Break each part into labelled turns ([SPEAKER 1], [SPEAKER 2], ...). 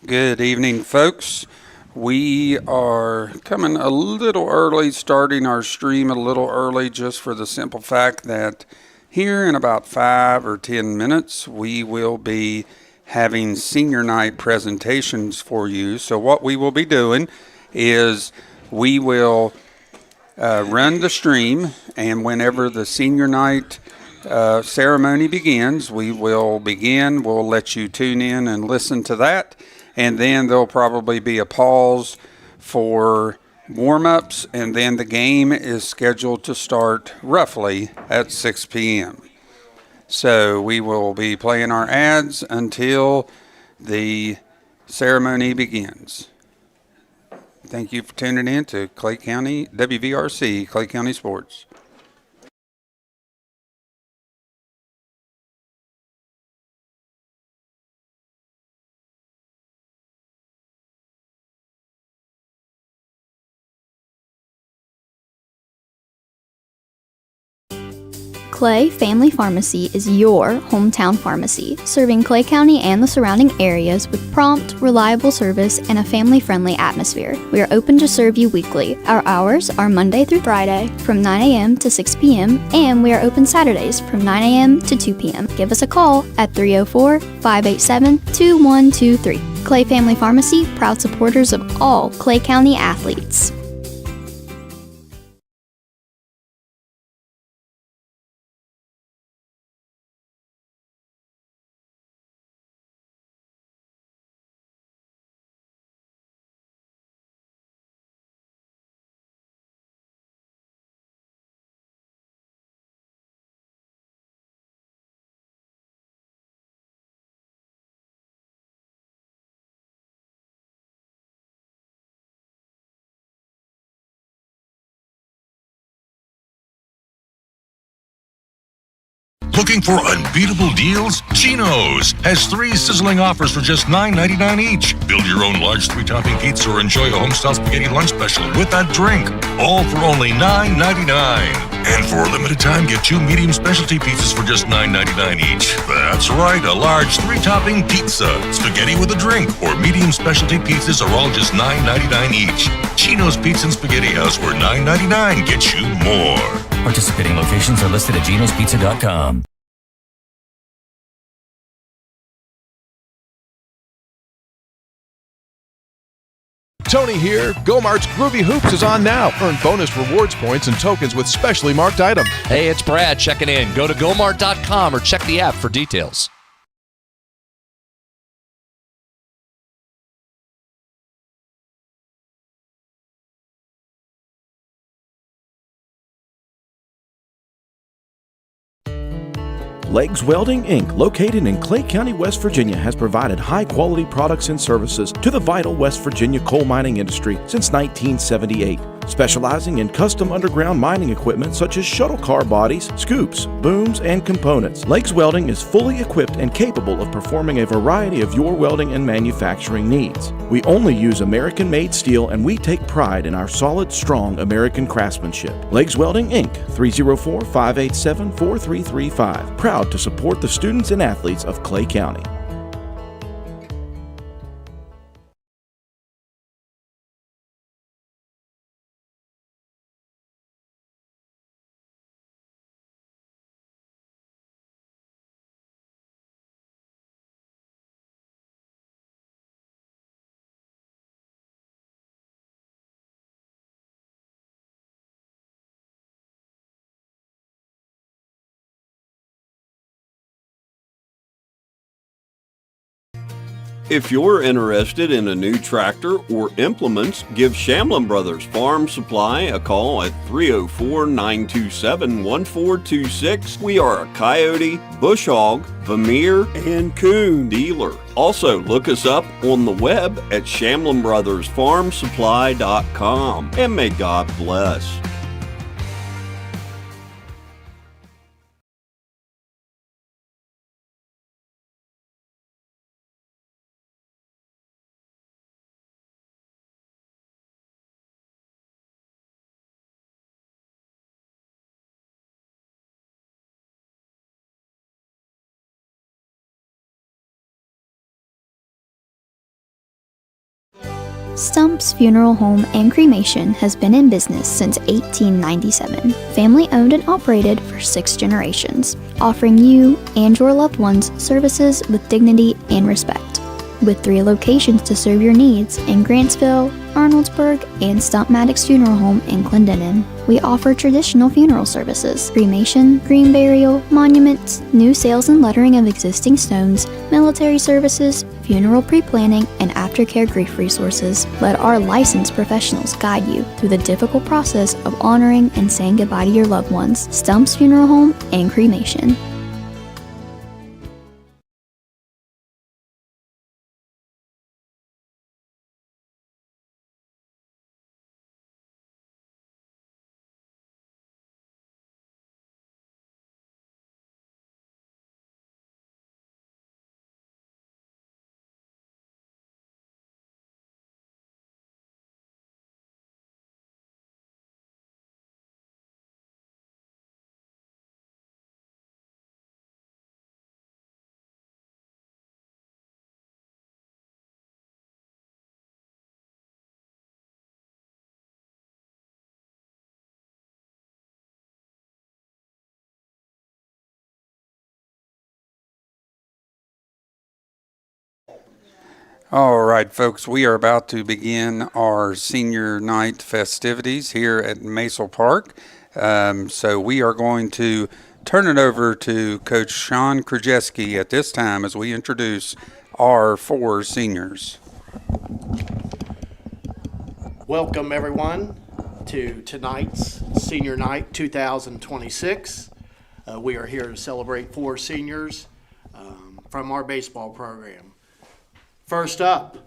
[SPEAKER 1] Good evening, folks. We are coming a little early, starting our stream a little early, just for the simple fact that here in about 5 or 10 minutes, we will be having senior night presentations for you. So, what we will be doing is we will run the stream, and whenever the senior night ceremony begins, we will begin. We'll let you tune in and listen to that. And then there'll probably be a pause for warm-ups, and then the game is scheduled to start roughly at 6 p.m. So we will be playing our ads until the ceremony begins. Thank you for tuning in to Clay County, WVRC, Clay County Sports.
[SPEAKER 2] Clay Family Pharmacy is your hometown pharmacy, serving Clay County and the surrounding areas with prompt, reliable service and a family-friendly atmosphere. We are open to serve you weekly. Our hours are Monday through Friday from 9 a.m. to 6 p.m. and we are open Saturdays from 9 a.m. to 2 p.m. Give us a call at 304-587-2123. Clay Family Pharmacy, proud supporters of all Clay County athletes.
[SPEAKER 3] Looking for unbeatable deals? Chino's has 3 sizzling offers for just $9.99 each. Build your own large 3-topping pizza or enjoy a homestyle spaghetti lunch special with that drink. All for only $9.99. And for a limited time, get 2 medium specialty pizzas for just $9.99 each. That's right, a large 3-topping pizza, spaghetti with a drink, or medium specialty pizzas are all just $9.99 each. Chino's Pizza and Spaghetti House, where $9.99 gets you more.
[SPEAKER 4] Participating locations are listed at genospizza.com.
[SPEAKER 5] Tony here. Go-Mart's Groovy Hoops is on now. Earn bonus rewards points and tokens with specially marked items.
[SPEAKER 6] Hey, it's Brad checking in. Go to gomart.com or check the app for details.
[SPEAKER 7] Legs Welding, Inc., located in Clay County, West Virginia, has provided high-quality products and services to the vital West Virginia coal mining industry since 1978, specializing in custom underground mining equipment such as shuttle car bodies, scoops, booms, and components. Legs Welding is fully equipped and capable of performing a variety of your welding and manufacturing needs. We only use American-made steel, and we take pride in our solid, strong American craftsmanship. Legs Welding, Inc., 304-587-4335. Proud to support the students and athletes of Clay County.
[SPEAKER 8] If you're interested in a new tractor or implements, give Shamlin Brothers Farm Supply a call at 304-927-1426. We are a coyote, bush hog, Vermeer, and coon dealer. Also, look us up on the web at ShamlinBrothersFarmSupply.com. And may God bless.
[SPEAKER 2] Stump's Funeral Home and Cremation has been in business since 1897. Family owned and operated for 6 generations, offering you and your loved ones services with dignity and respect. With 3 locations to serve your needs in Grantsville, Arnoldsburg, and Stump Maddox Funeral Home in Clendenin. We offer traditional funeral services, cremation, green burial, monuments, new sales and lettering of existing stones, military services, funeral pre-planning, and aftercare grief resources. Let our licensed professionals guide you through the difficult process of honoring and saying goodbye to your loved ones. Stump's Funeral Home and Cremation.
[SPEAKER 1] All right, folks, we are about to begin our senior night festivities here at Masel Park. So we are going to turn it over to Coach Sean Krajewski at this time as we introduce our 4 seniors.
[SPEAKER 9] Welcome, everyone, to tonight's Senior Night 2026. We are here to celebrate 4 seniors from our baseball program. First up,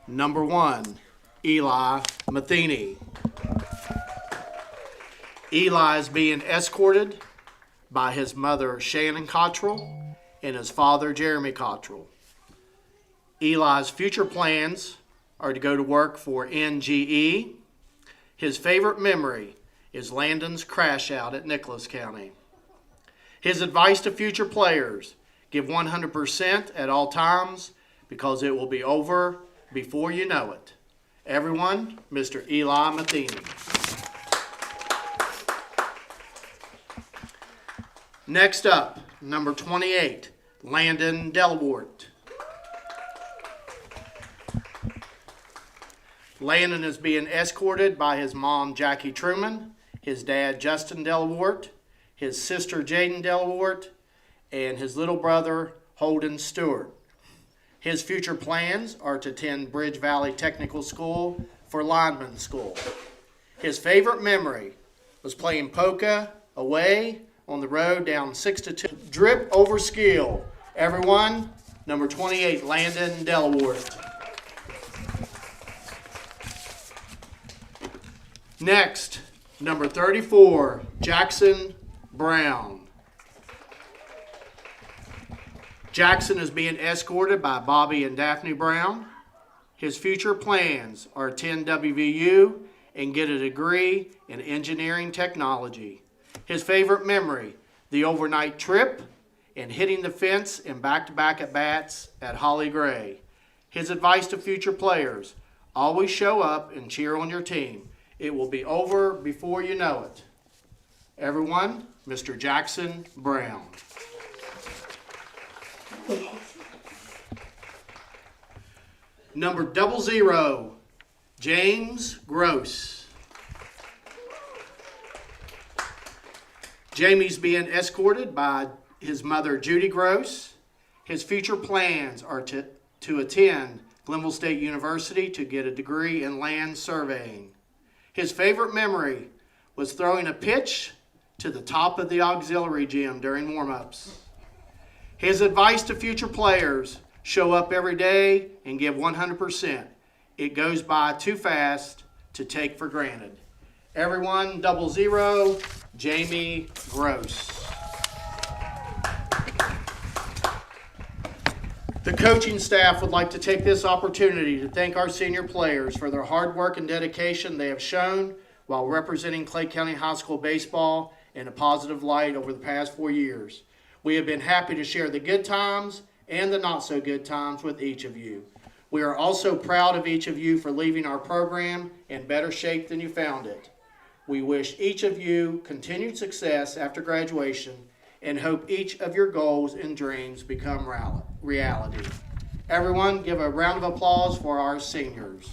[SPEAKER 9] number 1, Eli Matheny. Eli is being escorted by his mother, Shannon Cottrell, and his father, Jeremy Cottrell. Eli's future plans are to go to work for NGE. His favorite memory is Landon's crash out at Nicholas County. His advice to future players, give 100% at all times, because it will be over before you know it. Everyone, Mr. Eli Matheny. Next up, number 28, Landon Delawart. Landon is being escorted by his mom, Jackie Truman, his dad, Justin Delawart, his sister, Jaden Delawart, and his little brother, Holden Stewart. His future plans are to attend Bridge Valley Technical School for lineman school. His favorite memory was playing polka away on the road down 6-2. Drip over skill. Everyone, number 28, Landon Delawart. Next, number 34, Jackson Brown. Jackson is being escorted by Bobby and Daphne Brown. His future plans are to attend WVU and get a degree in engineering technology. His favorite memory, the overnight trip and hitting the fence in back-to-back at-bats at Holly Gray. His advice to future players, always show up and cheer on your team. It will be over before you know it. Everyone, Mr. Jackson Brown. Number 00, James Gross. Jamie's being escorted by his mother, Judy Gross. His future plans are to attend Glenville State University to get a degree in land surveying. His favorite memory was throwing a pitch to the top of the auxiliary gym during warm-ups. His advice to future players, show up every day and give 100%. It goes by too fast to take for granted. Everyone, 00, Jamie Gross. The coaching staff would like to take this opportunity to thank our senior players for their hard work and dedication they have shown while representing Clay County High School baseball in a positive light over the past 4 years. We have been happy to share the good times and the not so good times with each of you. We are also proud of each of you for leaving our program in better shape than you found it. We wish each of you continued success after graduation and hope each of your goals and dreams become reality. Everyone, give a round of applause for our seniors.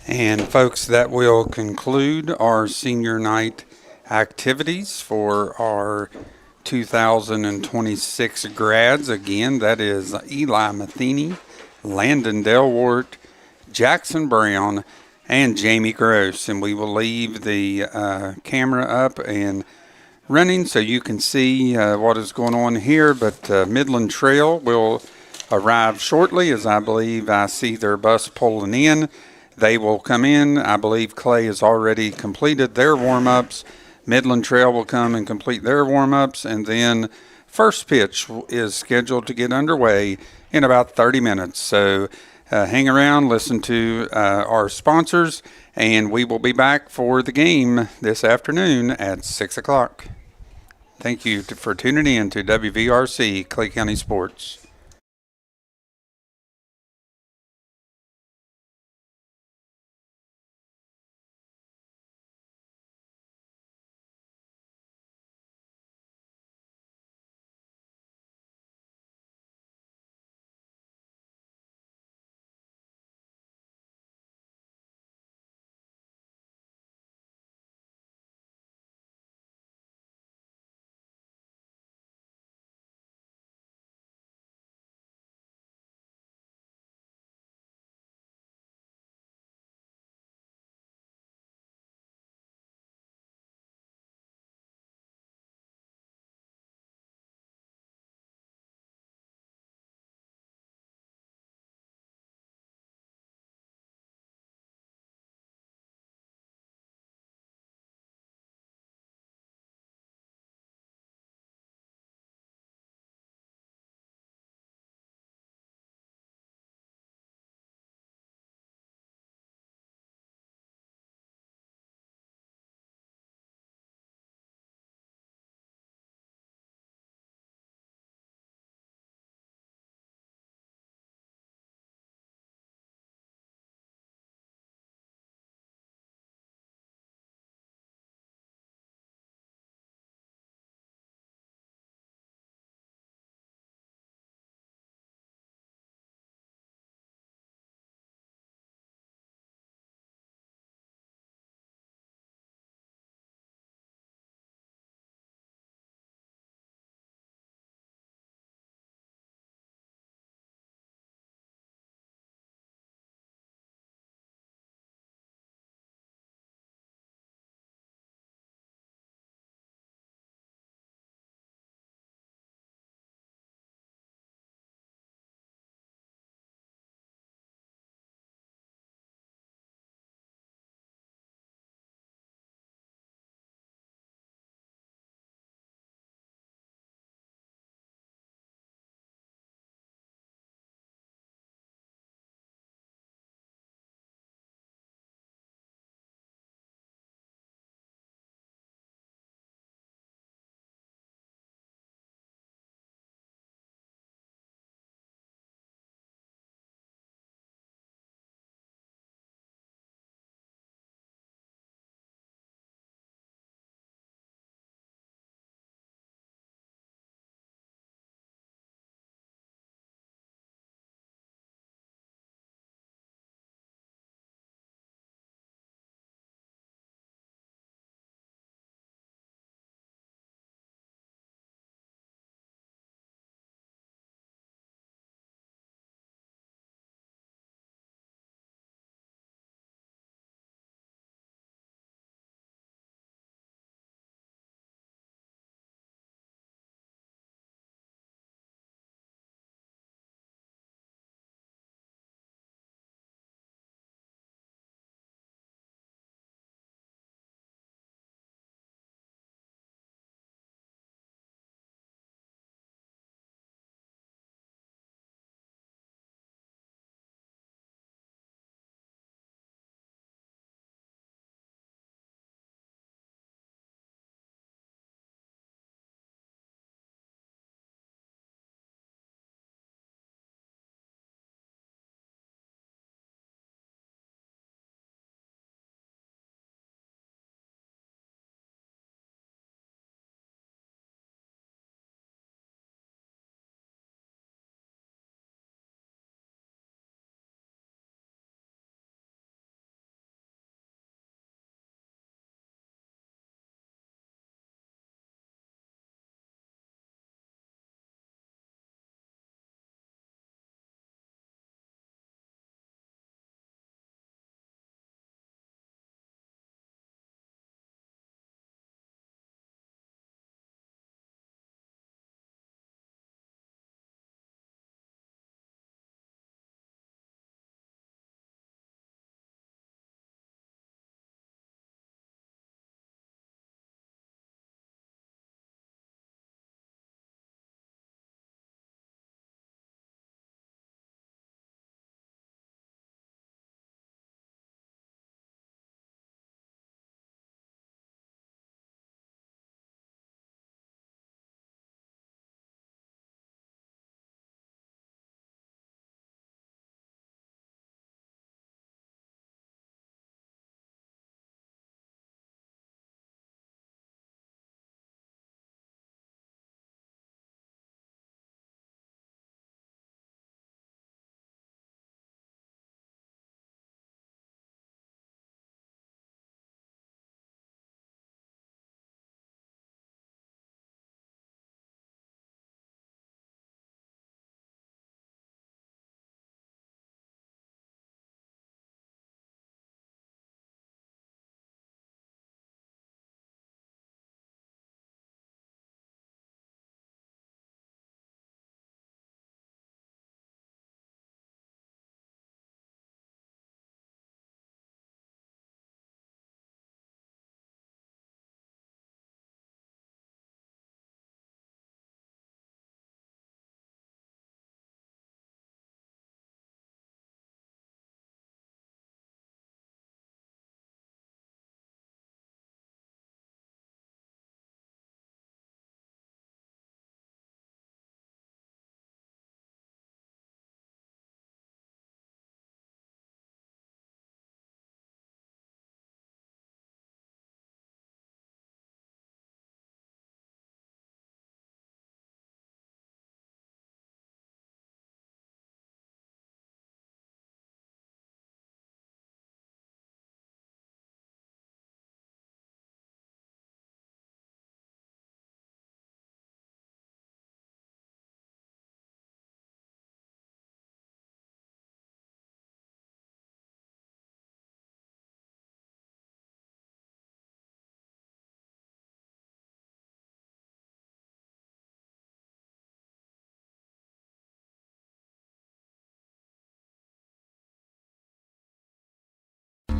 [SPEAKER 1] And folks, that will conclude our senior night activities for our 2026 grads. Again, that is Eli Matheny, Landon Delwart, Jackson Brown, and Jamie Gross. And we will leave the camera up and running so you can see what is going on here. But Midland Trail will arrive shortly, as I believe I see their bus pulling in. They will come in. I believe Clay has already completed their warm-ups. Midland Trail will come and complete their warm-ups, and then first pitch is scheduled to get underway in about 30 minutes. So hang around, listen to our sponsors, and we will be back for the game this afternoon at 6 o'clock. Thank you for tuning in to WVRC Clay County Sports.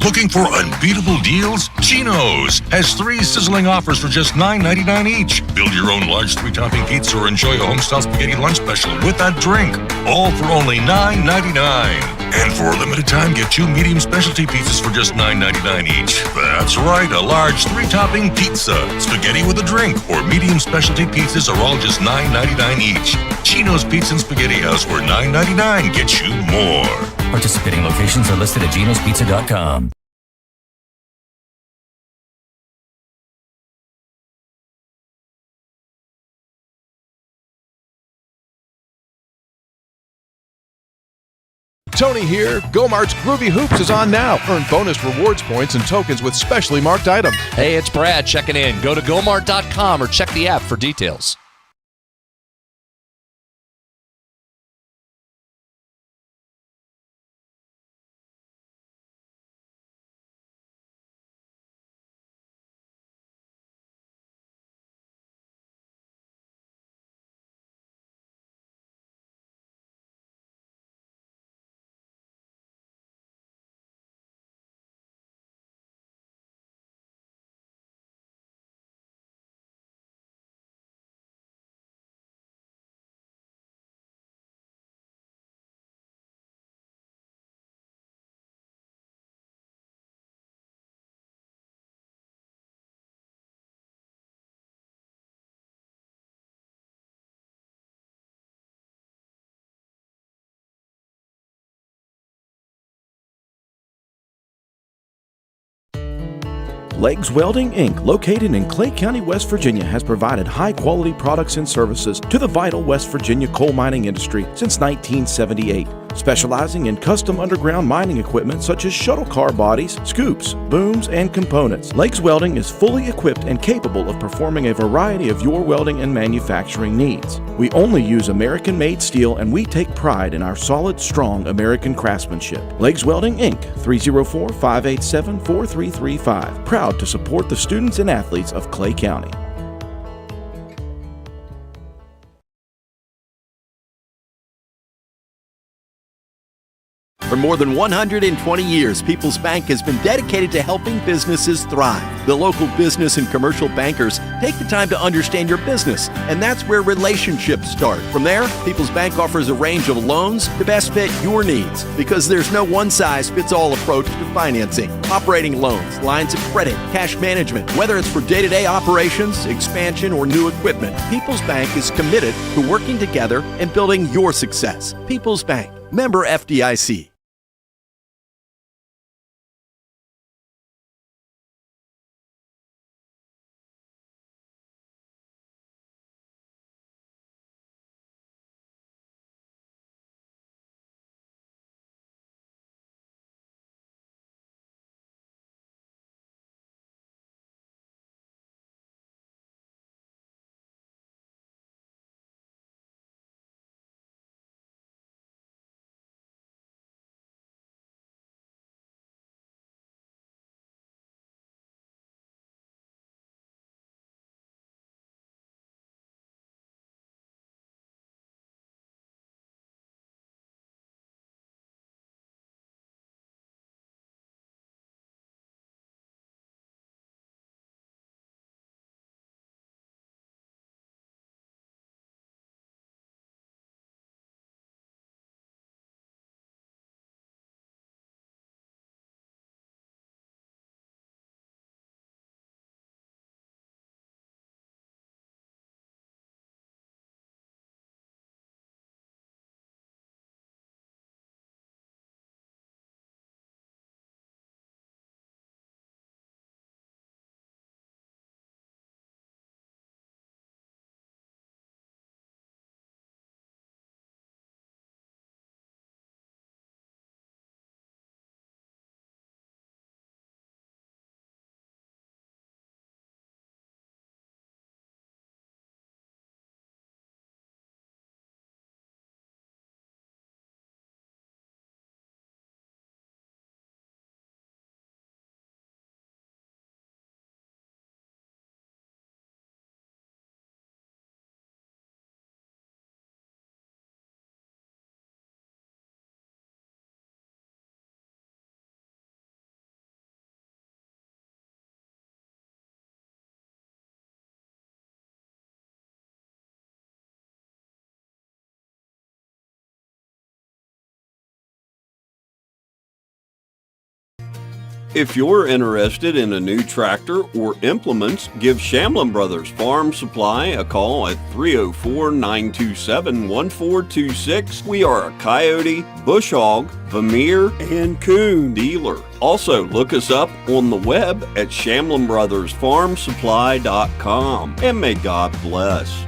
[SPEAKER 3] Looking for unbeatable deals? Chino's has 3 sizzling offers for just $9.99 each. Build your own large 3-topping pizza or enjoy a homestyle spaghetti lunch special with that drink. All for only $9.99. And for a limited time, get 2 medium specialty pizzas for just $9.99 each. That's right, a large 3-topping pizza, spaghetti with a drink, or medium specialty pizzas are all just $9.99 each. Chino's Pizza and Spaghetti House, where $9.99 gets you more.
[SPEAKER 4] Participating locations are listed at genospizza.com.
[SPEAKER 5] Tony here. Go-Mart's Groovy Hoops is on now. Earn bonus rewards points and tokens with specially marked items.
[SPEAKER 6] Hey, it's Brad checking in. Go to gomart.com or check the app for details.
[SPEAKER 7] Legs Welding, Inc., located in Clay County, West Virginia, has provided high-quality products and services to the vital West Virginia coal mining industry since 1978, specializing in custom underground mining equipment such as shuttle car bodies, scoops, booms, and components. Legs Welding is fully equipped and capable of performing a variety of your welding and manufacturing needs. We only use American-made steel, and we take pride in our solid, strong American craftsmanship. Legs Welding, Inc., 304-587-4335. Proud to support the students and athletes of Clay County.
[SPEAKER 10] For more than 120 years, People's Bank has been dedicated to helping businesses thrive. The local business and commercial bankers take the time to understand your business, and that's where relationships start. From there, People's Bank offers a range of loans to best fit your needs, because there's no one-size-fits-all approach to financing. Operating loans, lines of credit, cash management, whether it's for day-to-day operations, expansion, or new equipment, People's Bank is committed to working together and building your success. People's Bank, member FDIC.
[SPEAKER 8] If you're interested in a new tractor or implements, give Shamlin Brothers Farm Supply a call at 304-927-1426. We are a coyote, bush hog, Vermeer, and coon dealer. Also, look us up on the web at ShamlinBrothersFarmSupply.com. And may God bless.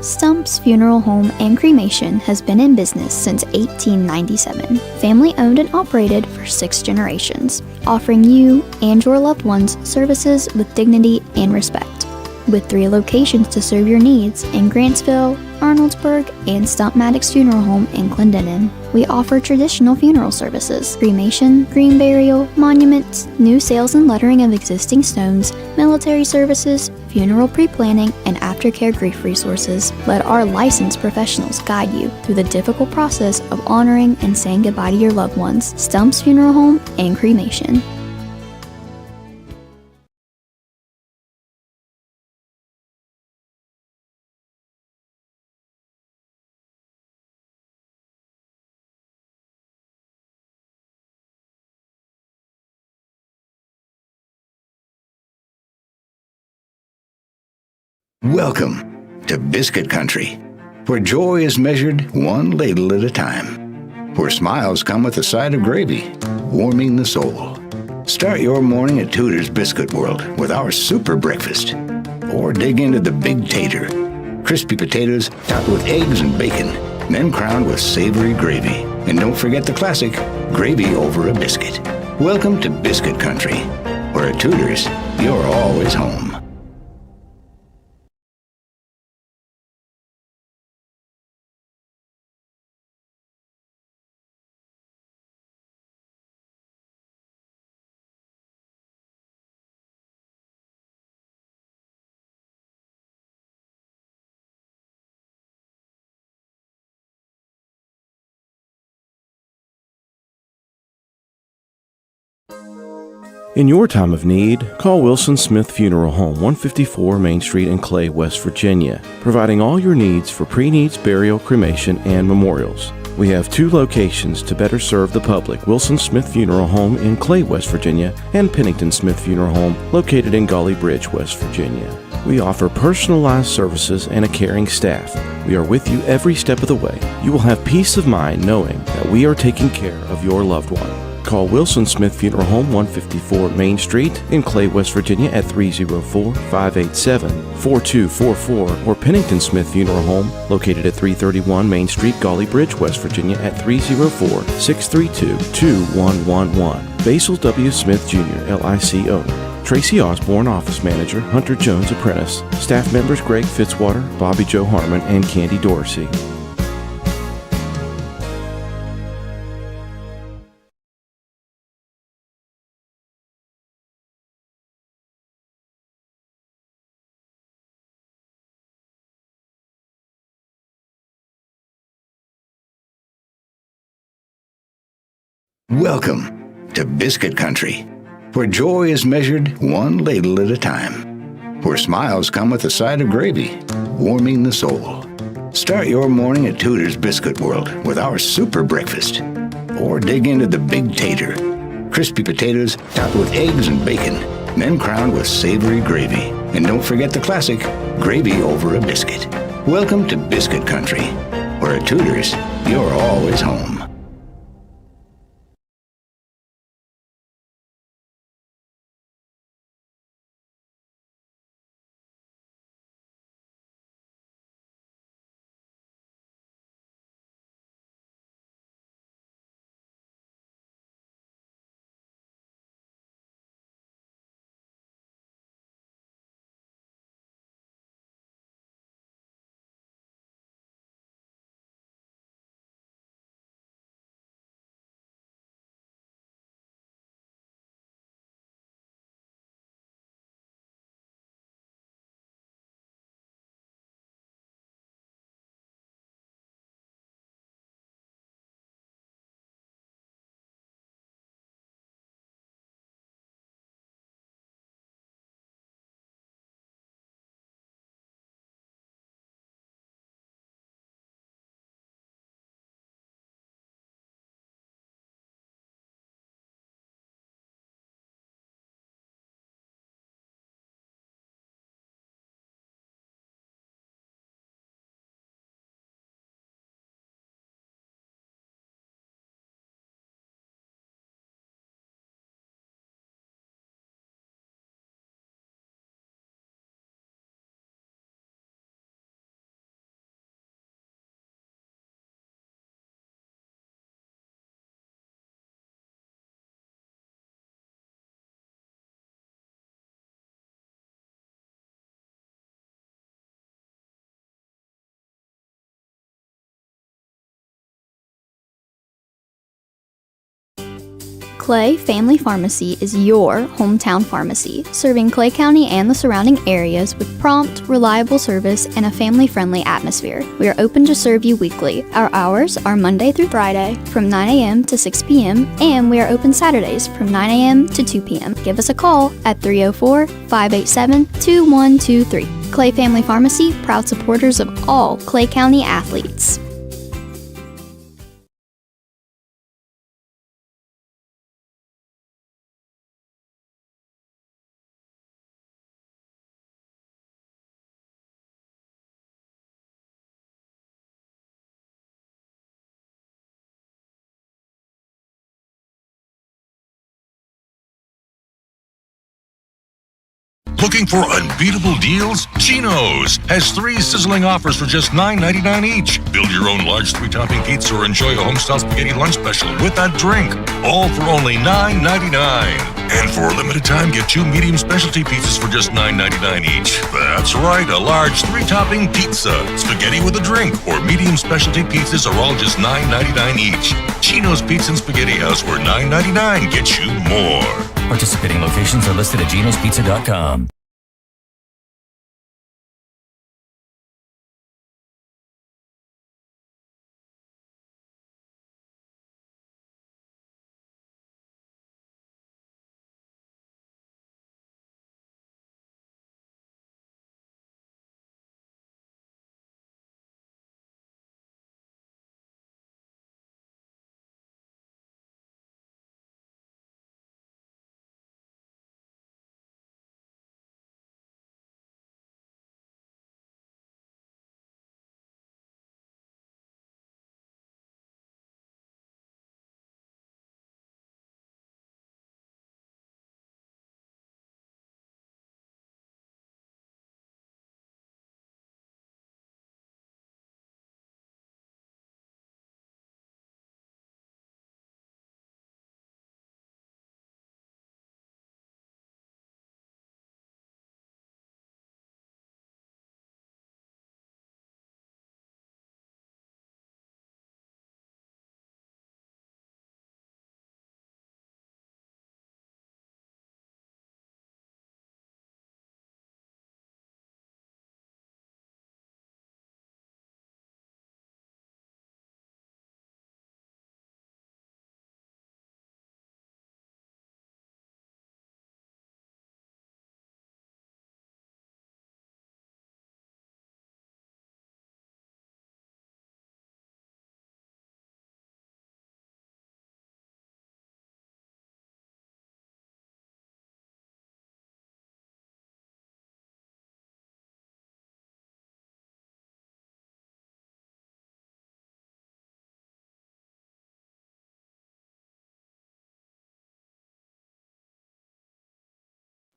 [SPEAKER 2] Stump's Funeral Home and Cremation has been in business since 1897. Family owned and operated for 6 generations, offering you and your loved ones services with dignity and respect. With 3 locations to serve your needs in Grantsville, Arnoldsburg, and Stump Maddox Funeral Home in Clendenin, we offer traditional funeral services, cremation, green burial, monuments, new sales and lettering of existing stones, military services, funeral pre-planning, and aftercare grief resources. Let our licensed professionals guide you through the difficult process of honoring and saying goodbye to your loved ones. Stump's Funeral Home and Cremation.
[SPEAKER 11] Welcome to Biscuit Country, where joy is measured one ladle at a time, where smiles come with a side of gravy, warming the soul. Start your morning at Tudor's Biscuit World with our super breakfast, or dig into the Big Tater, crispy potatoes topped with eggs and bacon, then crowned with savory gravy. And don't forget the classic, gravy over a biscuit. Welcome to Biscuit Country, where at Tudor's, you're always home.
[SPEAKER 7] In your time of need, call Wilson Smith Funeral Home, 154 Main Street in Clay, West Virginia, providing all your needs for pre-needs, burial, cremation, and memorials. We have 2 locations to better serve the public: Wilson Smith Funeral Home in Clay, West Virginia, and Pennington Smith Funeral Home located in Golly Bridge, West Virginia. We offer personalized services and a caring staff. We are with you every step of the way. You will have peace of mind knowing that we are taking care of your loved one. Call Wilson Smith Funeral Home, 154 Main Street in Clay, West Virginia at 304-587-4244, or Pennington Smith Funeral Home located at 331 Main Street, Golly Bridge, West Virginia at 304-632-2111. Basil W. Smith Jr., LIC owner. Tracy Osborne, office manager. Hunter Jones, apprentice. Staff members Greg Fitzwater, Bobby Joe Harmon, and Candy Dorsey.
[SPEAKER 11] Welcome to Biscuit Country, where joy is measured one ladle at a time, where smiles come with a side of gravy, warming the soul. Start your morning at Tudor's Biscuit World with our super breakfast, or dig into the Big Tater, crispy potatoes topped with eggs and bacon, then crowned with savory gravy. And don't forget the classic, gravy over a biscuit. Welcome to Biscuit Country, where at Tudor's, you're always home.
[SPEAKER 2] Clay Family Pharmacy is your hometown pharmacy, serving Clay County and the surrounding areas with prompt, reliable service and a family-friendly atmosphere. We are open to serve you weekly. Our hours are Monday through Friday from 9 a.m. to 6 p.m. and we are open Saturdays from 9 a.m. to 2 p.m. Give us a call at 304-587-2123. Clay Family Pharmacy, proud supporters of all Clay County athletes.
[SPEAKER 3] Looking for unbeatable deals? Chino's has 3 sizzling offers for just $9.99 each. Build your own large 3-topping pizza or enjoy a homestyle spaghetti lunch special with that drink. All for only $9.99. And for a limited time, get 2 medium specialty pizzas for just $9.99 each. That's right, a large 3-topping pizza, spaghetti with a drink, or medium specialty pizzas are all just $9.99 each. Chino's Pizza and Spaghetti House, where $9.99 gets you more.
[SPEAKER 4] Participating locations are listed at genospizza.com.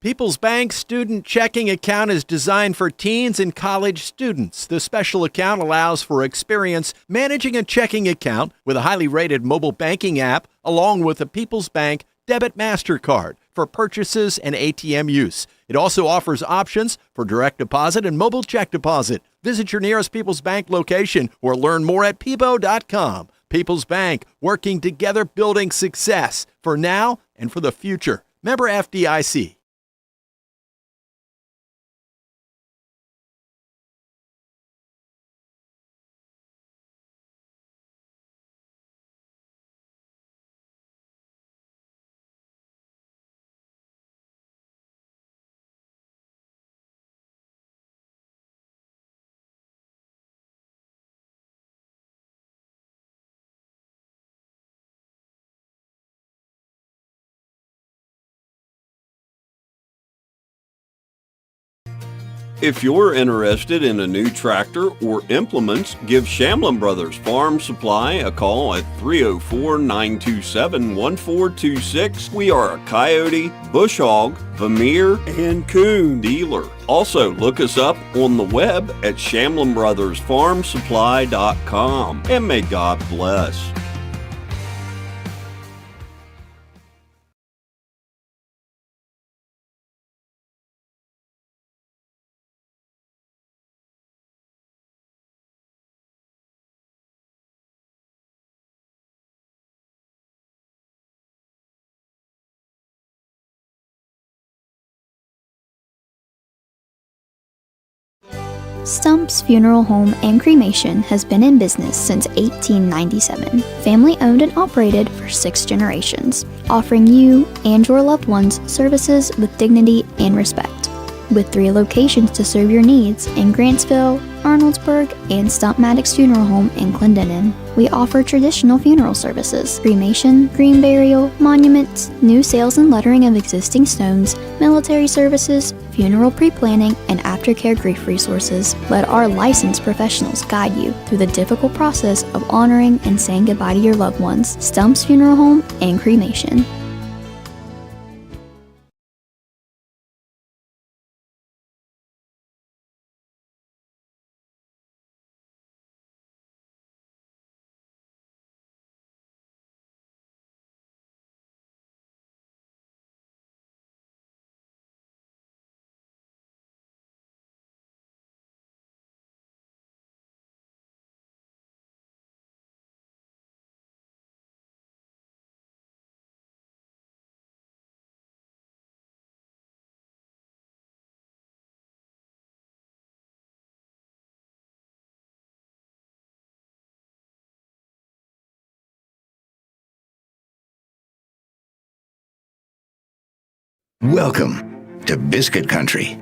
[SPEAKER 10] People's Bank Student Checking Account is designed for teens and college students. The special account allows for experience managing a checking account with a highly rated mobile banking app, along with a People's Bank Debit MasterCard for purchases and ATM use. It also offers options for direct deposit and mobile check deposit. Visit your nearest People's Bank location or learn more at peebo.com. People's Bank, working together, building success for now and for the future. Member FDIC.
[SPEAKER 8] If you're interested in a new tractor or implements, give Shamlin Brothers Farm Supply a call at 304-927-1426. We are a Coyote, Bush Hog, Vermeer, and Coon dealer. Also, look us up on the web at ShamlinBrothersFarmSupply.com. And may God bless.
[SPEAKER 2] Stump's Funeral Home and Cremation has been in business since 1897. Family owned and operated for 6 generations, offering you and your loved ones services with dignity and respect. With 3 locations to serve your needs in Grantsville, Arnoldsburg, and Stump Maddox Funeral Home in Clendenin. We offer traditional funeral services, cremation, green burial, monuments, new sales and lettering of existing stones, military services, funeral pre-planning, and aftercare grief resources. Let our licensed professionals guide you through the difficult process of honoring and saying goodbye to your loved ones. Stump's Funeral Home and Cremation.
[SPEAKER 11] Welcome to Biscuit Country,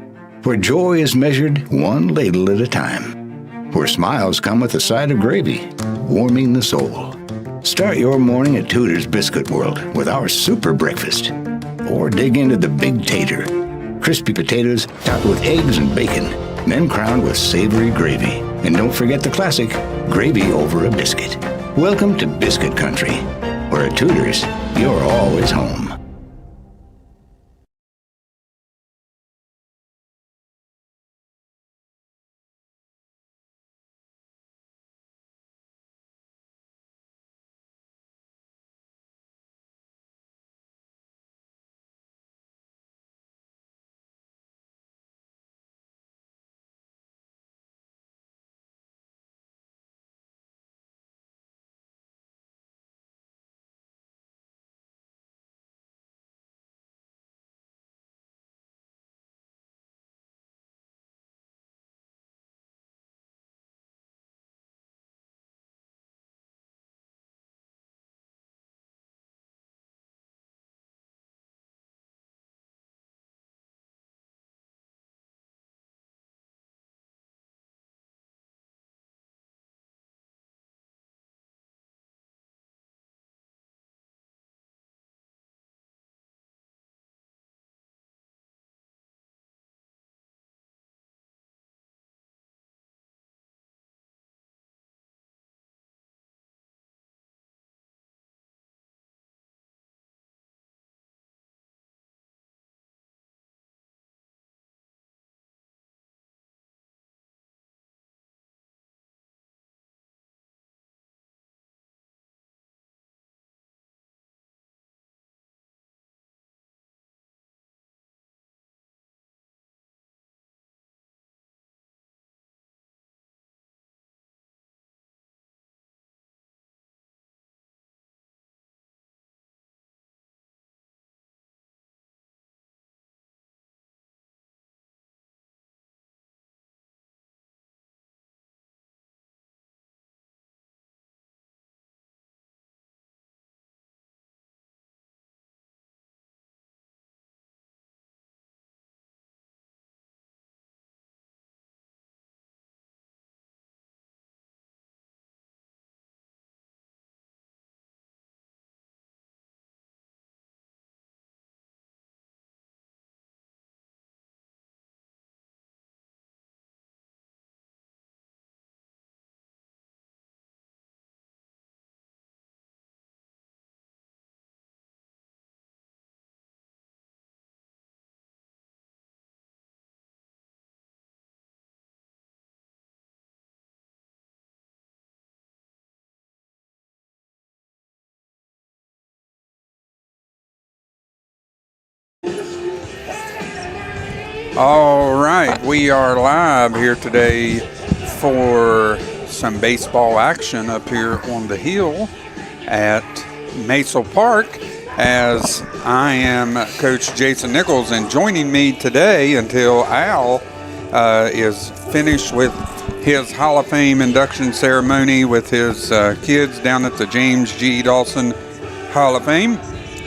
[SPEAKER 11] where joy is measured one ladle at a time, where smiles come with a side of gravy, warming the soul. Start your morning at Tudor's Biscuit World with our super breakfast, or dig into the Big Tater, crispy potatoes topped with eggs and bacon, then crowned with savory gravy. And don't forget the classic, gravy over a biscuit. Welcome to Biscuit Country, where at Tudor's, you're always home.
[SPEAKER 1] All right, we are live here today for some baseball action up here on the hill at Masel Park, as I am Coach Jason Nichols, and joining me today until Al is finished with his Hall of Fame induction ceremony with his kids down at the James G. Dawson Hall of Fame.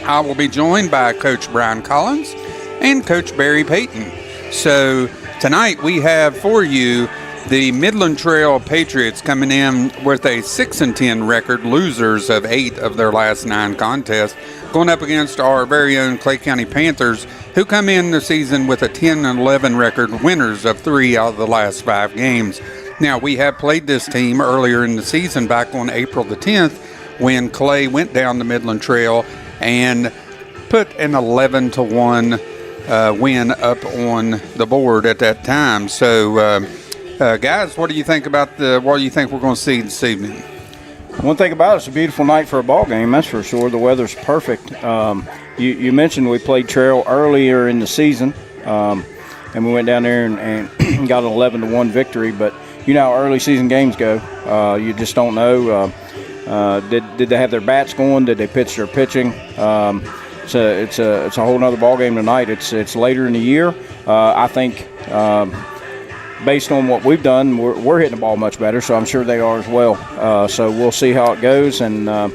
[SPEAKER 1] I will be joined by Coach Brian Collins and Coach Barry Payton. So tonight we have for you the Midland Trail Patriots coming in with a 6-10 record, losers of 8 of their last 9 contests, going up against our very own Clay County Panthers, who come in the season with a 10-11 record, winners of 3 out of the last 5 games. Now, we have played this team earlier in the season back on April the 10th when Clay went down the Midland Trail and put an 11-1 win up on the board at that time. So, guys, what do you think about what do you think we're going to see this evening?
[SPEAKER 12] One thing about it's a beautiful night for a ball game, that's for sure. The weather's perfect. You mentioned we played Trail earlier in the season, and we went down there and got an 11-1 victory. But you know how early season games go. You just don't know. Did they have their bats going? Did they pitch their pitching? It's a whole nother ball game tonight. It's later in the year. I think. Based on what we've done, we're hitting the ball much better, so I'm sure they are as well. So we'll see how it goes, and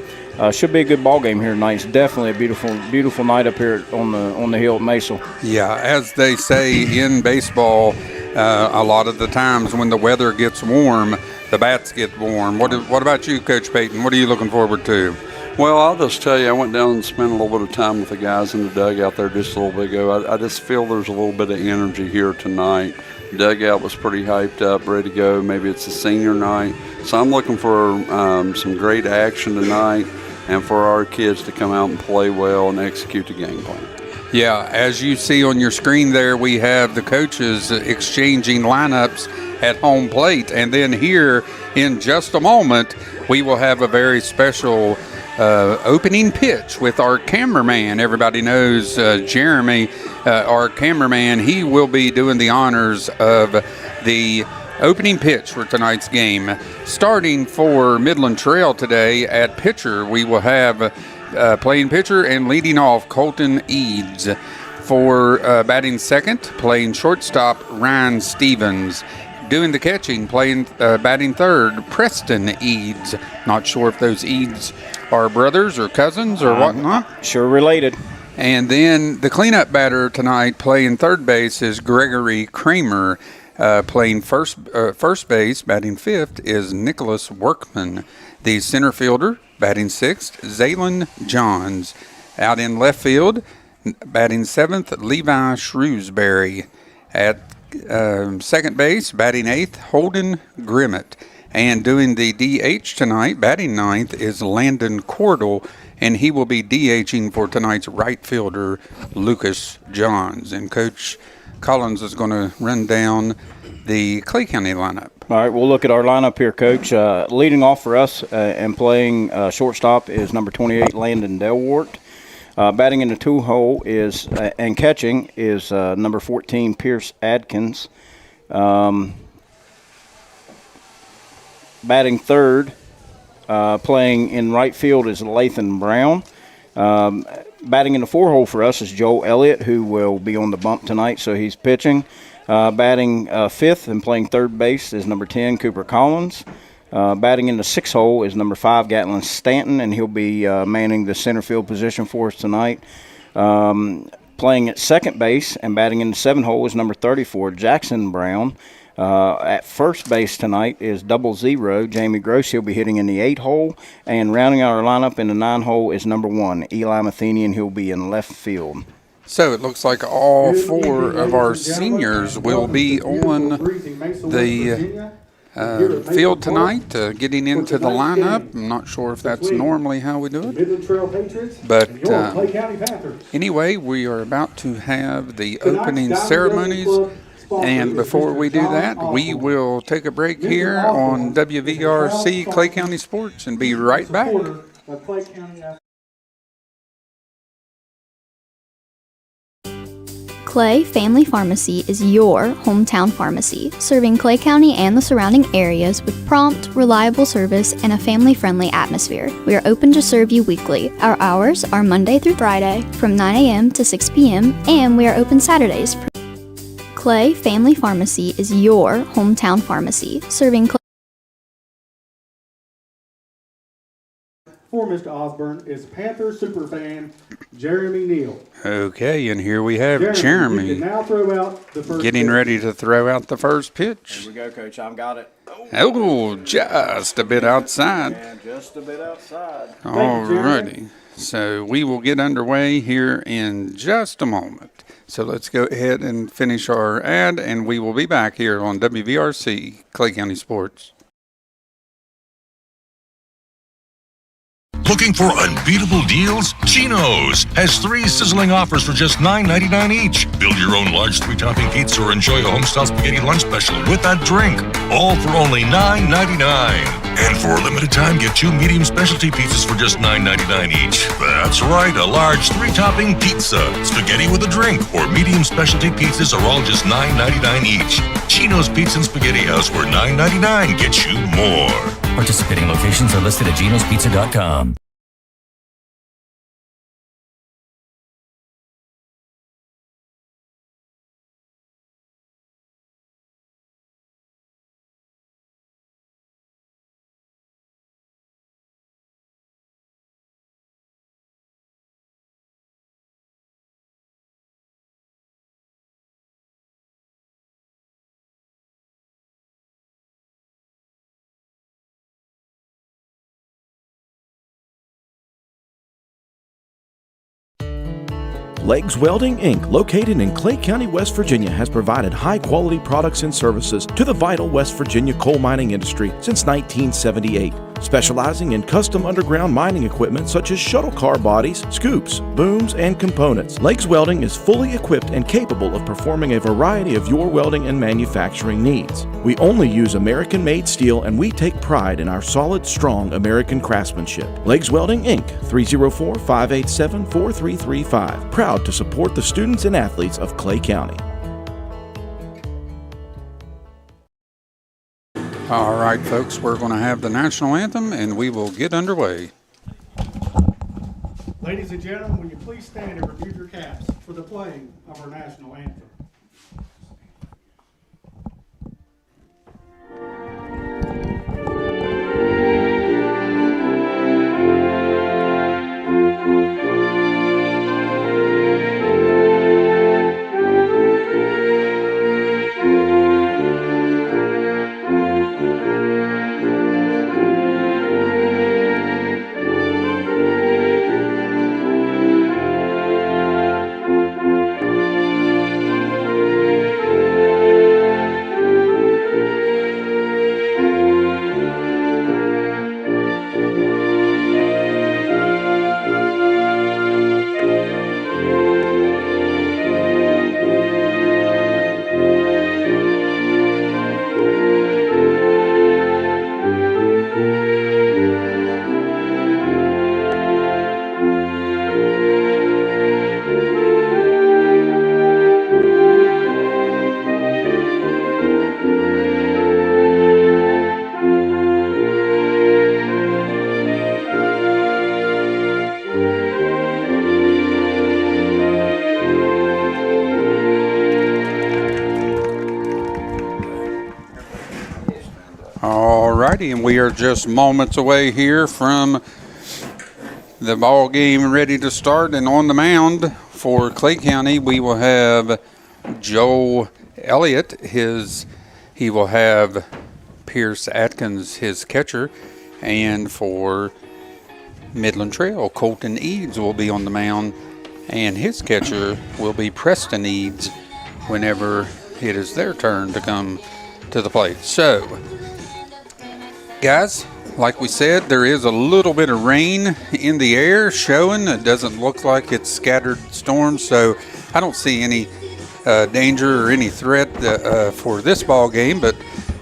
[SPEAKER 12] should be a good ball game here tonight. It's definitely a beautiful night up here on the hill at Mesa.
[SPEAKER 1] Yeah, as they say in baseball, a lot of the times when the weather gets warm, the bats get warm. What about you, Coach Payton? What are you looking forward to?
[SPEAKER 13] Well, I'll just tell you, I went down and spent a little bit of time with the guys in the dugout there just a little bit ago. I just feel there's a little bit of energy here tonight. Dugout was pretty hyped up, ready to go. Maybe it's a senior night. So I'm looking for some great action tonight and for our kids to come out and play well and execute the game plan.
[SPEAKER 1] Yeah, as you see on your screen there, we have the coaches exchanging lineups at home plate. And then here in just a moment, we will have a very special opening pitch with our cameraman. Everybody knows Jeremy, our cameraman. He will be doing the honors of the opening pitch for tonight's game. Starting for Midland Trail today at pitcher, we will have playing pitcher and leading off Colton Eads. For batting second, playing shortstop, Ryan Stevens. Doing the catching, batting third, Preston Eads. Not sure if those Eads are brothers or cousins or whatnot.
[SPEAKER 12] Sure related.
[SPEAKER 1] And then the cleanup batter tonight playing third base is Gregory Kramer. Playing first base, batting fifth, is Nicholas Workman. The center fielder, batting sixth, Zaylin Johns. Out in left field, batting seventh, Levi Shrewsbury. At second base, batting eighth, Holden Grimmett. And doing the DH tonight, batting ninth, is Landon Cordell, and he will be DHing for tonight's right fielder, Lucas Johns. And Coach Collins is going to run down the Clay County lineup.
[SPEAKER 12] All right, we'll look at our lineup here, Coach. Leading off for us and playing shortstop is number 28, Landon Delwart. Batting in the 2-hole is and catching is number 14, Pierce Adkins. Batting third, playing in right field is Lathan Brown. Batting in the 4-hole for us is Joel Elliott, who will be on the bump tonight, so he's pitching. Batting fifth and playing third base is number 10, Cooper Collins. Batting in the 6-hole is number 5, Gatlin Stanton, and he'll be manning the center field position for us tonight. Playing at second base and batting in the 7-hole is number 34, Jackson Brown. At first base tonight is 00, Jamie Gross. He'll be hitting in the 8-hole. And rounding out our lineup in the 9-hole is number 1, Eli Matheny, he'll be in left field.
[SPEAKER 1] So it looks like all 4 of our seniors will be on the field tonight, getting into the lineup. I'm not sure if that's normally how we do it. But anyway, we are about to have the opening ceremonies. And before we do that, we will take a break here on WVRC Clay County Sports and be right back.
[SPEAKER 2] Clay Family Pharmacy is your hometown pharmacy, serving Clay County and the surrounding areas with prompt, reliable service and a family-friendly atmosphere. We are open to serve you weekly. Our hours are Monday through Friday from 9 a.m. to 6 p.m. and we are open Saturdays. Clay Family Pharmacy is your hometown pharmacy, serving Clay.
[SPEAKER 14] For Mr. Osborne is Panther superfan Jeremy Neal.
[SPEAKER 1] Okay, and here we have
[SPEAKER 14] You
[SPEAKER 1] Jeremy
[SPEAKER 14] can now throw out the first
[SPEAKER 1] getting
[SPEAKER 14] pitch.
[SPEAKER 1] ready to throw out the first pitch.
[SPEAKER 12] Here we go, Coach. I've got it.
[SPEAKER 1] Oh, just a bit outside.
[SPEAKER 12] And just a bit outside.
[SPEAKER 1] All righty. So we will get underway here in just a moment. So let's go ahead and finish our ad, and we will be back here on WVRC, Clay County Sports.
[SPEAKER 3] Looking for unbeatable deals? Chino's has 3 sizzling offers for just $9.99 each. Build your own large 3-topping pizza or enjoy a homestyle spaghetti lunch special with that drink. All for only $9.99. And for a limited time, get 2 medium specialty pizzas for just $9.99 each. That's right, a large 3-topping pizza, spaghetti with a drink, or medium specialty pizzas are all just $9.99 each. Chino's Pizza and Spaghetti House, where $9.99 gets you more.
[SPEAKER 4] Participating locations are listed at genospizza.com.
[SPEAKER 7] Legs Welding, Inc., located in Clay County, West Virginia, has provided high-quality products and services to the vital West Virginia coal mining industry since 1978, specializing in custom underground mining equipment such as shuttle car bodies, scoops, booms, and components. Legs Welding is fully equipped and capable of performing a variety of your welding and manufacturing needs. We only use American-made steel, and we take pride in our solid, strong American craftsmanship. Legs Welding, Inc., 304-587-4335. Proud to support the students and athletes of Clay County.
[SPEAKER 1] All right, folks, we're going to have the national anthem, and we will get underway.
[SPEAKER 14] Ladies and gentlemen, will you please stand and remove your caps for the playing of our national anthem?
[SPEAKER 1] And we are just moments away here from the ball game ready to start. And on the mound for Clay County, we will have Joe Elliott. He will have Pierce Atkins, his catcher. And for Midland Trail, Colton Eads will be on the mound. And his catcher will be Preston Eads whenever it is their turn to come to the plate. So, guys, like we said, there is a little bit of rain in the air showing. It doesn't look like it's scattered storms, so I don't see any danger or any threat for this ball game. But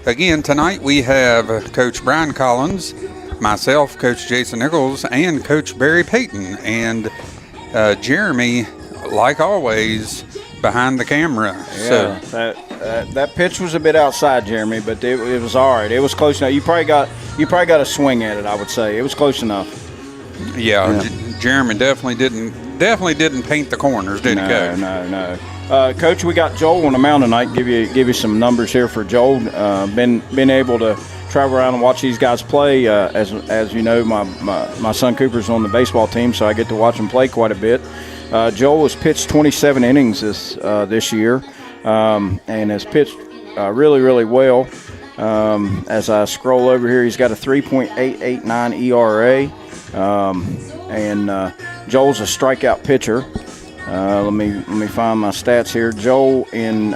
[SPEAKER 1] again, tonight we have Coach Brian Collins, myself, Coach Jason Nichols, and Coach Barry Payton, and Jeremy, like always, behind the camera.
[SPEAKER 12] Yeah, so that pitch was a bit outside, Jeremy, but it was all right. It was close enough. You probably got a swing at it, I would say. It was close enough.
[SPEAKER 1] Yeah. Jeremy definitely didn't paint the corners, did he, Coach?
[SPEAKER 12] No. Coach, we got Joel on the mound tonight. Give you some numbers here for Joel. Been able to travel around and watch these guys play. As you know, my son Cooper's on the baseball team, so I get to watch him play quite a bit. Joel has pitched 27 innings this year, and has pitched really well. As I scroll over here, he's got a 3.889 ERA, and Joel's a strikeout pitcher. Let me find my stats here. Joel in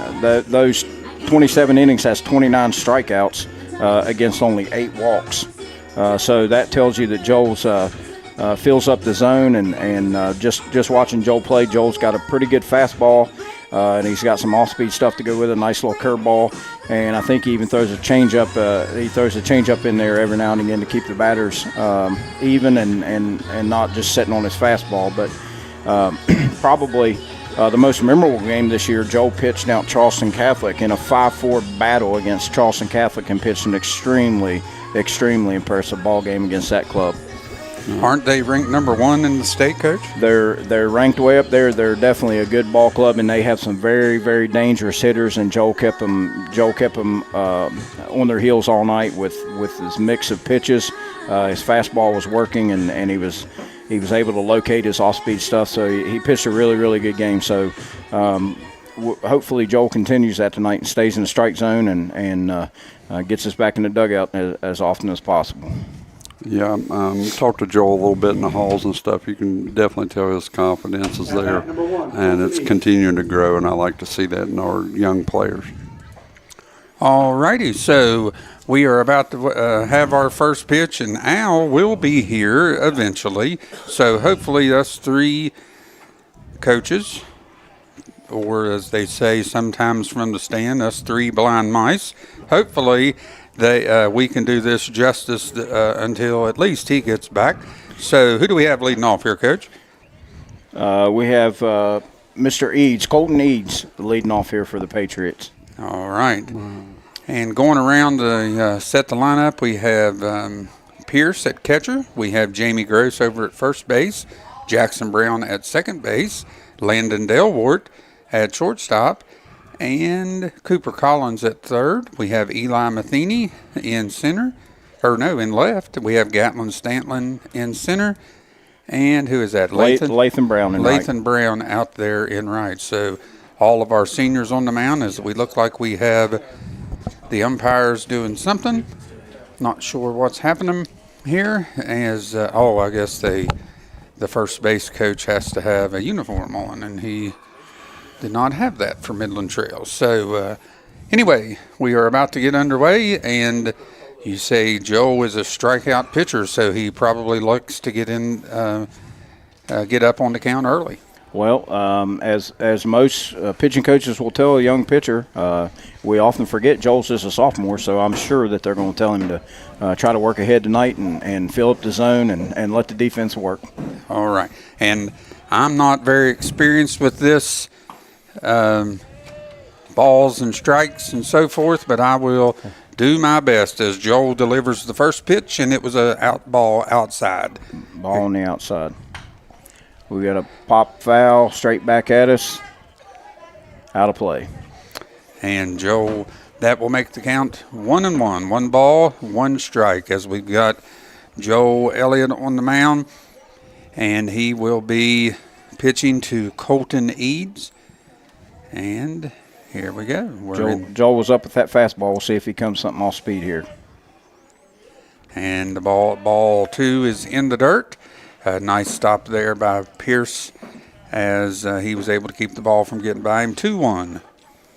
[SPEAKER 12] those 27 innings has 29 strikeouts against only 8 walks. So that tells you that Joel's fills up the zone, and just watching Joel play, Joel's got a pretty good fastball, and he's got some off-speed stuff to go with it, a nice little curveball, and I think he even throws a changeup. He throws a changeup in there every now and again to keep the batters even and not just sitting on his fastball. But probably the most memorable game this year, Joel pitched out Charleston Catholic in a 5-4 battle against Charleston Catholic and pitched an extremely impressive ball game against that club.
[SPEAKER 1] Aren't they ranked number 1 in the state, Coach?
[SPEAKER 12] They're ranked way up there. They're definitely a good ball club, and they have some very dangerous hitters. And Joel kept them on their heels all night with his mix of pitches. His fastball was working, and he was able to locate his off-speed stuff. So he pitched a really good game. So hopefully Joel continues that tonight and stays in the strike zone and gets us back in the dugout as often as possible.
[SPEAKER 13] Yeah, talked to Joel a little bit in the halls and stuff. You can definitely tell his confidence is there, and it's continuing to grow, and I like to see that in our young players.
[SPEAKER 1] All righty, so we are about to have our first pitch, and Al will be here eventually. So hopefully us 3 coaches, or as they say sometimes from the stand, us 3 blind mice, hopefully we can do this justice until at least he gets back. So who do we have leading off here, Coach?
[SPEAKER 12] We have Mr. Eads, Colton Eads, leading off here for the Patriots.
[SPEAKER 1] All right. And going around to set the lineup, we have Pierce at catcher. We have Jamie Gross over at first base, Jackson Brown at second base, Landon Delwart at shortstop, and Cooper Collins at third. We have Eli Matheny in left. We have Gatlin Stantlin in center. And who is that?
[SPEAKER 12] Lathan Brown in right.
[SPEAKER 1] Lathan Brown out there in right. So all of our seniors on the mound, as we look like we have the umpires doing something. Not sure what's happening here. I guess the first base coach has to have a uniform on, and he did not have that for Midland Trails. So anyway, we are about to get underway, and you say Joe is a strikeout pitcher, so he probably likes to get up on the count early.
[SPEAKER 12] Well, as most pitching coaches will tell a young pitcher, we often forget Joel's just a sophomore, so I'm sure that they're going to tell him to try to work ahead tonight and fill up the zone and let the defense work.
[SPEAKER 1] All right. And I'm not very experienced with this, balls and strikes and so forth, but I will do my best as Joel delivers the first pitch, and it was a ball outside.
[SPEAKER 12] Ball on the outside. We got a pop foul straight back at us. Out of play.
[SPEAKER 1] And Joel, that will make the count 1-1. 1 ball, 1 strike, as we've got Joel Elliott on the mound, and he will be pitching to Colton Eads. And here we go.
[SPEAKER 12] Joel was up with that fastball. We'll see if he comes something off speed here.
[SPEAKER 1] And the ball 2 is in the dirt. A nice stop there by Pierce as he was able to keep the ball from getting by him. 2-1.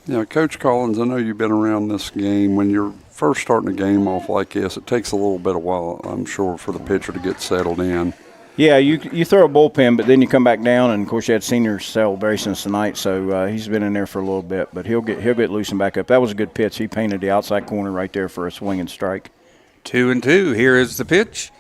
[SPEAKER 13] Yeah, Coach Collins, I know you've been around this game. When you're first starting a game off like this, it takes a little bit of while, I'm sure, for the pitcher to get settled in.
[SPEAKER 12] Yeah, you throw a bullpen, but then you come back down, and of course you had senior celebrations tonight, so he's been in there for a little bit, but he'll get loosened back up. That was a good pitch. He painted the outside corner right there for a swinging strike.
[SPEAKER 1] 2-2. Here is the pitch,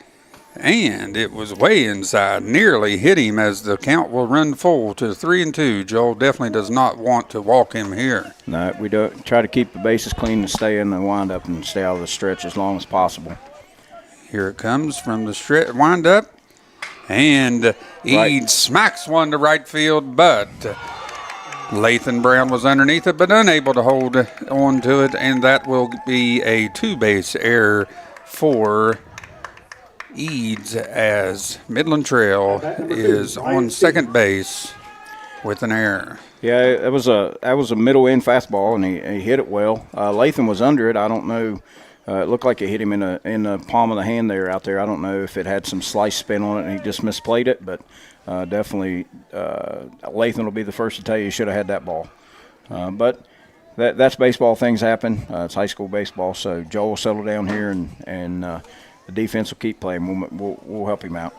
[SPEAKER 1] and it was way inside. Nearly hit him as the count will run full to 3-2. Joel definitely does not want to walk him here.
[SPEAKER 12] No, we do try to keep the bases clean and stay in the windup and stay out of the stretch as long as possible.
[SPEAKER 1] Here it comes from the windup. And Eads smacks one to right field, but Lathan Brown was underneath it, but unable to hold on to it, and that will be a two-base error for Eads as Midland Trail is on second base with an error.
[SPEAKER 12] Yeah, that was a middle end fastball, and he hit it well. Lathan was under it. I don't know. It looked like it hit him in the palm of the hand there out there. I don't know if it had some slice spin on it and he just misplayed it, but definitely Lathan will be the first to tell you he should have had that ball. But that's baseball. Things happen. It's high school baseball, so Joel will settle down here, and the defense will keep playing. We'll help him out.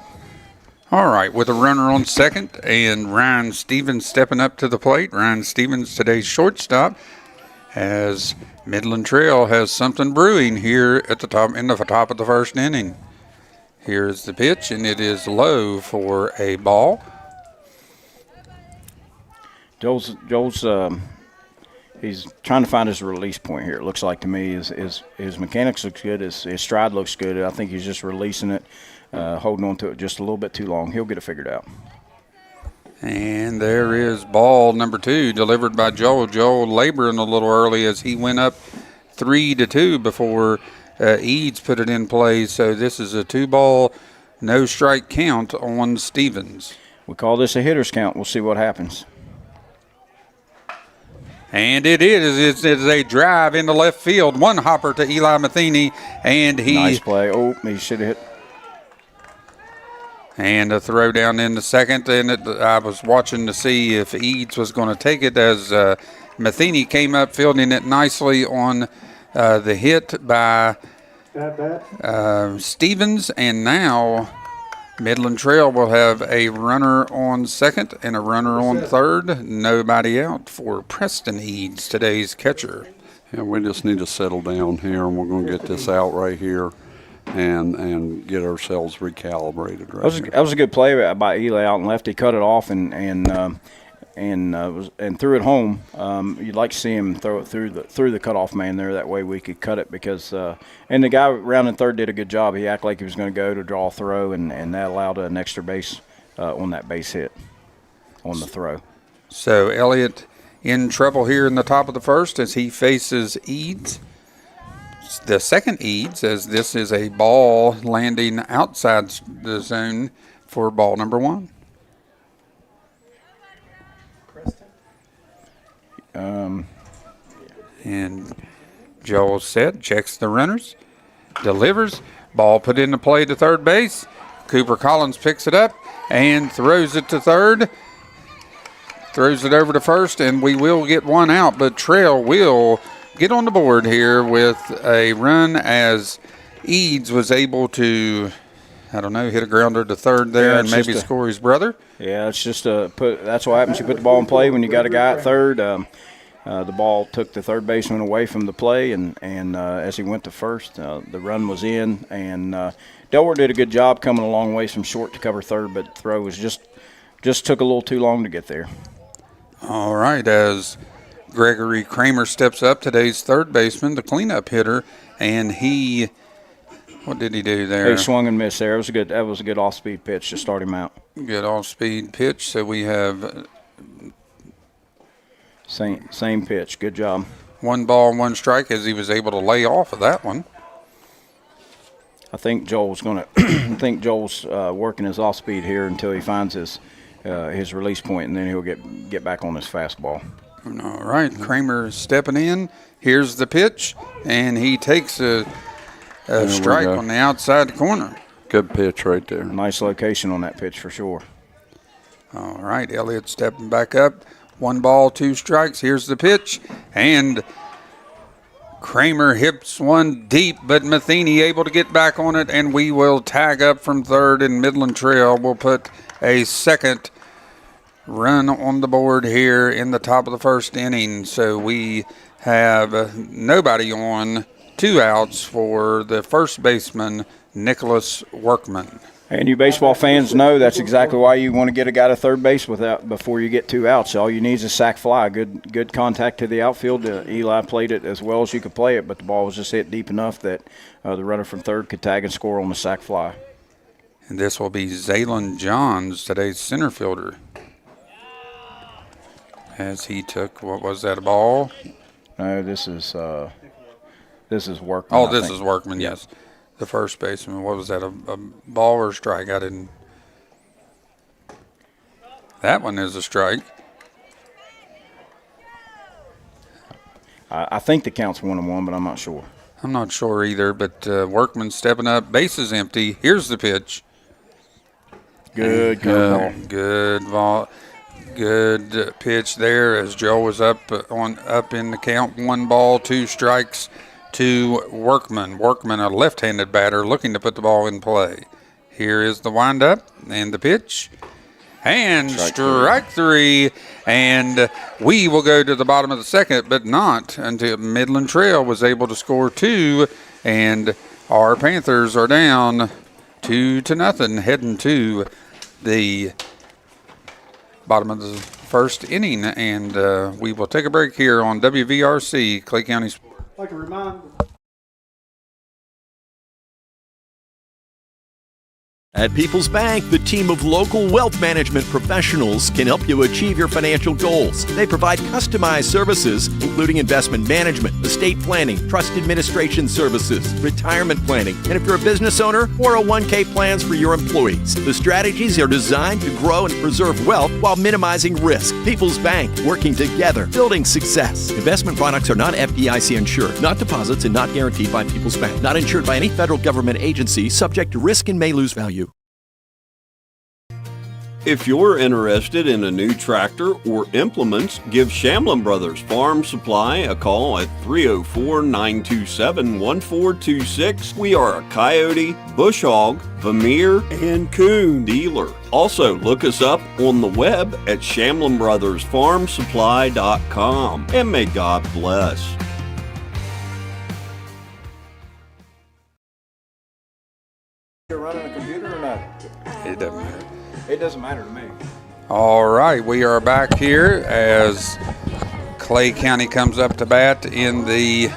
[SPEAKER 1] All right, with a runner on second and Ryan Stevens stepping up to the plate. Ryan Stevens, today's shortstop, as Midland Trail has something brewing here at the top of the first inning. Here's the pitch, and it is low for a ball.
[SPEAKER 12] Joel's he's trying to find his release point here. It looks like to me his mechanics looks good, his stride looks good. I think he's just releasing it, holding on to it just a little bit too long. He'll get it figured out.
[SPEAKER 1] And there is ball number 2 delivered by Joel. Joel laboring a little early as he went up 3-2 before Eads put it in play. So this is a 2-ball, no strike count on Stevens.
[SPEAKER 12] We call this a hitter's count. We'll see what happens.
[SPEAKER 1] And it is. It's a drive into left field. One hopper to Eli Matheny, and he.
[SPEAKER 12] Nice play. Oh, he should have hit.
[SPEAKER 1] And a throw down in the second, and I was watching to see if Eads was going to take it as Matheny came up fielding it nicely on the hit by Stevens, and now Midland Trail will have a runner on second and a runner on third. Nobody out for Preston Eads, today's catcher.
[SPEAKER 13] Yeah, we just need to settle down here, and we're going to get this out right here and get ourselves recalibrated. Right
[SPEAKER 12] that was a good play by Eli out and left. He cut it off and threw it home. You'd like to see him throw it through the cutoff man there. That way we could cut it because and the guy rounding third did a good job. He acted like he was going to go to draw a throw, and that allowed an extra base on that base hit on the throw.
[SPEAKER 1] So Elliott in trouble here in the top of the first as he faces Eads. The second Eads, as this is a ball landing outside the zone for ball number 1. And Joel set, checks the runners, delivers, ball put into play to third base. Cooper Collins picks it up and throws it to third, throws it over to first, and we will get one out, but Trail will get on the board here with a run as Eads was able to, hit a grounder to third there and maybe score his brother.
[SPEAKER 12] Yeah, it's just that's what happens. You put the ball in play when you got a guy at third. The ball took the third baseman away from the play, and as he went to first, the run was in. And Delaware did a good job coming a long ways from short to cover third, but the throw was just took a little too long to get there.
[SPEAKER 1] All right, as Gregory Kramer steps up, today's third baseman, the cleanup hitter, and what did he do there?
[SPEAKER 12] He swung and missed there. That was a good off-speed pitch to start him out.
[SPEAKER 1] Good off-speed pitch. So we have
[SPEAKER 12] same pitch. Good job.
[SPEAKER 1] 1 ball, 1 strike as he was able to lay off of that one.
[SPEAKER 12] I think Joel's working his off-speed here until he finds his release point, and then he'll get back on his fastball.
[SPEAKER 1] All right, Kramer stepping in. Here's the pitch, and he takes a strike on the outside corner.
[SPEAKER 13] Good pitch right there.
[SPEAKER 12] Nice location on that pitch for sure.
[SPEAKER 1] All right, Elliott stepping back up. 1 ball, 2 strikes. Here's the pitch, and Kramer hits one deep, but Matheny able to get back on it, and we will tag up from third, and Midland Trail will put a second run on the board here in the top of the first inning. So we have nobody on, 2 outs for the first baseman, Nicholas Workman.
[SPEAKER 12] And you baseball fans know that's exactly why you want to get a guy to third base before you get 2 outs. All you need is a sac fly. Good contact to the outfield. Eli played it as well as you could play it, but the ball was just hit deep enough that the runner from third could tag and score on the sac fly.
[SPEAKER 1] And this will be Zaylen Johns, today's center fielder. as he took, what was that, a ball?
[SPEAKER 12] No, this is Workman.
[SPEAKER 1] Oh,
[SPEAKER 12] I
[SPEAKER 1] this
[SPEAKER 12] think.
[SPEAKER 1] is Workman, yes. The first baseman. What was that, a ball or a strike? I didn't. That one is a strike.
[SPEAKER 12] I think the count's 1-1, but I'm not sure.
[SPEAKER 1] I'm not sure either, but Workman stepping up. Base is empty. Here's the pitch.
[SPEAKER 12] Good ball.
[SPEAKER 1] Good pitch there as Joe was up in the count. 1 ball, 2 strikes to Workman. Workman, a left-handed batter, looking to put the ball in play. Here is the windup and the pitch. And strike three. And we will go to the bottom of the second, but not until Midland Trail was able to score 2. And our Panthers are down 2-0, heading to the bottom of the first inning. And we will take a break here on WVRC, Clay County Sports.
[SPEAKER 14] I'd like to remind
[SPEAKER 10] At People's Bank, the team of local wealth management professionals can help you achieve your financial goals. They provide customized services, including investment management, estate planning, trust administration services, retirement planning, and if you're a business owner, 401k plans for your employees. The strategies are designed to grow and preserve wealth while minimizing risk. People's Bank, working together, building success. Investment products are not FDIC insured, not deposits, and not guaranteed by People's Bank. Not insured by any federal government agency, subject to risk and may lose value.
[SPEAKER 8] If you're interested in a new tractor or implements, give Shamlin Brothers Farm Supply a call at 304-927-1426. We are a Coyote, Bush Hog, Vermeer, and Coon dealer. Also, look us up on the web at ShamlinBrothersFarmSupply.com. And may God bless.
[SPEAKER 12] You're running a computer or not?
[SPEAKER 1] It doesn't matter.
[SPEAKER 12] It doesn't matter to me.
[SPEAKER 1] All right, we are back here as Clay County comes up to bat in the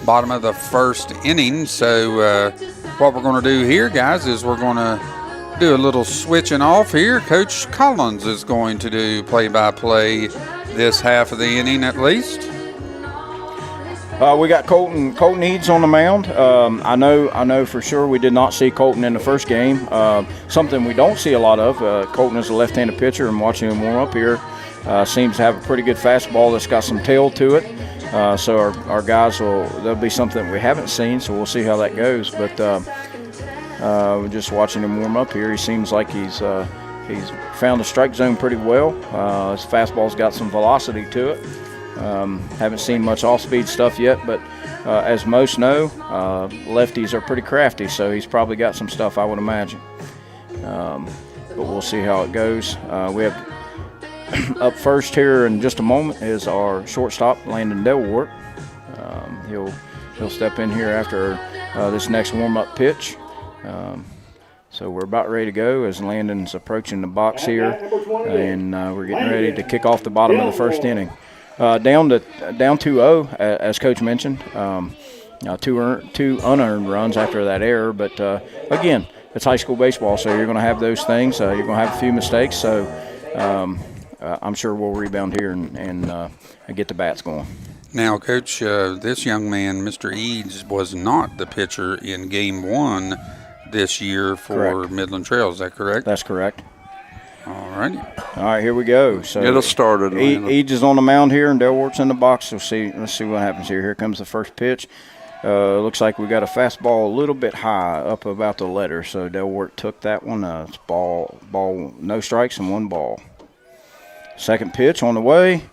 [SPEAKER 1] bottom of the first inning. So what we're going to do here, guys, is we're going to do a little switching off here. Coach Collins is going to do play-by-play this half of the inning at least.
[SPEAKER 12] We got Colton Eads on the mound. I know for sure we did not see Colton in the first game. Something we don't see a lot of. Colton is a left-handed pitcher, and watching him warm up here, seems to have a pretty good fastball that's got some tail to it. So our guys there'll be something we haven't seen, so we'll see how that goes. But just watching him warm up here, he seems like he's found the strike zone pretty well. His fastball's got some velocity to it. Haven't seen much off-speed stuff yet, but as most know, lefties are pretty crafty, so he's probably got some stuff, I would imagine. But we'll see how it goes. We have up first here in just a moment is our shortstop, Landon Delwart. He'll step in here after this next warm-up pitch. So we're about ready to go as Landon's approaching the box here, and we're getting ready to kick off the bottom of the first inning. Down 2-0, as Coach mentioned. Two unearned runs after that error, but again, it's high school baseball, so you're going to have those things. You're going to have a few mistakes, so I'm sure we'll rebound here and get the bats going.
[SPEAKER 1] Now, Coach, this young man, Mr. Eads, was not the pitcher in Game 1 this year for
[SPEAKER 12] Correct.
[SPEAKER 1] Midland Trail. Is that correct?
[SPEAKER 12] That's correct.
[SPEAKER 1] All righty.
[SPEAKER 12] All right, here we go. So
[SPEAKER 13] Get us started.
[SPEAKER 12] Eads is on the mound here, and Delwart's in the box. Let's see what happens here. Here comes the first pitch. Looks like we got a fastball a little bit high, up about the letter. So Delwart took that one. It's ball, no strikes and 1 ball. Second pitch on the way.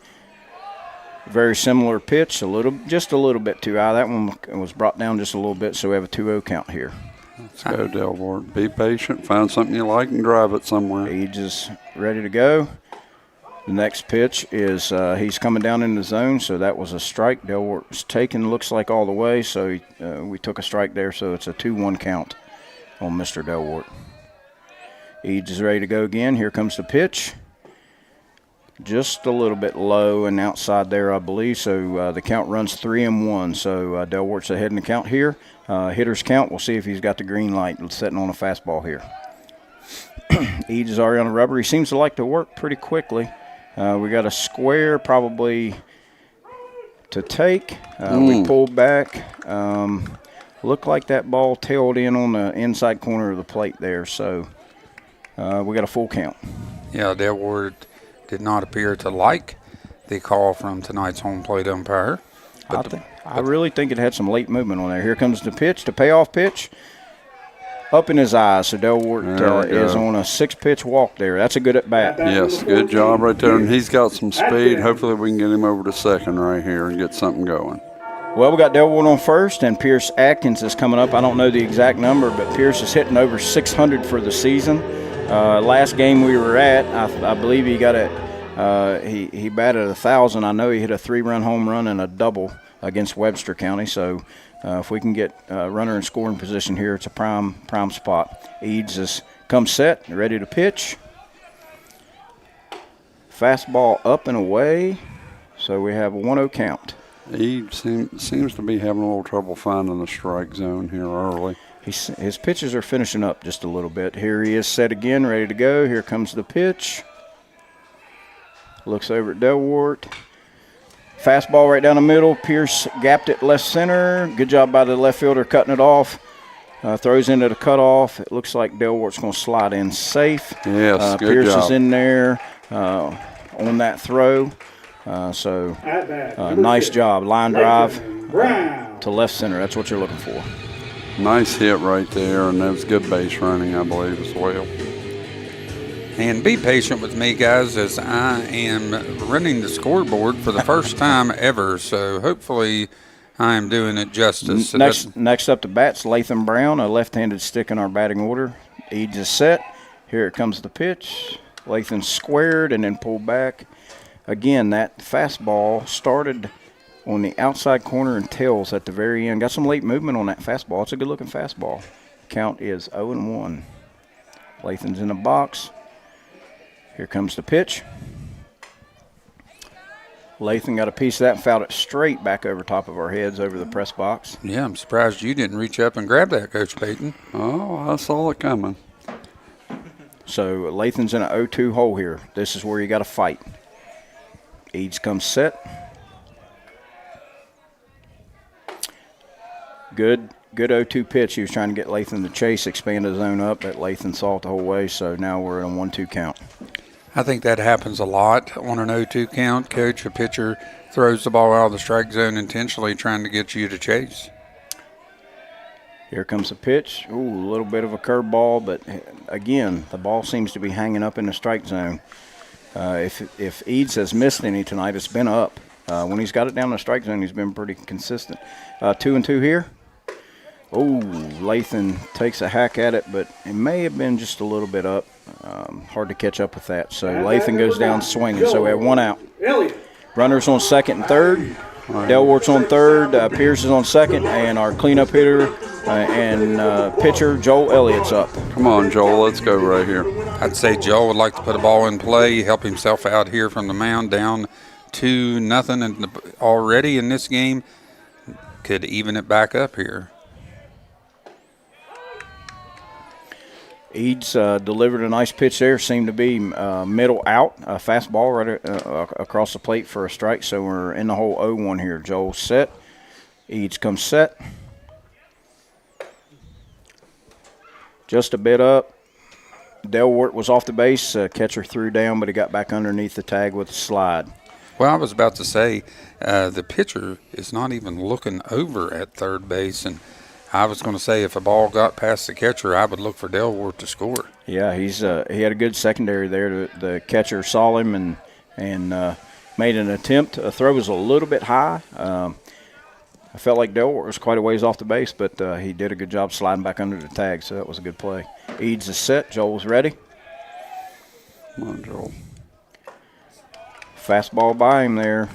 [SPEAKER 12] Very similar pitch, just a little bit too high. That one was brought down just a little bit, so we have a 2-0 count here.
[SPEAKER 13] Let's go, Delwart. Be patient. Find something you like and drive it somewhere.
[SPEAKER 12] Eads is ready to go. The next pitch is he's coming down in the zone, so that was a strike. Delwart was taken, looks like all the way, so we took a strike there, so it's a 2-1 count on Mr. Delwart. Eads is ready to go again. Here comes the pitch. Just a little bit low and outside there, I believe, so the count runs 3-1, so Delwart's ahead in the count here. Hitter's count, we'll see if he's got the green light setting on a fastball here. Eads is already on the rubber. He seems to like to work pretty quickly. We got a square probably to take. We pulled back. Looked like that ball tailed in on the inside corner of the plate there, so we got a full count.
[SPEAKER 1] Yeah, Dale Ward did not appear to like the call from tonight's home plate umpire.
[SPEAKER 12] I really think it had some late movement on there. Here comes the pitch, the payoff pitch. Up in his eyes, so Dale Ward is on a 6-pitch walk there. That's a good at bat.
[SPEAKER 13] Yes, good job right there, and he's got some speed. Hopefully we can get him over to second right here and get something going.
[SPEAKER 12] Well, we got Dale Ward on first, and Pierce Atkins is coming up. I don't know the exact number, but Pierce is hitting over 600 for the season. Last game we were at, I believe he got he batted 1,000. I know he hit a 3-run home run and a double against Webster County, so if we can get a runner in scoring position here, it's a prime spot. Eads is come set, ready to pitch. Fastball up and away, so we have a 1-0 count.
[SPEAKER 13] Eads seems to be having a little trouble finding the strike zone here early.
[SPEAKER 12] His pitches are finishing up just a little bit. Here he is set again, ready to go. Here comes the pitch. Looks over at Delwart. Fastball right down the middle. Pierce gapped it left center. Good job by the left fielder cutting it off. Throws into the cutoff. It looks like Delwart's going to slide in safe.
[SPEAKER 13] Yes, good
[SPEAKER 12] Pierce
[SPEAKER 13] job.
[SPEAKER 12] is in there on that throw. Nice job. Line drive to left center. That's what you're looking for.
[SPEAKER 13] Nice hit right there, and that was good base running, I believe, as well.
[SPEAKER 1] And be patient with me, guys, as I am running the scoreboard for the first time ever. So hopefully I am doing it justice. So
[SPEAKER 12] Next up to bats, Latham Brown, a left-handed stick in our batting order. Eads is set. Here it comes the pitch. Latham squared and then pulled back. Again, that fastball started on the outside corner and tails at the very end. Got some late movement on that fastball. It's a good-looking fastball. Count is 0-1. Latham's in the box. Here comes the pitch. Latham got a piece of that and fouled it straight back over top of our heads over the press box.
[SPEAKER 1] Yeah, I'm surprised you didn't reach up and grab that, Coach Payton.
[SPEAKER 13] Oh, I saw it coming.
[SPEAKER 12] So Latham's in an 0-2 hole here. This is where you got to fight. Eads comes set. Good 0-2 pitch. He was trying to get Latham to chase, expand the zone up, but Latham saw it the whole way, so now we're in a 1-2 count.
[SPEAKER 1] I think that happens a lot on an 0-2 count, Coach. A pitcher throws the ball out of the strike zone intentionally trying to get you to chase.
[SPEAKER 12] Here comes the pitch. Ooh, a little bit of a curveball, but again, the ball seems to be hanging up in the strike zone. If Eads has missed any tonight, it's been up. When he's got it down the strike zone, he's been pretty consistent. 2-2 here. Oh, Latham takes a hack at it, but it may have been just a little bit up. Hard to catch up with that. So Latham goes down swinging. So we have 1 out. Runners on second and third. Delwart's on third. Pierce is on second. And our cleanup hitter and pitcher, Joel Elliott's up.
[SPEAKER 13] Come on, Joel. Let's go right here.
[SPEAKER 1] I'd say Joel would like to put a ball in play, help himself out here from the mound, down 2-0 and already in this game. Could even it back up here.
[SPEAKER 12] Eads delivered a nice pitch there. Seemed to be middle out, a fastball right across the plate for a strike. So we're in the hole 0-1 here. Joel set. Eads comes set. Just a bit up. Delwart was off the base. Catcher threw down, but he got back underneath the tag with a slide.
[SPEAKER 1] Well, I was about to say the pitcher is not even looking over at third base, and I was going to say if a ball got past the catcher, I would look for Delwart to score.
[SPEAKER 12] Yeah, he had a good secondary there. The catcher saw him and made an attempt. The throw was a little bit high. I felt like Delwart was quite a ways off the base, but he did a good job sliding back under the tag, so that was a good play. Eads is set. Joel's ready.
[SPEAKER 13] Come on, Joel.
[SPEAKER 12] Fastball by him there.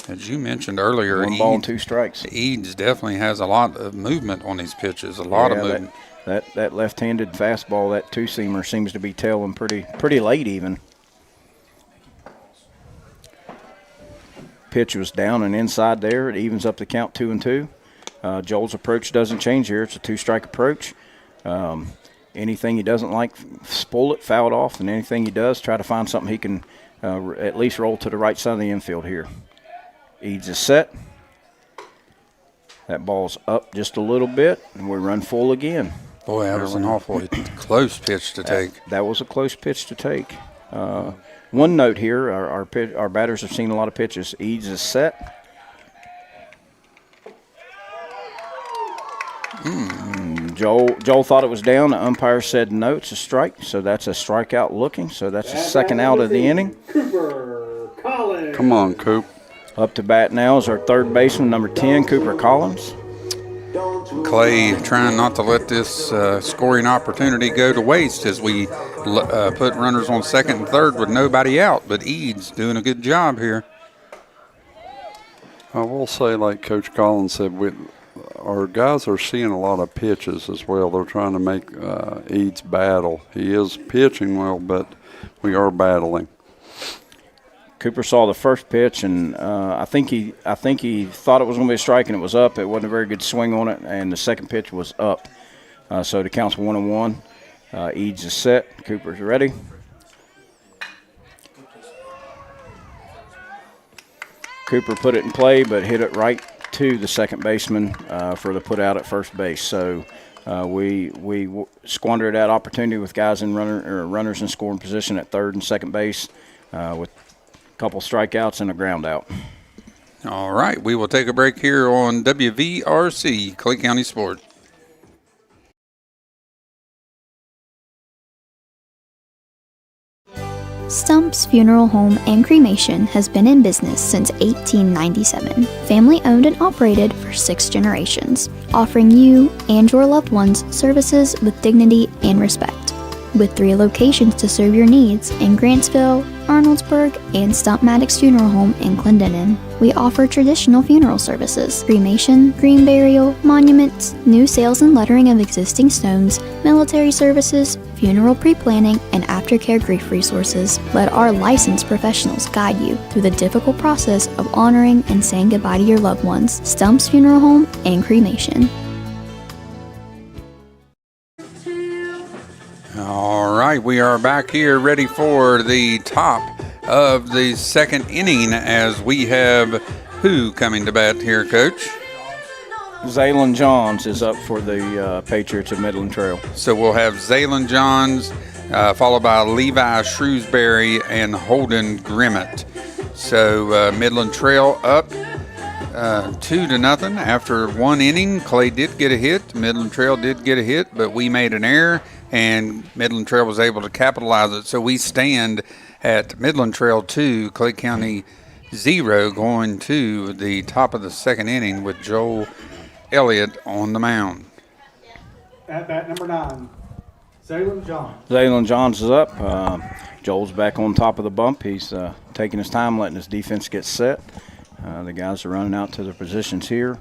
[SPEAKER 1] As you mentioned earlier,
[SPEAKER 12] 1 ball and 2 strikes.
[SPEAKER 1] Eads definitely has a lot of movement on these pitches, a lot of movement.
[SPEAKER 12] That left-handed fastball, that two-seamer seems to be tailing pretty late even. Pitch was down and inside there. It evens up the count 2-2. Joel's approach doesn't change here. It's a 2-strike approach. anything he doesn't like, spoil it, foul it off, and anything he does, try to find something he can at least roll to the right side of the infield here. Eads is set. That ball's up just a little bit, and we run full again.
[SPEAKER 1] Boy, that was an awfully close pitch to take.
[SPEAKER 12] That was a close pitch to take. One note here, our batters have seen a lot of pitches. Eads is set. Joel thought it was down. The umpire said no, it's a strike. So that's a strikeout looking. So that's the second out of the inning.
[SPEAKER 14] Cooper Collins.
[SPEAKER 13] Come on, Coop.
[SPEAKER 12] Up to bat now is our third baseman, number 10, Cooper Collins.
[SPEAKER 1] Clay trying not to let this scoring opportunity go to waste as we put runners on second and third with nobody out. But Eads doing a good job here.
[SPEAKER 13] I will say, like Coach Collins said, our guys are seeing a lot of pitches as well. They're trying to make Eads battle. He is pitching well, but we are battling.
[SPEAKER 12] Cooper saw the first pitch, and I think he thought it was going to be a strike, and it was up. It wasn't a very good swing on it, and the second pitch was up. So the count's 1-1. Eads is set. Cooper's ready. Cooper put it in play, but hit it right to the second baseman for the put out at first base. So we squandered that opportunity with guys in runners in scoring position at third and second base with a couple strikeouts and a ground out.
[SPEAKER 1] All right, we will take a break here on WVRC, Clay County Sports.
[SPEAKER 2] Stump's Funeral Home and Cremation has been in business since 1897. Family owned and operated for 6 generations, offering you and your loved ones services with dignity and respect. With 3 locations to serve your needs in Grantsville, Arnoldsburg, and Stump Maddox Funeral Home in Clendenin, we offer traditional funeral services, cremation, green burial, monuments, new sales and lettering of existing stones, military services, funeral pre-planning, and aftercare grief resources. Let our licensed professionals guide you through the difficult process of honoring and saying goodbye to your loved ones. Stump's Funeral Home and Cremation.
[SPEAKER 1] All right, we are back here ready for the top of the second inning as we have who coming to bat here, Coach?
[SPEAKER 12] Zaylon Johns is up for the Patriots of Midland Trail.
[SPEAKER 1] So we'll have Zaylon Johns followed by Levi Shrewsbury and Holden Grimmett. So Midland Trail up 2-0 after 1 inning. Clay did get a hit. Midland Trail did get a hit, but we made an error, and Midland Trail was able to capitalize it. So we stand at Midland Trail 2, Clay County 0, going to the top of the second inning with Joel Elliott on the mound.
[SPEAKER 14] At bat number 9, Zaylon Johns.
[SPEAKER 12] Zaylon Johns is up. Joel's back on top of the bump. He's taking his time, letting his defense get set. The guys are running out to their positions here.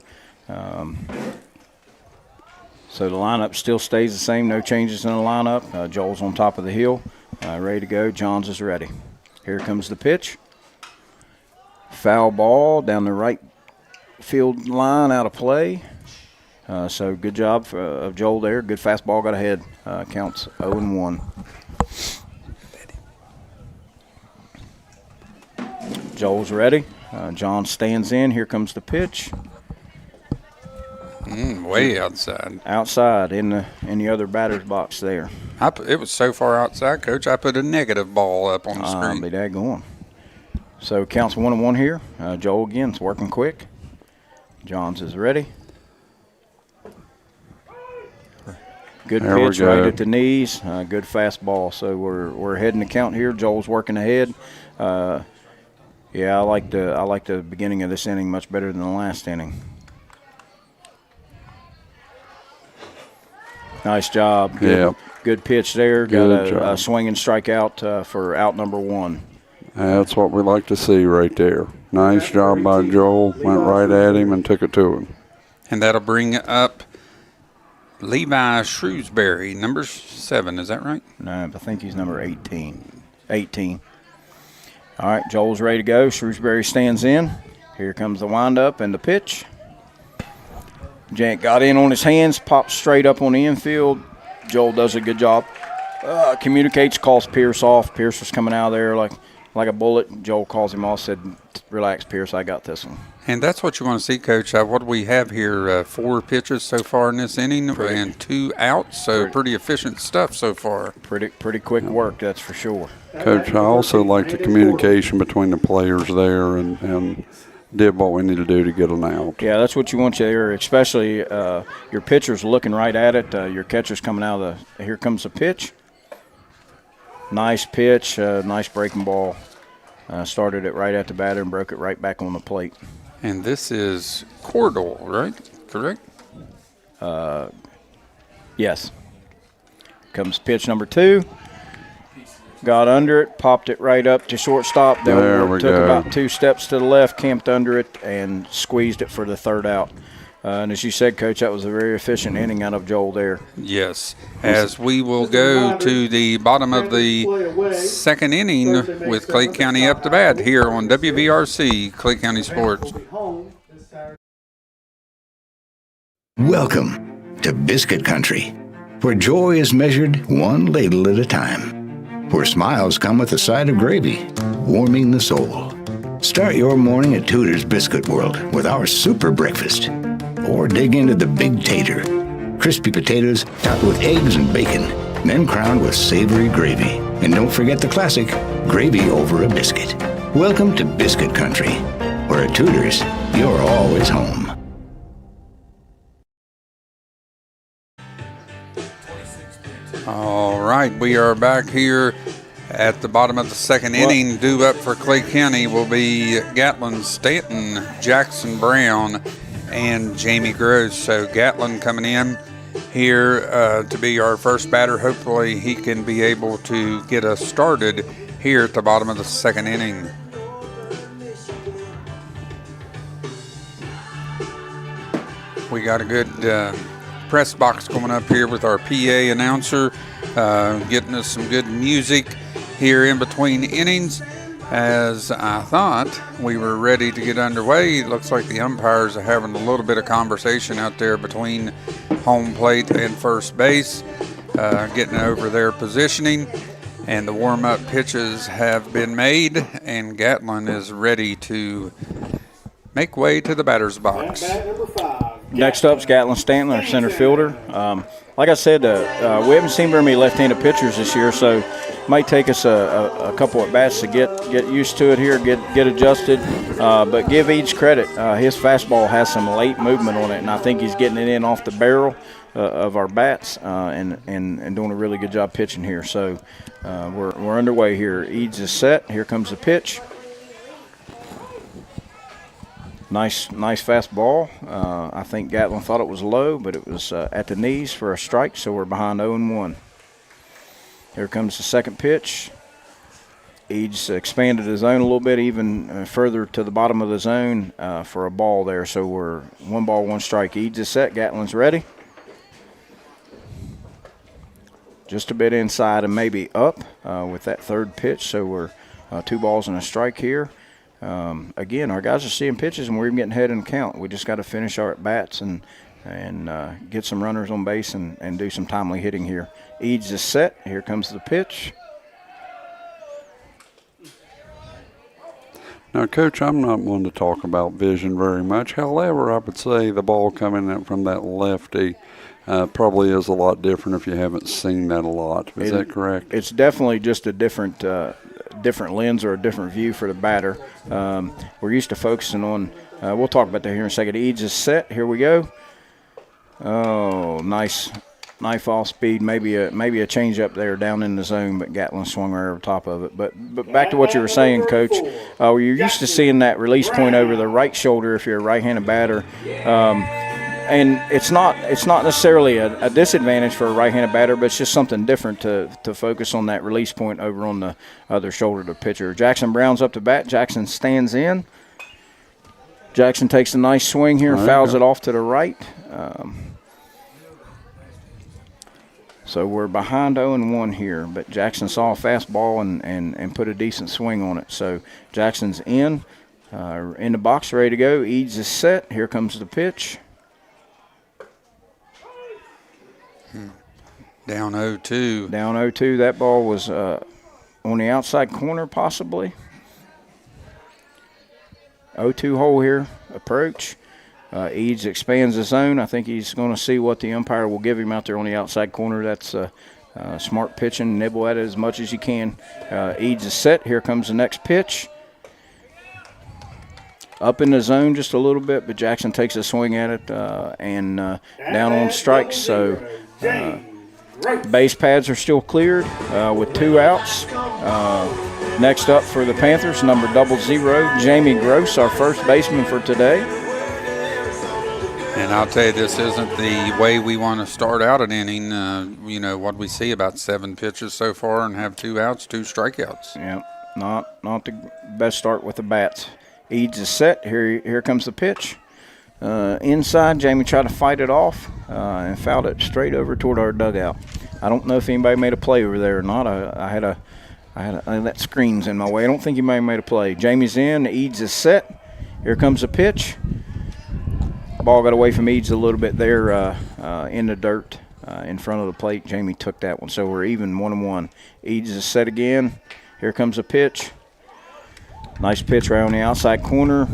[SPEAKER 12] So the lineup still stays the same, no changes in the lineup. Joel's on top of the hill, ready to go. Johns is ready. Here comes the pitch. Foul ball down the right field line, out of play. So good job of Joel there. Good fastball, got ahead. Counts 0-1. Joel's ready. John stands in. Here comes the pitch.
[SPEAKER 1] Way outside.
[SPEAKER 12] Outside in the other batter's box there.
[SPEAKER 1] It was so far outside, Coach, I put a negative ball up on the screen.
[SPEAKER 12] Be that going. So counts 1-1 here. Joel again's working quick. Johns is ready. Good pitch right at the knees. Good fastball. So we're heading the count here. Joel's working ahead. Yeah, I like the beginning of this inning much better than the last inning. Nice job. Good pitch there. Got a swing and strikeout for out number 1.
[SPEAKER 13] That's what we like to see right there. Nice job by Joel. Went right at him and took it to him.
[SPEAKER 1] And that'll bring up Levi Shrewsbury, number 7. Is that right?
[SPEAKER 12] No, I think he's number 18. 18. All right, Joel's ready to go. Shrewsbury stands in. Here comes the windup and the pitch. Jank got in on his hands, popped straight up on the infield. Joel does a good job. Communicates, calls Pierce off. Pierce was coming out of there like a bullet. Joel calls him off, said, "Relax, Pierce, I got this one."
[SPEAKER 1] And that's what you want to see, Coach. What do we have here? 4 pitches so far in this inning and 2 outs, so pretty efficient stuff so far.
[SPEAKER 12] Pretty quick work, that's for sure.
[SPEAKER 13] Coach, I also like the communication between the players there and did what we need to do to get an out.
[SPEAKER 12] Yeah, that's what you want there, especially your pitcher's looking right at it. Your catcher's coming out of the – here comes the pitch. Nice pitch, nice breaking ball. Started it right at the batter and broke it right back on the plate.
[SPEAKER 1] And this is Cordell, right? Correct?
[SPEAKER 12] Yes. Comes pitch number 2. Got under it, popped it right up to shortstop.
[SPEAKER 13] There we
[SPEAKER 12] took
[SPEAKER 13] go.
[SPEAKER 12] about 2 steps to the left, camped under it, and squeezed it for the 3rd out. And as you said, Coach, that was a very efficient inning out of Joel there.
[SPEAKER 1] Yes. As we will go to the bottom of the 2nd inning with Clay County up to bat here on WVRC, Clay County Sports.
[SPEAKER 11] Welcome to Biscuit Country, where joy is measured one ladle at a time, where smiles come with a side of gravy, warming the soul. Start your morning at Tudor's Biscuit World with our super breakfast. Or dig into the Big Tater, crispy potatoes topped with eggs and bacon, then crowned with savory gravy. And don't forget the classic, gravy over a biscuit. Welcome to Biscuit Country, where at Tudor's, you're always home.
[SPEAKER 1] All right, we are back here at the bottom of the 2nd inning. Due up for Clay County will be Gatlin Stanton, Jackson Brown, and Jamie Gross. So Gatlin coming in here to be our first batter. Hopefully he can be able to get us started here at the bottom of the 2nd inning. We got a good press box going up here with our PA announcer, getting us some good music here in between innings. As I thought we were ready to get underway, it looks like the umpires are having a little bit of conversation out there between home plate and first base, getting over their positioning, and the warm-up pitches have been made, and Gatlin is ready to make way to the batter's box.
[SPEAKER 12] Next up is Gatlin Stanton, our center fielder. Like I said, we haven't seen very many left-handed pitchers this year, so it might take us a couple at bats to get used to it here, get adjusted. But give Eads credit. His fastball has some late movement on it, and I think he's getting it in off the barrel of our bats and doing a really good job pitching here. So we're underway here. Eads is set. Here comes the pitch. Nice fastball. I think Gatlin thought it was low, but it was at the knees for a strike, so we're behind 0-1. Here comes the 2nd pitch. Eads expanded his zone a little bit, even further to the bottom of the zone for a ball there, so we're 1 ball, 1 strike. Eads is set. Gatlin's ready. Just a bit inside and maybe up with that 3rd pitch, so we're 2 balls and a strike here. Again, our guys are seeing pitches, and we're even getting ahead in the count. We just got to finish our at-bats and get some runners on base and do some timely hitting here. Eads is set. Here comes the pitch.
[SPEAKER 13] Now, Coach, I'm not one to talk about vision very much. However, I would say the ball coming in from that lefty probably is a lot different if you haven't seen that a lot. Is that correct?
[SPEAKER 12] It's definitely just a different lens or a different view for the batter. We're used to focusing on we'll talk about that here in a second. Eads is set. Here we go. Oh, nice off speed. Maybe a change up there down in the zone, but Gatlin swung right over top of it. But back to what you were saying, Coach. You're used to seeing that release point over the right shoulder if you're a right-handed batter. And it's not necessarily a disadvantage for a right-handed batter, but it's just something different to focus on that release point over on the other shoulder of the pitcher. Jackson Brown's up to bat. Jackson stands in. Jackson takes a nice swing here and fouls it off to the right. So we're behind 0-1 here, but Jackson saw a fastball and put a decent swing on it. So Jackson's in the box, ready to go. Eads is set. Here comes the pitch.
[SPEAKER 1] Down 0-2.
[SPEAKER 12] Down 0-2. That ball was on the outside corner possibly. 0-2 hole here. Approach. Eads expands the zone. I think he's going to see what the umpire will give him out there on the outside corner. That's smart pitching. Nibble at it as much as you can. Eads is set. Here comes the next pitch. Up in the zone just a little bit, but Jackson takes a swing at it and down on strikes. So base pads are still cleared with 2 outs. Next up for the Panthers, number 00, Jamie Gross, our first baseman for today.
[SPEAKER 1] And I'll tell you, this isn't the way we want to start out an inning. You know, what we see about 7 pitches so far and have 2 outs, 2 strikeouts.
[SPEAKER 12] Yeah, not the best start with the bats. Eads is set. Here comes the pitch. Inside, Jamie tried to fight it off and fouled it straight over toward our dugout. I don't know if anybody made a play over there or not. I had that screen's in my way. I don't think anybody made a play. Jamie's in. Eads is set. Here comes the pitch. Ball got away from Eads a little bit there in the dirt in front of the plate. Jamie took that one, so we're even 1-1. Eads is set again. Here comes the pitch. Nice pitch right on the outside corner.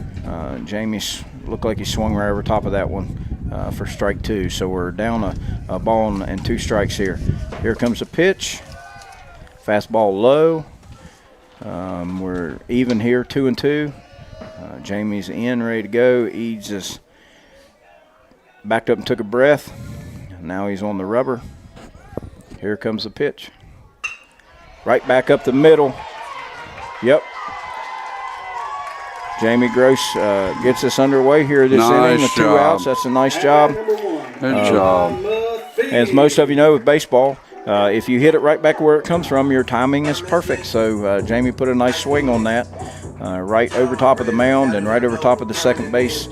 [SPEAKER 12] Jamie looked like he swung right over top of that one for strike 2. So we're down a ball and 2 strikes here. Here comes the pitch. Fastball low. We're even here, 2-2. Jamie's in, ready to go. Eads is backed up and took a breath. Now he's on the rubber. Here comes the pitch. Right back up the middle. Yep. Jamie Gross gets us underway here this inning with 2 outs. That's a nice job.
[SPEAKER 13] Good job.
[SPEAKER 12] As most of you know with baseball, if you hit it right back where it comes from, your timing is perfect. So Jamie put a nice swing on that right over top of the mound and right over top of the second base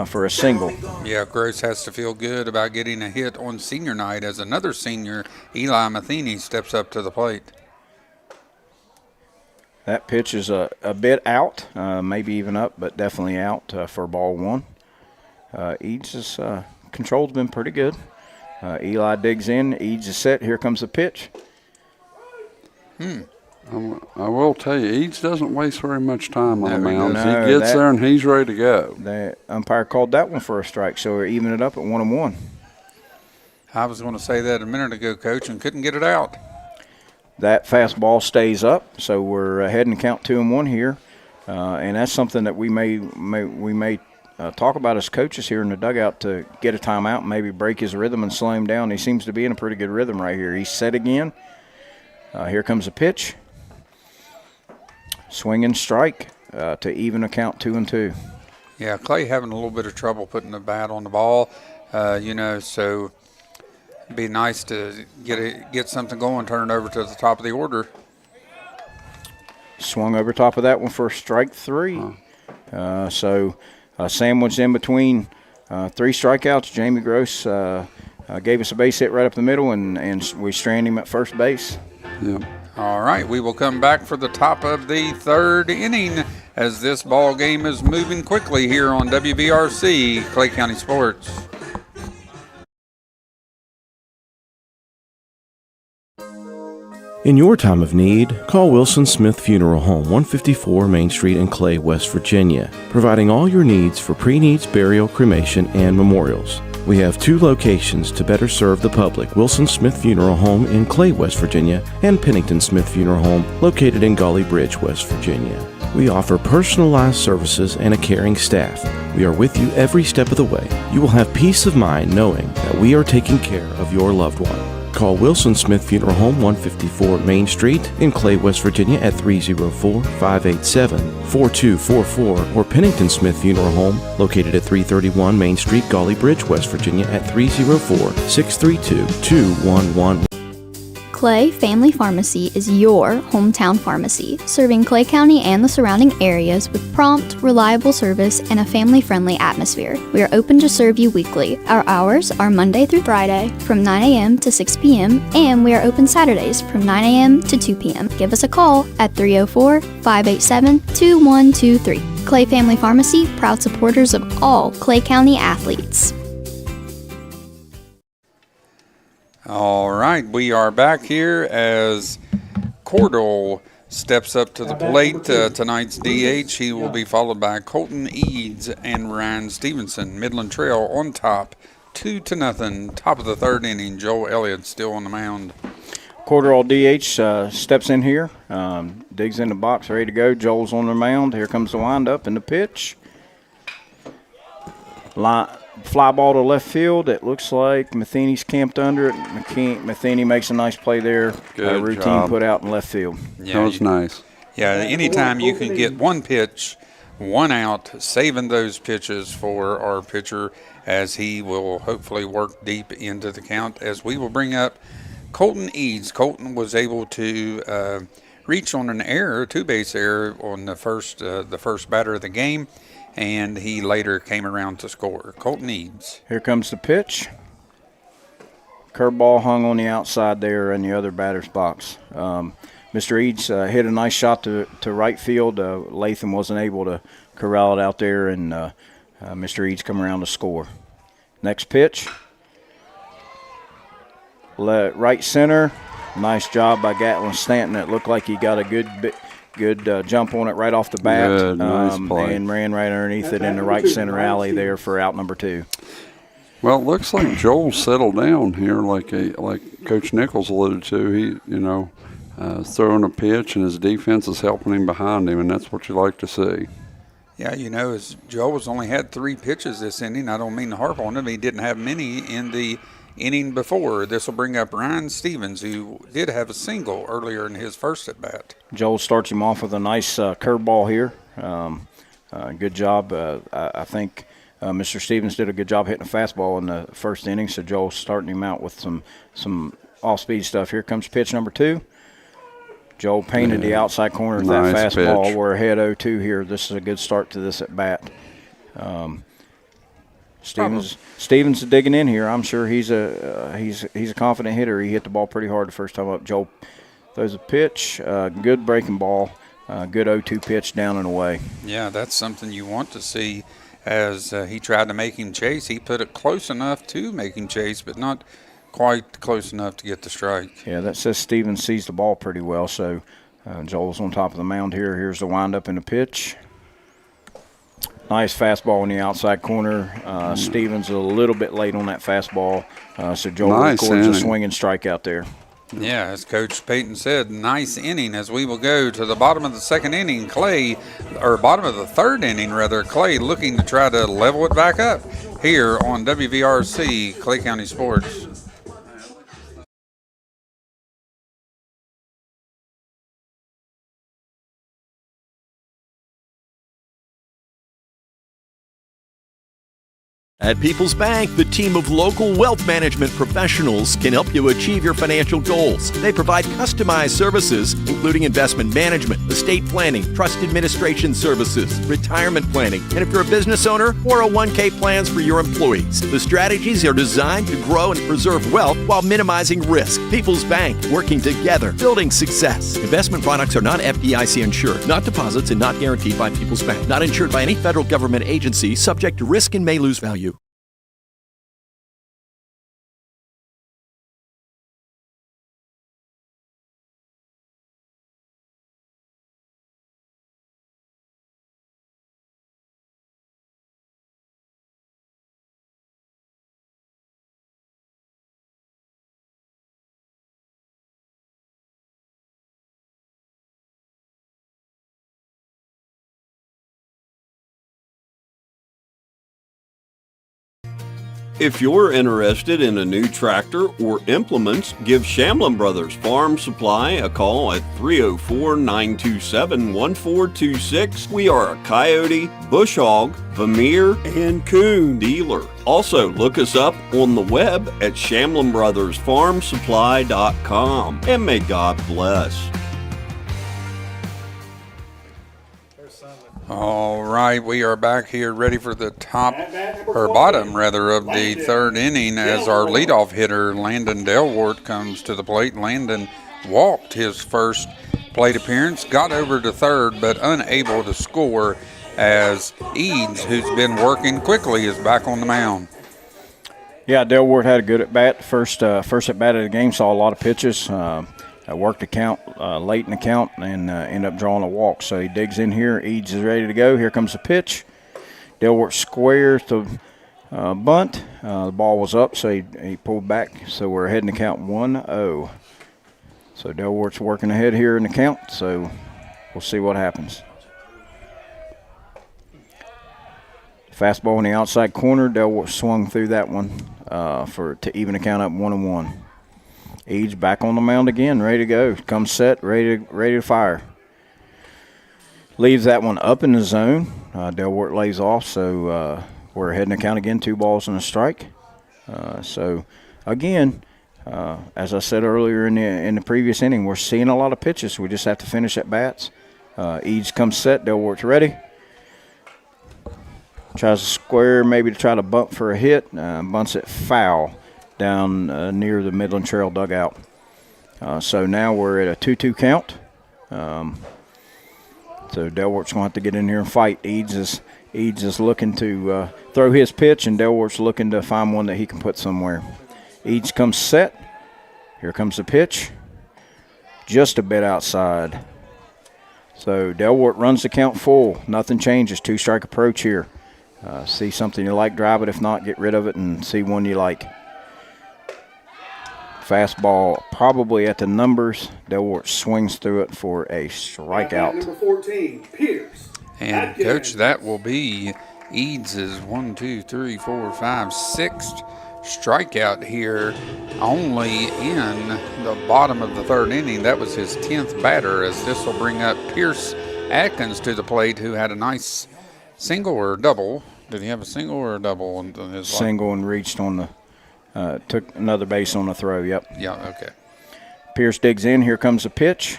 [SPEAKER 12] for a single.
[SPEAKER 1] Yeah, Gross has to feel good about getting a hit on senior night as another senior, Eli Matheny, steps up to the plate.
[SPEAKER 12] That pitch is a bit out, maybe even up, but definitely out for ball 1. Eads' control's been pretty good. Eli digs in. Eads is set. Here comes the pitch.
[SPEAKER 13] I will tell you, Eads doesn't waste very much time on the mound.
[SPEAKER 12] No,
[SPEAKER 13] he gets there and he's ready to go.
[SPEAKER 12] The umpire called that one for a strike, so we're evening it up at 1-1.
[SPEAKER 1] I was going to say that a minute ago, Coach, and couldn't get it out.
[SPEAKER 12] That fastball stays up, so we're ahead and count 2-1 here, and that's something that we may talk about as coaches here in the dugout to get a timeout and maybe break his rhythm and slow him down. He seems to be in a pretty good rhythm right here. He's set again. Here comes the pitch. Swing and strike to even a count 2-2.
[SPEAKER 1] Yeah, Clay having a little bit of trouble putting the bat on the ball, so it'd be nice to get something going, turn it over to the top of the order.
[SPEAKER 12] Swung over top of that one for strike 3. So sandwiched in between 3 strikeouts. Jamie Gross gave us a base hit right up the middle, and we strand him at first base.
[SPEAKER 13] Yeah.
[SPEAKER 1] All right, we will come back for the top of the 3rd inning as this ball game is moving quickly here on WVRC Clay County Sports.
[SPEAKER 7] In your time of need, call Wilson Smith Funeral Home, 154 Main Street in Clay, West Virginia, providing all your needs for pre-needs, burial, cremation, and memorials. We have 2 locations to better serve the public: Wilson Smith Funeral Home in Clay, West Virginia, and Pennington Smith Funeral Home located in Gully Bridge, West Virginia. We offer personalized services and a caring staff. We are with you every step of the way. You will have peace of mind knowing that we are taking care of your loved one. Call Wilson Smith Funeral Home, 154 Main Street in Clay, West Virginia at 304-587-4244 or Pennington Smith Funeral Home located at 331 Main Street, Gully Bridge, West Virginia at 304-632-2111.
[SPEAKER 2] Clay Family Pharmacy is your hometown pharmacy, serving Clay County and the surrounding areas with prompt, reliable service and a family-friendly atmosphere. We are open to serve you weekly. Our hours are Monday through Friday from 9 a.m. to 6 p.m. and we are open Saturdays from 9 a.m. to 2 p.m. Give us a call at 304-587-2123. Clay Family Pharmacy, proud supporters of all Clay County athletes.
[SPEAKER 1] All right, we are back here as Cordell steps up to the plate. Tonight's DH. He will be followed by Colton Eads and Ryan Stevenson. Midland Trail on top, 2-0. Top of the third inning. Joel Elliott still on the mound.
[SPEAKER 12] Cordell DH steps in here, digs in the box, ready to go. Joel's on the mound. Here comes the windup and the pitch. Fly ball to left field. It looks like Matheny's camped under it. Matheny makes a nice play there.
[SPEAKER 13] Good
[SPEAKER 12] routine
[SPEAKER 13] job.
[SPEAKER 12] Put out in left field.
[SPEAKER 1] Yeah,
[SPEAKER 13] That was nice.
[SPEAKER 1] Yeah, anytime you can get one pitch, one out, saving those pitches for our pitcher as he will hopefully work deep into the count, as we will bring up Colton Eads. Colton was able to reach on an error, two-base error on the first batter of the game, and he later came around to score. Colton Eads.
[SPEAKER 12] Here comes the pitch. Curveball hung on the outside there in the other batter's box. Mr. Eads hit a nice shot to right field. Latham wasn't able to corral it out there, and Mr. Eads come around to score. Next pitch. Right center. Nice job by Gatlin Stanton. It looked like he got a good jump on it right off the bat.
[SPEAKER 13] Good, nice play.
[SPEAKER 12] And ran right underneath it in the right center alley there for out number 2.
[SPEAKER 13] Well, it looks like Joel settled down here, like Coach Nichols alluded to. He, throwing a pitch, and his defense is helping him behind him, and that's what you like to see.
[SPEAKER 1] Yeah, as Joel's only had 3 pitches this inning. I don't mean to harp on him. He didn't have many in the inning before. This will bring up Ryan Stevens, who did have a single earlier in his first at-bat.
[SPEAKER 12] Joel starts him off with a nice curveball here. Good job. I think Mr. Stevens did a good job hitting a fastball in the first inning, so Joel's starting him out with some off-speed stuff. Here comes pitch number 2. Joel painted the outside corner of that fastball.
[SPEAKER 13] Pitch.
[SPEAKER 12] We're ahead 0-2 here. This is a good start to this at-bat. Stevens is digging in here. I'm sure he's a confident hitter. He hit the ball pretty hard the first time up. Joel throws a pitch, good breaking ball, good 0-2 pitch down and away.
[SPEAKER 1] Yeah, that's something you want to see. As he tried to make him chase, he put it close enough to make him chase, but not quite close enough to get the strike.
[SPEAKER 12] Yeah, that says Stevens sees the ball pretty well. So Joel's on top of the mound here. Here's the windup and the pitch. Nice fastball on the outside corner. Stevens a little bit late on that fastball, so Joel records a swinging strikeout there.
[SPEAKER 1] Yeah, as Coach Payton said, nice inning as we will go to the bottom of the second inning. Bottom of the third inning, rather. Clay looking to try to level it back up here on WVRC, Clay County Sports.
[SPEAKER 10] At People's Bank, the team of local wealth management professionals can help you achieve your financial goals. They provide customized services, including investment management, estate planning, trust administration services, retirement planning, and if you're a business owner, 401k plans for your employees. The strategies are designed to grow and preserve wealth while minimizing risk. People's Bank, working together, building success. Investment products are not FDIC insured, not deposits, and not guaranteed by People's Bank. Not insured by any federal government agency, subject to risk and may lose value.
[SPEAKER 8] If you're interested in a new tractor or implements, give Shamlin Brothers Farm Supply a call at 304-927-1426. We are a Coyote, Bush Hog, Vermeer, and Coon dealer. Also, look us up on the web at ShamlinBrothersFarmSupply.com. And may God bless.
[SPEAKER 1] All right, we are back here ready for the bottom of the third inning as our leadoff hitter, Landon Delwart, comes to the plate. Landon walked his first plate appearance, got over to third, but unable to score as Eads, who's been working quickly, is back on the mound.
[SPEAKER 12] Yeah, Dale Ward had a good at bat. First at bat of the game, saw a lot of pitches. Worked the count late in the count and ended up drawing a walk. So he digs in here. Eads is ready to go. Here comes the pitch. Dale Ward squares the bunt. The ball was up, so he pulled back. So we're ahead in the count 1-0. So Dale Ward's working ahead here in the count. So we'll see what happens. Fastball in the outside corner. Dale Ward swung through that one to even the count up 1-1. Eads back on the mound again, ready to go. Comes set, ready to fire. Leaves that one up in the zone. Dale Ward lays off, so we're ahead in the count again, 2 balls and a strike. So again, as I said earlier in the previous inning, we're seeing a lot of pitches. We just have to finish at bats. Eads comes set. Dale Ward's ready. Tries to square, maybe to try to bunt for a hit. Bunts it foul down near the Midland Trail dugout. So now we're at a 2-2 count. So Dale Ward's going to have to get in here and fight. Eads is looking to throw his pitch, and Dale Ward's looking to find one that he can put somewhere. Eads comes set. Here comes the pitch. Just a bit outside. So Dale Ward runs the count full. Nothing changes. 2-strike approach here. See something you like, drive it. If not, get rid of it and see one you like. Fastball probably at the numbers. Dale Ward swings through it for a strikeout.
[SPEAKER 14] Number 14, Pierce.
[SPEAKER 1] And Coach, that will be Eads' 6th strikeout here, only in the bottom of the 3rd inning. That was his 10th batter, as this will bring up Pierce Atkins to the plate, who had a nice single or double. Did he have a single or a double in his
[SPEAKER 12] single and reached on the took another base on the throw, yep.
[SPEAKER 1] Yeah, okay.
[SPEAKER 12] Pierce digs in. Here comes the pitch.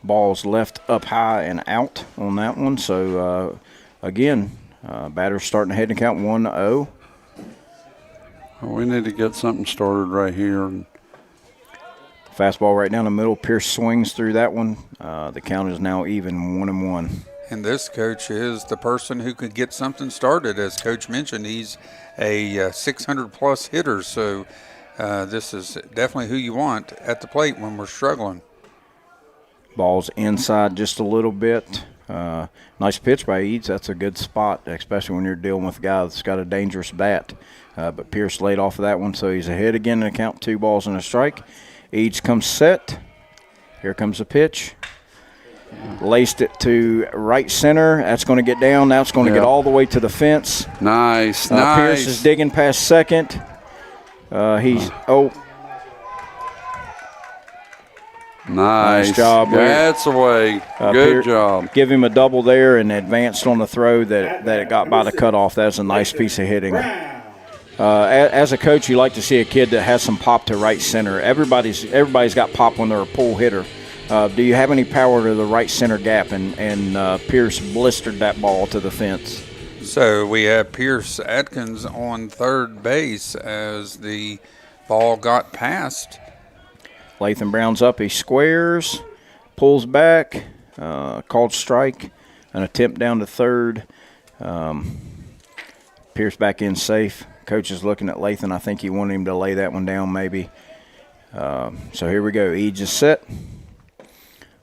[SPEAKER 12] Ball's left up high and out on that one. So, again, batter's starting to head and count 1-0.
[SPEAKER 13] Well, we need to get something started right here.
[SPEAKER 12] Fastball right down the middle. Pierce swings through that one. The count is now even 1-1.
[SPEAKER 1] And this coach is the person who could get something started. As Coach mentioned, he's a 600-plus hitter, so this is definitely who you want at the plate when we're struggling.
[SPEAKER 12] Ball's inside just a little bit. Nice pitch by Eads. That's a good spot, especially when you're dealing with a guy that's got a dangerous bat. But Pierce laid off of that one, so he's ahead again in the count, 2 balls and a strike. Eads comes set. Here comes the pitch. Laced it to right center. That's going to get down. Now it's going to get all the way to the fence.
[SPEAKER 13] Nice.
[SPEAKER 12] Pierce is digging past second. Nice job.
[SPEAKER 13] That's the way. Good job.
[SPEAKER 12] Give him a double there and advanced on the throw that it got by the cutoff. That's a nice piece of hitting. As a coach, you like to see a kid that has some pop to right center. Everybody's got pop when they're a pull hitter. Do you have any power to the right center gap? And Pierce blistered that ball to the fence.
[SPEAKER 1] So we have Pierce Atkins on 3rd base as the ball got past.
[SPEAKER 12] Lathan Brown's up. He squares, pulls back, called strike, an attempt down to 3rd. Pierce back in safe. Coach is looking at Lathan. I think he wanted him to lay that one down maybe. So here we go. Eads is set.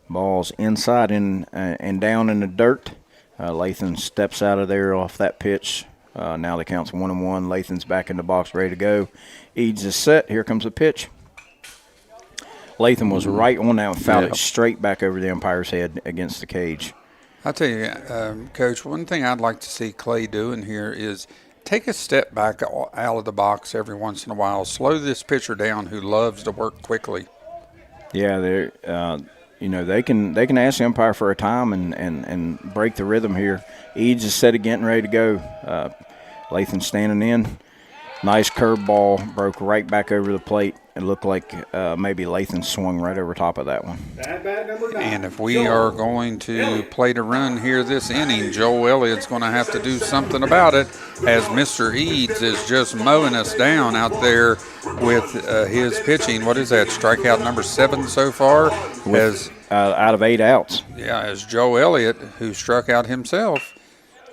[SPEAKER 12] Ball's inside and down in the dirt. Lathan steps out of there off that pitch. Now the count's 1-1. Lathan's back in the box, ready to go. Eads is set. Here comes the pitch. Lathan was right on that and fouled it straight back over the umpire's head against the cage.
[SPEAKER 1] I'll tell you, Coach, one thing I'd like to see Clay doing here is take a step back out of the box every once in a while. Slow this pitcher down who loves to work quickly.
[SPEAKER 12] Yeah, they can ask the umpire for a time and break the rhythm here. Eads is set again and ready to go. Lathan standing in. Nice curveball, broke right back over the plate. It looked like maybe Lathan swung right over top of that one.
[SPEAKER 1] And if we are going to play to run here this inning, Joel Elliott's going to have to do something about it, as Mr. Eads is just mowing us down out there with his pitching. What is that, strikeout number 7 so far?
[SPEAKER 12] Out of 8 outs.
[SPEAKER 1] Yeah, as Joe Elliott, who struck out himself,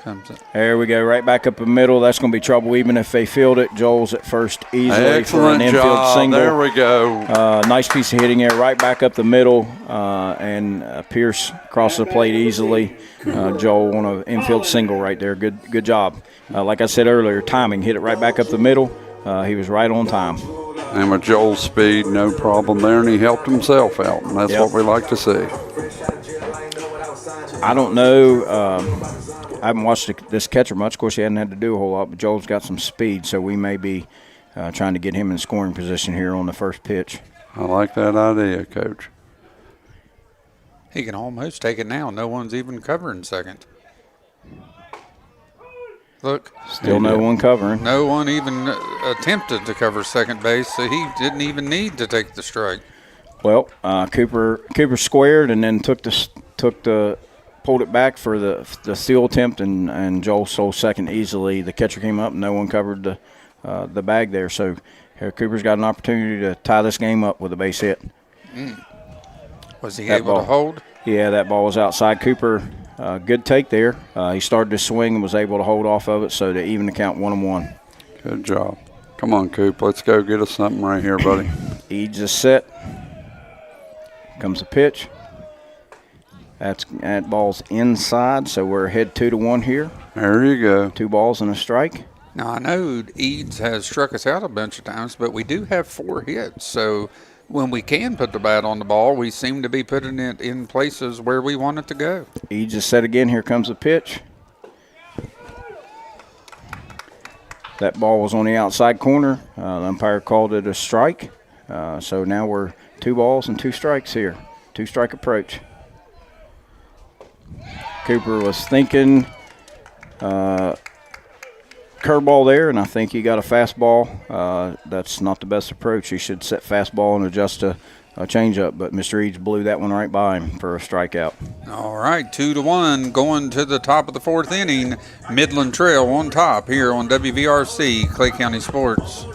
[SPEAKER 1] Comes up.
[SPEAKER 12] There we go, right back up the middle. That's going to be trouble even if they field it. Joel's at first easily for an infield
[SPEAKER 13] job.
[SPEAKER 12] single.
[SPEAKER 13] There we go.
[SPEAKER 12] Nice piece of hitting there, right back up the middle, and Pierce crosses the plate easily. Joel on an infield single right there. Good job. Like I said earlier, timing, hit it right back up the middle. He was right on time.
[SPEAKER 13] And with Joel's speed, no problem there, and he helped himself out, and that's what we like to see.
[SPEAKER 12] I don't know. I haven't watched this catcher much. Of course, he hadn't had to do a whole lot, but Joel's got some speed, so we may be trying to get him in scoring position here on the first pitch.
[SPEAKER 13] I like that idea, Coach.
[SPEAKER 1] He can almost take it now. No one's even covering second. Look.
[SPEAKER 12] Still no one covering.
[SPEAKER 1] No one even attempted to cover second base, so he didn't even need to take the strike.
[SPEAKER 12] Well, Cooper squared and then pulled it back for the steal attempt, and Joel stole second easily. The catcher came up, and no one covered the bag there. So Cooper's got an opportunity to tie this game up with a base hit.
[SPEAKER 1] Was he able to hold?
[SPEAKER 12] Yeah, that ball was outside. Cooper, good take there. He started to swing and was able to hold off of it, so to even the count 1-1.
[SPEAKER 13] Good job. Come on, Coop. Let's go get us something right here, buddy.
[SPEAKER 12] Eads is set. Comes the pitch. That ball's inside, so we're ahead 2-1 here.
[SPEAKER 13] There you go.
[SPEAKER 12] 2 balls and a strike.
[SPEAKER 1] Now, I know Eads has struck us out a bunch of times, but we do have 4 hits. So when we can put the bat on the ball, we seem to be putting it in places where we want it to go.
[SPEAKER 12] Eads is set again. Here comes the pitch. That ball was on the outside corner. The umpire called it a strike. So now we're 2 balls and 2 strikes here. 2-strike approach. Cooper was thinking curveball there, and I think he got a fastball. That's not the best approach. He should set fastball and adjust a changeup, but Mr. Eads blew that one right by him for a strikeout.
[SPEAKER 1] All right, 2-1, going to the top of the 4th inning. Midland Trail on top here on WVRC, Clay County Sports.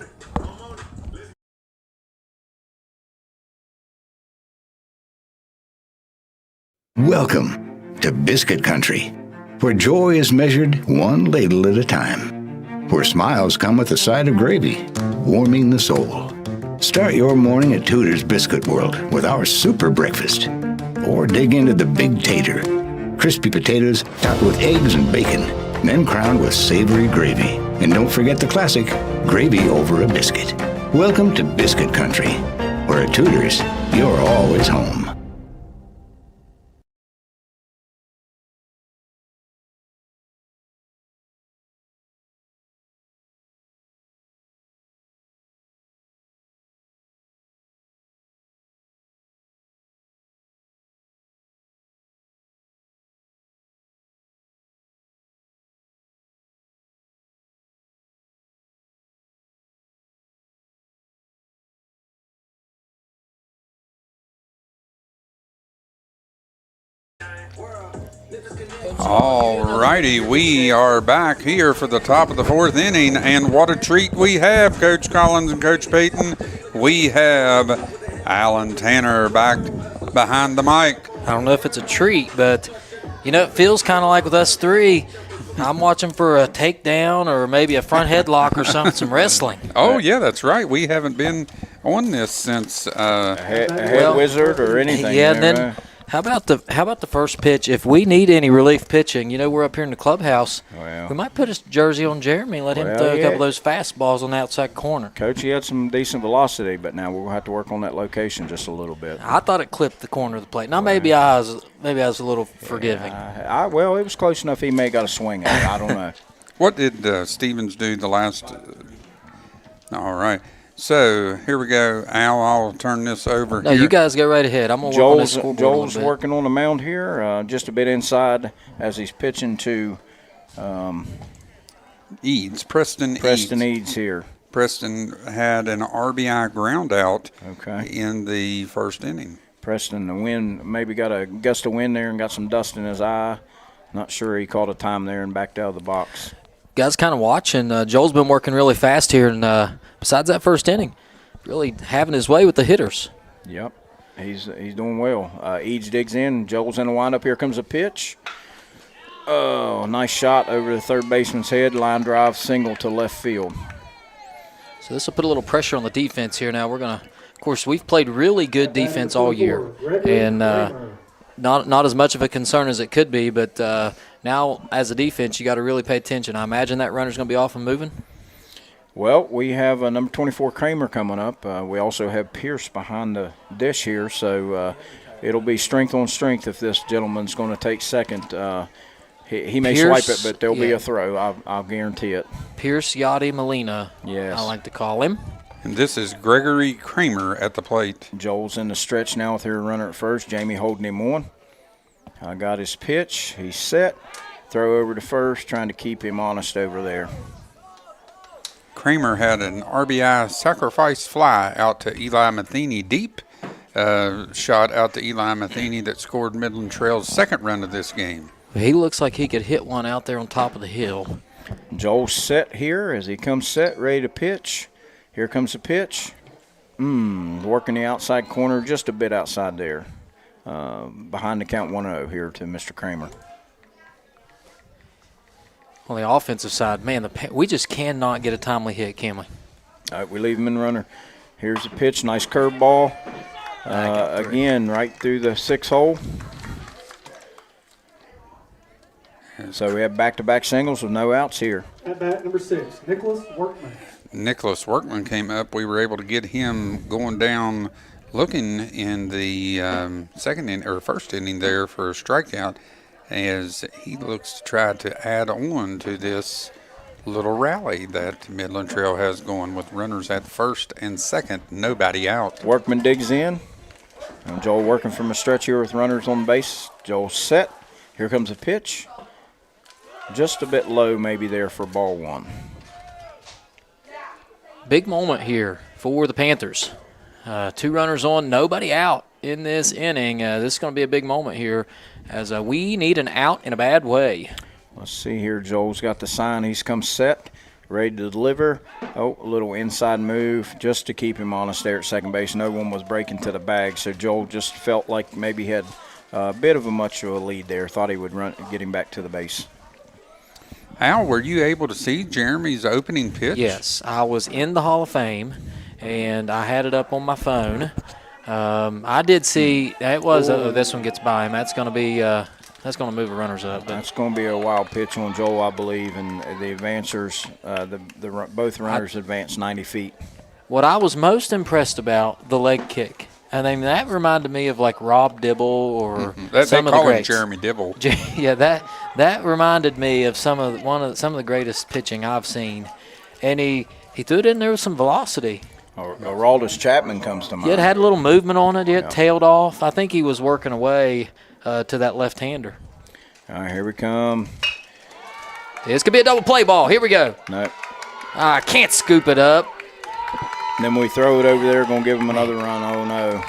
[SPEAKER 11] Welcome to Biscuit Country, where joy is measured one ladle at a time, where smiles come with a side of gravy, warming the soul. Start your morning at Tudor's Biscuit World with our super breakfast, or dig into the Big Tater, crispy potatoes topped with eggs and bacon, then crowned with savory gravy. And don't forget the classic, gravy over a biscuit. Welcome to Biscuit Country, where at Tudor's, you're always home.
[SPEAKER 1] All righty, we are back here for the top of the 4th inning, and what a treat we have, Coach Collins and Coach Payton. We have Alan Tanner back behind the mic.
[SPEAKER 15] I don't know if it's a treat, but, it feels kind of like with us 3, I'm watching for a takedown or maybe a front headlock or something, some wrestling.
[SPEAKER 1] Oh, yeah, that's right. We haven't been on this since
[SPEAKER 12] a head wizard or anything.
[SPEAKER 15] Yeah, and then how about the first pitch? If we need any relief pitching, we're up here in the clubhouse.
[SPEAKER 12] Well,
[SPEAKER 15] we might put his jersey on Jeremy and let him throw a couple of those fastballs on the outside corner.
[SPEAKER 12] Coach, he had some decent velocity, but now we'll have to work on that location just a little bit.
[SPEAKER 15] I thought it clipped the corner of the plate. Now maybe I was a little forgiving.
[SPEAKER 12] Well, it was close enough. He may have got a swing at it. I don't know.
[SPEAKER 1] What did Stevens do the last? All right. So here we go, Al. I'll turn this over.
[SPEAKER 15] No, you guys go right ahead. I'm gonna work on this scoreboard
[SPEAKER 12] Joel's working on the mound here, just a bit inside as he's pitching to
[SPEAKER 1] Eads. Preston
[SPEAKER 12] Eads here.
[SPEAKER 1] Preston had an RBI ground out in the 1st inning.
[SPEAKER 12] Preston, the wind maybe got a gust of wind there and got some dust in his eye. Not sure he caught a time there and backed out of the box.
[SPEAKER 15] Guys kind of watching. Joel's been working really fast here, and besides that 1st inning, really having his way with the hitters.
[SPEAKER 12] Yep, he's doing well. Eads digs in. Joel's in the windup. Here comes a pitch. Oh, nice shot over the third baseman's head. Line drive, single to left field.
[SPEAKER 15] So this will put a little pressure on the defense here. Now we're going to, of course, we've played really good defense all year. And not as much of a concern as it could be, but now as a defense, you got to really pay attention. I imagine that runner's going to be off and moving.
[SPEAKER 12] Well, we have number 24 Kramer coming up. We also have Pierce behind the dish here, so it'll be strength on strength if this gentleman's going to take second. He may
[SPEAKER 15] Pierce,
[SPEAKER 12] swipe it, but there'll be a throw. I'll guarantee it.
[SPEAKER 15] Pierce Yachty Molina,
[SPEAKER 12] yes,
[SPEAKER 15] I like to call him.
[SPEAKER 1] And this is Gregory Kramer at the plate.
[SPEAKER 12] Joel's in the stretch now with her runner at first. Jamie holding him on. I got his pitch. He's set. Throw over to first, trying to keep him honest over there.
[SPEAKER 1] Kramer had an RBI sacrifice fly out to Eli Matheny deep. Shot out to Eli Matheny that scored Midland Trail's second run of this game.
[SPEAKER 15] He looks like he could hit one out there on top of the hill.
[SPEAKER 12] Joel's set here as he comes set, ready to pitch. Here comes the pitch. Working the outside corner, just a bit outside there. Behind the count 1-0 here to Mr. Kramer.
[SPEAKER 15] On the offensive side, man, we just cannot get a timely hit, can we?
[SPEAKER 12] All right, we leave him in runner. Here's the pitch, nice curveball. Again, right through the 6-hole. So we have back-to-back singles with no outs here.
[SPEAKER 14] At bat number 6, Nicholas Workman.
[SPEAKER 1] Nicholas Workman came up. We were able to get him going down, looking in the first inning there for a strikeout, as he looks to try to add on to this little rally that Midland Trail has going with runners at first and second, nobody out.
[SPEAKER 12] Workman digs in. And Joel working from a stretch here with runners on base. Joel set. Here comes a pitch. Just a bit low maybe there for ball one.
[SPEAKER 15] Big moment here for the Panthers. 2 runners on, nobody out in this inning. This is going to be a big moment here as we need an out in a bad way.
[SPEAKER 12] Let's see here. Joel's got the sign. He's come set, ready to deliver. Oh, a little inside move just to keep him honest there at second base. No one was breaking to the bag, so Joel just felt like maybe he had a bit of much of a lead there. Thought he would get him back to the base.
[SPEAKER 1] Al, were you able to see Jeremy's opening pitch?
[SPEAKER 15] Yes, I was in the Hall of Fame, and I had it up on my phone. I did see it was. This one gets by him. That's going to be. That's going to move the runners up. But
[SPEAKER 12] that's going to be a wild pitch on Joel, I believe, and the advancers, both runners advanced 90 feet.
[SPEAKER 15] What I was most impressed about, the leg kick. I mean, that reminded me of like Rob Dibble or some of the greats.
[SPEAKER 1] Jeremy Dibble.
[SPEAKER 15] Yeah, that reminded me of some of the greatest pitching I've seen, and he threw it in there with some velocity.
[SPEAKER 12] Aroldis Chapman comes to mind.
[SPEAKER 15] Yeah, it had a little movement on it. It tailed off. I think he was working away to that left-hander.
[SPEAKER 12] All right, here we come.
[SPEAKER 15] This could be a double play ball. Here we go.
[SPEAKER 12] Nope.
[SPEAKER 15] I can't scoop it up.
[SPEAKER 12] And then we throw it over there, going to give him another run. Oh, no.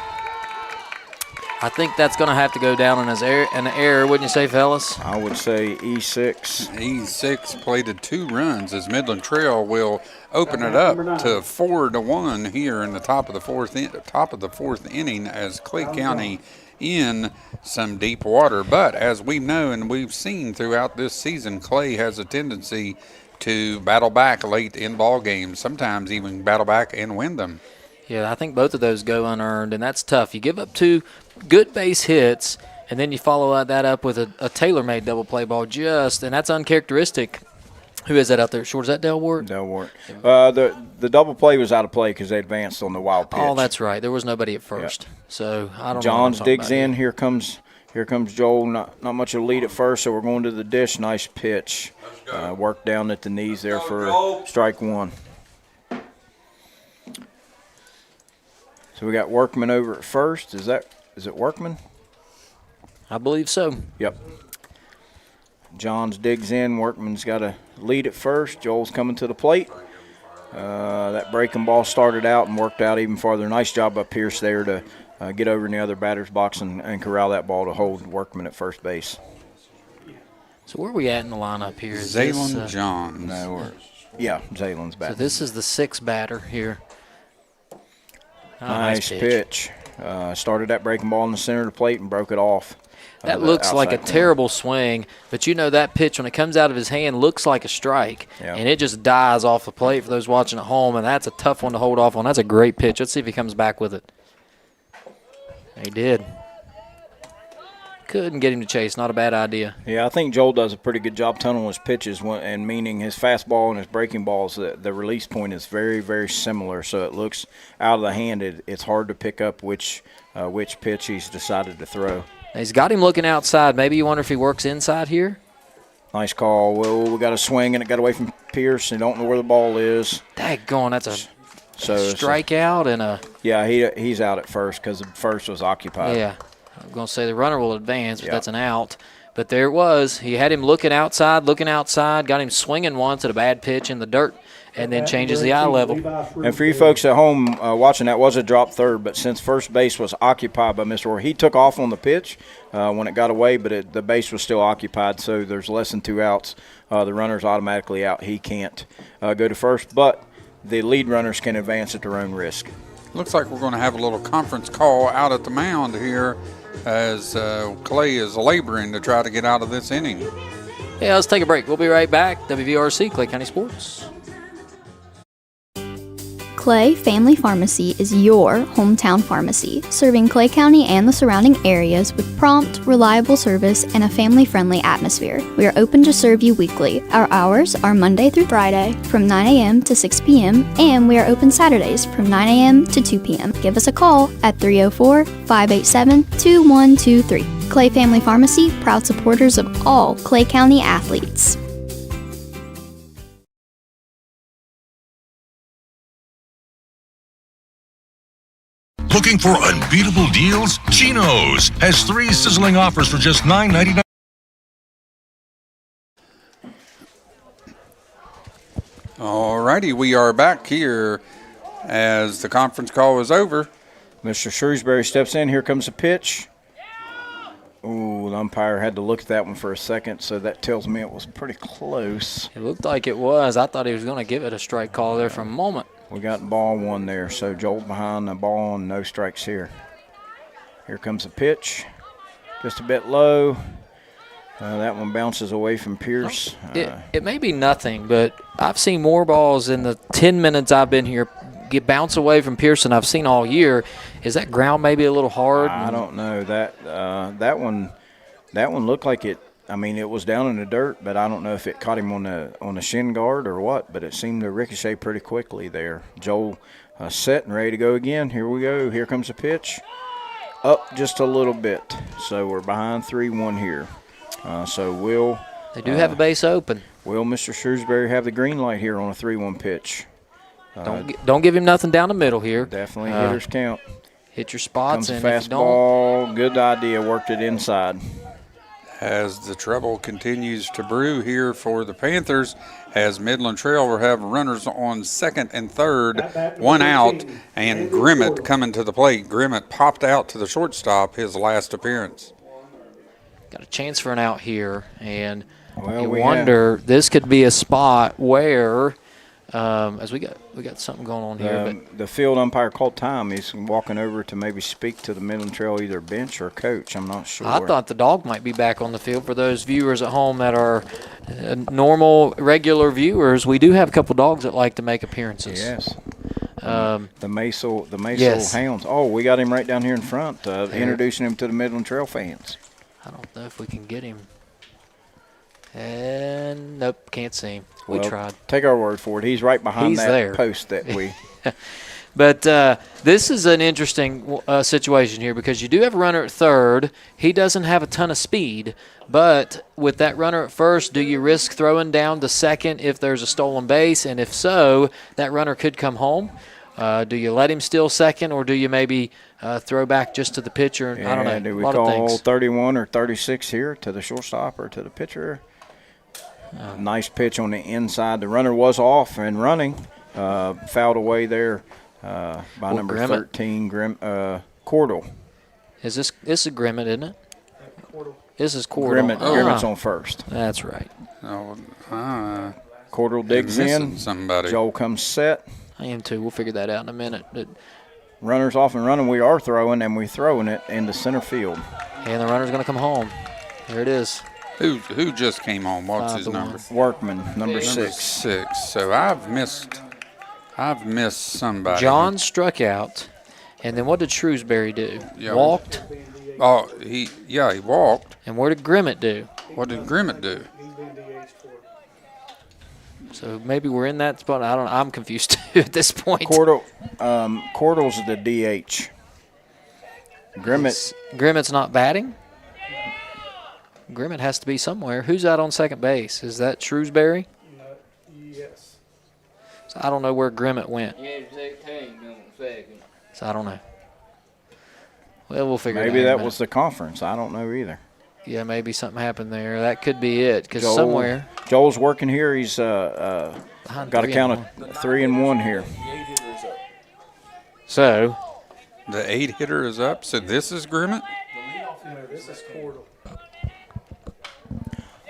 [SPEAKER 15] I think that's going to have to go down in an error, wouldn't you say, fellas?
[SPEAKER 12] I would say E6.
[SPEAKER 1] E6 plated 2 runs as Midland Trail will open it up to 4-1 here in the top of the fourth inning as Clay County in some deep water. But as we know and we've seen throughout this season, Clay has a tendency to battle back late in ball games, sometimes even battle back and win them.
[SPEAKER 15] Yeah, I think both of those go unearned, and that's tough. You give up 2 good base hits, and then you follow that up with a tailor-made double play ball, and that's uncharacteristic. Who is that out there? Short, is that Delwart?
[SPEAKER 12] Delwart. The double play was out of play because they advanced on the wild pitch.
[SPEAKER 15] Oh, that's right. There was nobody at first. Yep. So I don't know.
[SPEAKER 12] Johns digs in. Here comes Joel. Not much of a lead at first, so we're going to the dish. Nice pitch. Work down at the knees there for strike one. So we got Workman over at first. Is it Workman?
[SPEAKER 15] I believe so.
[SPEAKER 12] Yep. Johns digs in. Workman's got a lead at first. Joel's coming to the plate. That breaking ball started out and worked out even farther. Nice job by Pierce there to get over in the other batter's box and corral that ball to hold Workman at first base.
[SPEAKER 15] So where are we at in the lineup here?
[SPEAKER 1] Zaylen Johns.
[SPEAKER 12] No, Zaylen's batting.
[SPEAKER 15] So this is the 6th batter here.
[SPEAKER 12] Nice pitch. Started that breaking ball in the center of the plate and broke it off.
[SPEAKER 15] That looks like a
[SPEAKER 12] corner.
[SPEAKER 15] terrible swing, but that pitch, when it comes out of his hand, looks like a strike, and it just dies off the plate for those watching at home, and that's a tough one to hold off on. That's a great pitch. Let's see if he comes back with it. He did. Couldn't get him to chase. Not a bad idea.
[SPEAKER 12] Yeah, I think Joel does a pretty good job tunneling his pitches, and meaning his fastball and his breaking balls, the release point is very, very similar. So it looks out of the hand. It's hard to pick up which pitch he's decided to throw.
[SPEAKER 15] He's got him looking outside. Maybe you wonder if he works inside here.
[SPEAKER 12] Nice call. Well, we got a swing, and it got away from Pierce. And don't know where the ball is.
[SPEAKER 15] Daggone, that's a strikeout and a.
[SPEAKER 12] Yeah, he's out at first because the first was occupied.
[SPEAKER 15] Yeah. I'm going to say the runner will advance, but that's an out. But there it was. He had him looking outside, got him swinging once at a bad pitch in the dirt, and then changes the eye level.
[SPEAKER 12] And for you folks at home watching, that was a drop third, but since first base was occupied by Mr. Orr, he took off on the pitch when it got away, but the base was still occupied, so there's less than 2 outs. The runner's automatically out. He can't go to first, but the lead runners can advance at their own risk.
[SPEAKER 1] Looks like we're going to have a little conference call out at the mound here as Clay is laboring to try to get out of this inning.
[SPEAKER 15] Yeah, let's take a break. We'll be right back. WVRC, Clay County Sports.
[SPEAKER 2] Clay Family Pharmacy is your hometown pharmacy, serving Clay County and the surrounding areas with prompt, reliable service and a family-friendly atmosphere. We are open to serve you weekly. Our hours are Monday through Friday from 9 a.m. to 6 p.m. and we are open Saturdays from 9 a.m. to 2 p.m. Give us a call at 304-587-2123. Clay Family Pharmacy, proud supporters of all Clay County athletes.
[SPEAKER 3] Looking for unbeatable deals? Chino's has 3 sizzling offers for just $9.99.
[SPEAKER 1] Alrighty, we are back here as the conference call is over.
[SPEAKER 12] Mr. Shrewsbury steps in. Here comes a pitch. Ooh, the umpire had to look at that one for a second, so that tells me it was pretty close.
[SPEAKER 15] It looked like it was. I thought he was going to give it a strike call there for a moment.
[SPEAKER 12] We got ball 1 there, so Joel behind the ball and no strikes here. Here comes a pitch, just a bit low. That one bounces away from Pierce.
[SPEAKER 15] It may be nothing, but I've seen more balls in the 10 minutes I've been here bounce away from Pearson I've seen all year. Is that ground maybe a little hard?
[SPEAKER 12] I don't know. That one looked like it. I mean, it was down in the dirt, but I don't know if it caught him on the shin guard or what, but it seemed to ricochet pretty quickly there. Joel set and ready to go again. Here we go. Here comes the pitch. Up just a little bit. So we're behind 3-1 here.
[SPEAKER 15] They do have a base open.
[SPEAKER 12] Will Mr. Shrewsbury have the green light here on a 3-1 pitch?
[SPEAKER 15] Don't give him nothing down the middle here.
[SPEAKER 12] Definitely hitters count.
[SPEAKER 15] Hit your spots.
[SPEAKER 12] Comes a fastball. Good idea. Worked it inside.
[SPEAKER 1] As the trouble continues to brew here for the Panthers, as Midland Trail will have runners on second and third, 1 out, and Grimmett coming to the plate. Grimmett popped out to the shortstop his last appearance.
[SPEAKER 15] Got a chance for an out here, and you wonder, this could be a spot where, as we got something going on here. But
[SPEAKER 12] the field umpire called time. He's walking over to maybe speak to the Midland Trail either bench or coach. I'm not sure.
[SPEAKER 15] I thought the dog might be back on the field. For those viewers at home that are normal, regular viewers, we do have a couple dogs that like to make appearances.
[SPEAKER 12] Yes. The Maisel Hounds. Oh, we got him right down here in front, introducing him to the Midland Trail fans.
[SPEAKER 15] I don't know if we can get him. And nope, can't see him. We tried.
[SPEAKER 12] Take our word for it. He's right behind that post that we.
[SPEAKER 15] But this is an interesting situation here because you do have a runner at third. He doesn't have a ton of speed, but with that runner at first, do you risk throwing down to second if there's a stolen base? And if so, that runner could come home. Do you let him steal second, or do you maybe throw back just to the pitcher?
[SPEAKER 12] Yeah,
[SPEAKER 15] I don't know.
[SPEAKER 12] Do we call 31 or 36 here to the shortstop or to the pitcher? Nice pitch on the inside. The runner was off and running. Fouled away there by number
[SPEAKER 15] Grimmett.
[SPEAKER 12] 13, Cordell.
[SPEAKER 15] This is Grimmett, isn't it? This is Cordell.
[SPEAKER 12] Grimmett's on first.
[SPEAKER 15] That's right.
[SPEAKER 12] Cordell digs in.
[SPEAKER 1] Somebody.
[SPEAKER 12] Joel comes set.
[SPEAKER 15] I am too. We'll figure that out in a minute. But
[SPEAKER 12] Runners off and running. We are throwing, and we're throwing it into center field.
[SPEAKER 15] And the runner's going to come home. There it is.
[SPEAKER 1] Who just came home? What's his number?
[SPEAKER 12] Workman, number 6.
[SPEAKER 1] 6. So I've missed somebody.
[SPEAKER 15] John struck out. And then what did Shrewsbury do?
[SPEAKER 1] Yeah,
[SPEAKER 15] Walked.
[SPEAKER 1] Oh, he walked.
[SPEAKER 15] And what did Grimmett do?
[SPEAKER 1] What did Grimmett do?
[SPEAKER 15] So maybe we're in that spot. I don't know. I'm confused too at this point.
[SPEAKER 12] Cordell's the DH.
[SPEAKER 15] Grimmett's not batting? Grimmett has to be somewhere. Who's out on second base? Is that Shrewsbury?
[SPEAKER 14] Yes.
[SPEAKER 15] So I don't know where Grimmett went. So I don't know. Well, we'll figure it out.
[SPEAKER 12] Maybe that was the conference. I don't know either.
[SPEAKER 15] Yeah, maybe something happened there. That could be it. Because somewhere.
[SPEAKER 12] Joel's working here. He's got a count of 3-1 here.
[SPEAKER 15] So.
[SPEAKER 1] The 8-hitter is up. So this is Grimmett?
[SPEAKER 14] No, this is Cordell.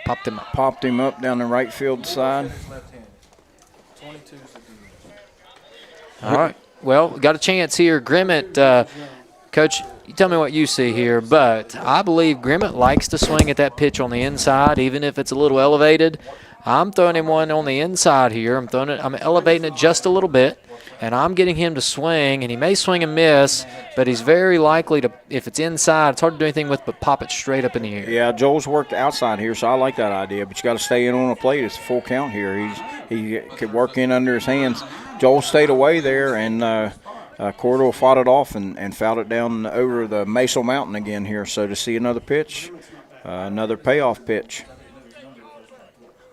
[SPEAKER 12] Popped him up down the right field side.
[SPEAKER 15] All right. Well, got a chance here. Grimmett, Coach, you tell me what you see here, but I believe Grimmett likes to swing at that pitch on the inside, even if it's a little elevated. I'm throwing him one on the inside here. I'm elevating it just a little bit, and I'm getting him to swing, and he may swing and miss, but he's very likely to, if it's inside, it's hard to do anything with but pop it straight up in the air.
[SPEAKER 12] Yeah, Joel's worked outside here, so I like that idea, but you got to stay in on the plate. It's a full count here. He could work in under his hands. Joel stayed away there, and Cordell fought it off and fouled it down over the Mesa Mountain again here. So to see another pitch, another payoff pitch.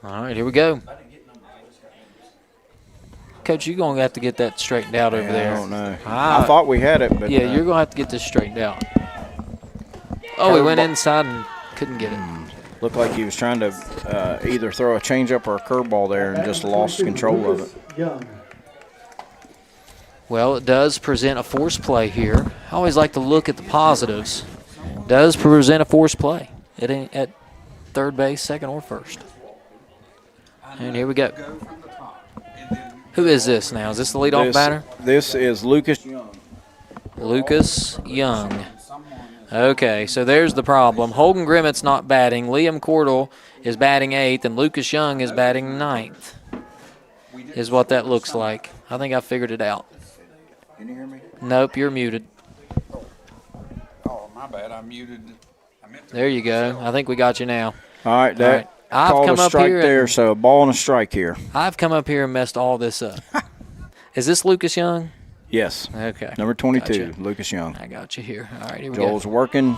[SPEAKER 15] All right, here we go. Coach, you're going to have to get that straightened out over there.
[SPEAKER 12] I don't know. I thought we had it, but
[SPEAKER 15] yeah, you're going to have to get this straightened out. Oh, he went inside and couldn't get it.
[SPEAKER 12] Looked like he was trying to either throw a changeup or a curveball there and just lost control of it.
[SPEAKER 15] Well, it does present a force play here. I always like to look at the positives. It does present a force play at third base, second, or first. And here we go. Who is this now? Is this the leadoff batter?
[SPEAKER 12] This is Lucas Young.
[SPEAKER 15] Lucas Young. Okay, so there's the problem. Holden Grimmett's not batting. Liam Cordell is batting 8th, and Lucas Young is batting 9th, is what that looks like. I think I figured it out.
[SPEAKER 12] Can you hear me?
[SPEAKER 15] Nope, you're muted.
[SPEAKER 1] Oh, my bad. I muted.
[SPEAKER 15] There you go. I think we got you now.
[SPEAKER 12] All right, that called a strike there, so a ball and a strike here.
[SPEAKER 15] I've come up here and messed all this up. Is this Lucas Young?
[SPEAKER 12] Yes.
[SPEAKER 15] Okay.
[SPEAKER 12] Number 22, Lucas Young.
[SPEAKER 15] I got you here. All right, here we
[SPEAKER 12] Joel's
[SPEAKER 15] go.
[SPEAKER 12] working.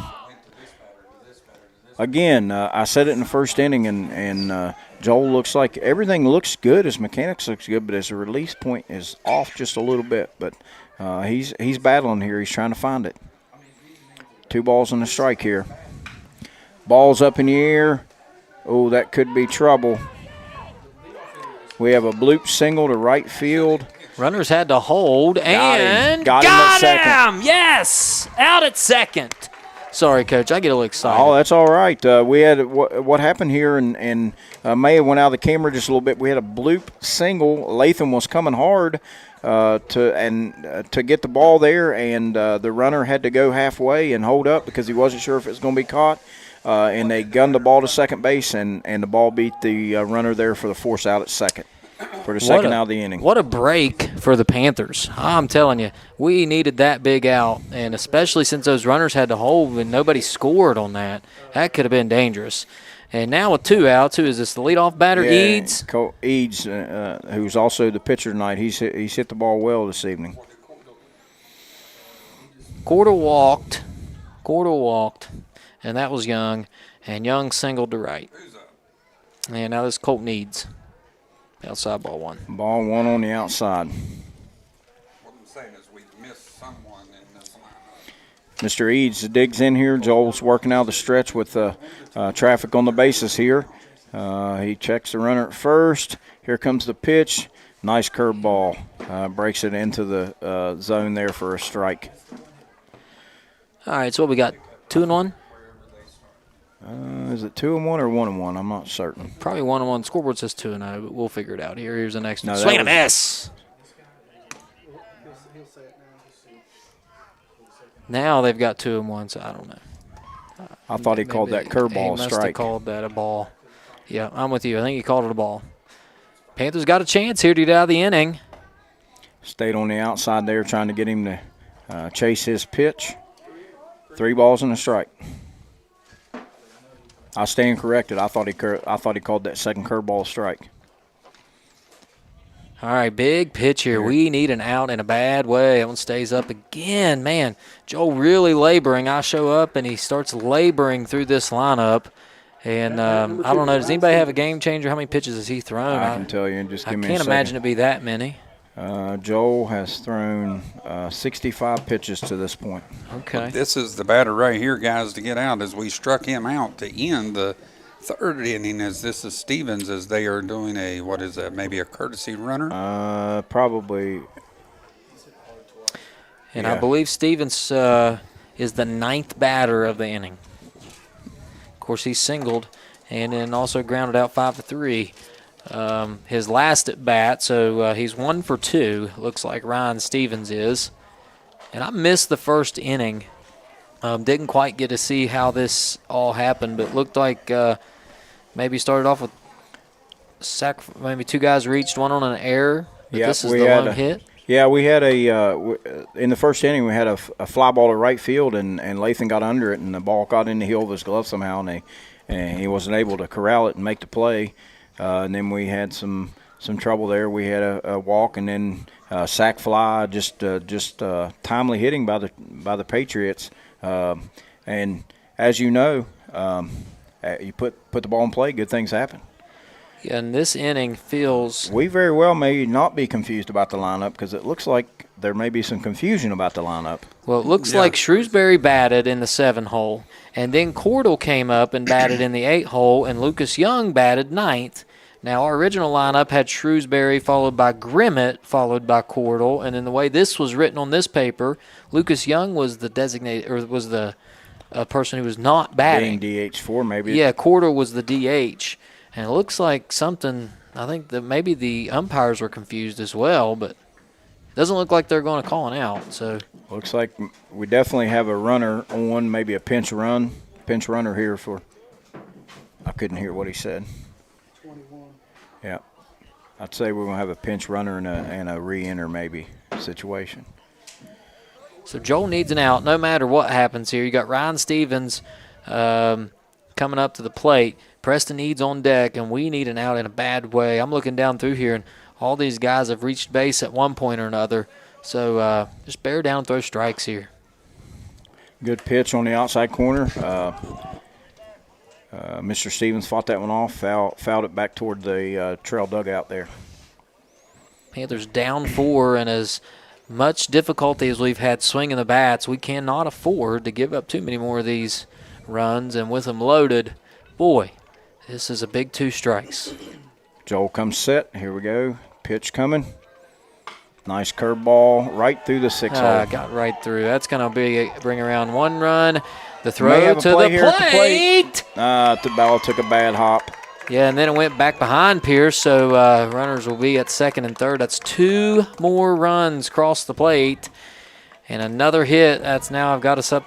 [SPEAKER 12] Again, I said it in the first inning, and Joel looks like everything looks good. His mechanics looks good, but his release point is off just a little bit. But he's battling here. He's trying to find it. 2 balls and a strike here. Ball's up in the air. Oh, that could be trouble. We have a bloop single to right field.
[SPEAKER 15] Runners had to hold and
[SPEAKER 12] got him at second.
[SPEAKER 15] Yes, out at second. Sorry, Coach, I get a little excited.
[SPEAKER 12] Oh, that's all right. We had what happened here, and May went out of the camera just a little bit. We had a bloop single. Latham was coming hard to get the ball there, and the runner had to go halfway and hold up because he wasn't sure if it was going to be caught. And they gunned the ball to second base, and the ball beat the runner there for the force out at second for the second out of the inning.
[SPEAKER 15] What a break for the Panthers. I'm telling you, we needed that big out, and especially since those runners had to hold and nobody scored on that. That could have been dangerous. And now with 2 outs, who is this, the leadoff batter, Eads?
[SPEAKER 12] Eads, who's also the pitcher tonight. He's hit the ball well this evening.
[SPEAKER 15] Cordell walked. And that was Young, and Young singled to right. And now this Colt Needs. Outside ball 1.
[SPEAKER 12] Ball 1 on the outside.
[SPEAKER 1] What I'm saying is we missed someone in this lineup.
[SPEAKER 12] Mr. Eads digs in here. Joel's working out the stretch with traffic on the bases here. He checks the runner at first. Here comes the pitch. Nice curveball. Breaks it into the zone there for a strike.
[SPEAKER 15] All right, so what we got, 2-1?
[SPEAKER 12] Is it 2-1 or 1-1? I'm not certain.
[SPEAKER 15] Probably 1-1. Scoreboard says 2-0, but we'll figure it out here. Here's the next one.
[SPEAKER 12] No,
[SPEAKER 15] Swing and a miss.
[SPEAKER 14] He'll say it now.
[SPEAKER 15] Now they've got 2-1, so I don't know.
[SPEAKER 12] I thought he called that curveball
[SPEAKER 15] He must have
[SPEAKER 12] strike.
[SPEAKER 15] called that a ball. Yeah, I'm with you. I think he called it a ball. Panthers got a chance here to get out of the inning.
[SPEAKER 12] Stayed on the outside there trying to get him to chase his pitch. 3 balls and a strike. I stand corrected. I thought he called that second curveball strike.
[SPEAKER 15] All right, big pitch here. We need an out in a bad way. That one stays up again. Man, Joel really laboring. I show up, and he starts laboring through this lineup. And I don't know. Does anybody have a game changer? How many pitches has he thrown?
[SPEAKER 12] I can tell you. Just give me a
[SPEAKER 15] can't
[SPEAKER 12] second.
[SPEAKER 15] imagine it be that many.
[SPEAKER 12] Joel has thrown 65 pitches to this point.
[SPEAKER 15] Okay.
[SPEAKER 1] This is the batter right here, guys, to get out as we struck him out to end the third inning. As this is Stevens, as they are doing a, what is that, maybe a courtesy runner?
[SPEAKER 12] Probably.
[SPEAKER 15] And
[SPEAKER 12] yeah.
[SPEAKER 15] I believe Stevens is the 9th batter of the inning. Of course, he singled and then also grounded out 5-3. His last at bat, so he's 1 for 2, looks like Ryan Stevens is. And I missed the first inning. Didn't quite get to see how this all happened, but looked like maybe started off with maybe 2 guys reached, one on an error. But
[SPEAKER 12] Yeah,
[SPEAKER 15] this is the lone hit.
[SPEAKER 12] Yeah, we had in the first inning, we had a fly ball to right field, and Lathan got under it, and the ball got in the heel of his glove somehow, and he wasn't able to corral it and make the play. And then we had some trouble there. We had a walk, and then sac fly, just timely hitting by the Patriots. And as you know, you put the ball in play, good things happen.
[SPEAKER 15] Yeah, and this inning feels.
[SPEAKER 12] We very well may not be confused about the lineup because it looks like there may be some confusion about the lineup.
[SPEAKER 15] Well, it looks like Shrewsbury batted in the 7-hole, and then Cordell came up and batted in the 8-hole, and Lucas Young batted 9th. Now, our original lineup had Shrewsbury followed by Grimmett, followed by Cordell, and in the way this was written on this paper, Lucas Young was the designated, or was the person who was not batting.
[SPEAKER 12] Being DH4, maybe.
[SPEAKER 15] Yeah, Cordell was the DH, and it looks like something. I think that maybe the umpires were confused as well, but it doesn't look like they're going to call an out. So
[SPEAKER 12] looks like we definitely have a runner on, maybe a pinch runner here for. I couldn't hear what he said.
[SPEAKER 14] 21.
[SPEAKER 12] Yeah, I'd say we're going to have a pinch runner and a re-enter maybe situation.
[SPEAKER 15] So Joel needs an out no matter what happens here. You got Ryan Stevens coming up to the plate. Preston Eads on deck, and we need an out in a bad way. I'm looking down through here, and all these guys have reached base at one point or another. So just bear down and throw strikes here.
[SPEAKER 12] Good pitch on the outside corner. Mr. Stevens fought that one off, fouled it back toward the trail dugout there.
[SPEAKER 15] Panthers down 4, and as much difficulty as we've had swinging the bats, we cannot afford to give up too many more of these runs. And with them loaded, boy, this is a big 2 strikes.
[SPEAKER 12] Joel comes set. Here we go. Pitch coming. Nice curveball right through the 6-hole.
[SPEAKER 15] Got right through. That's going to bring around 1 run. The throw to the plate.
[SPEAKER 12] The ball took a bad hop.
[SPEAKER 15] Yeah, and then it went back behind Pierce, so runners will be at second and third. That's 2 more runs across the plate. And another hit. That's now I've got us up,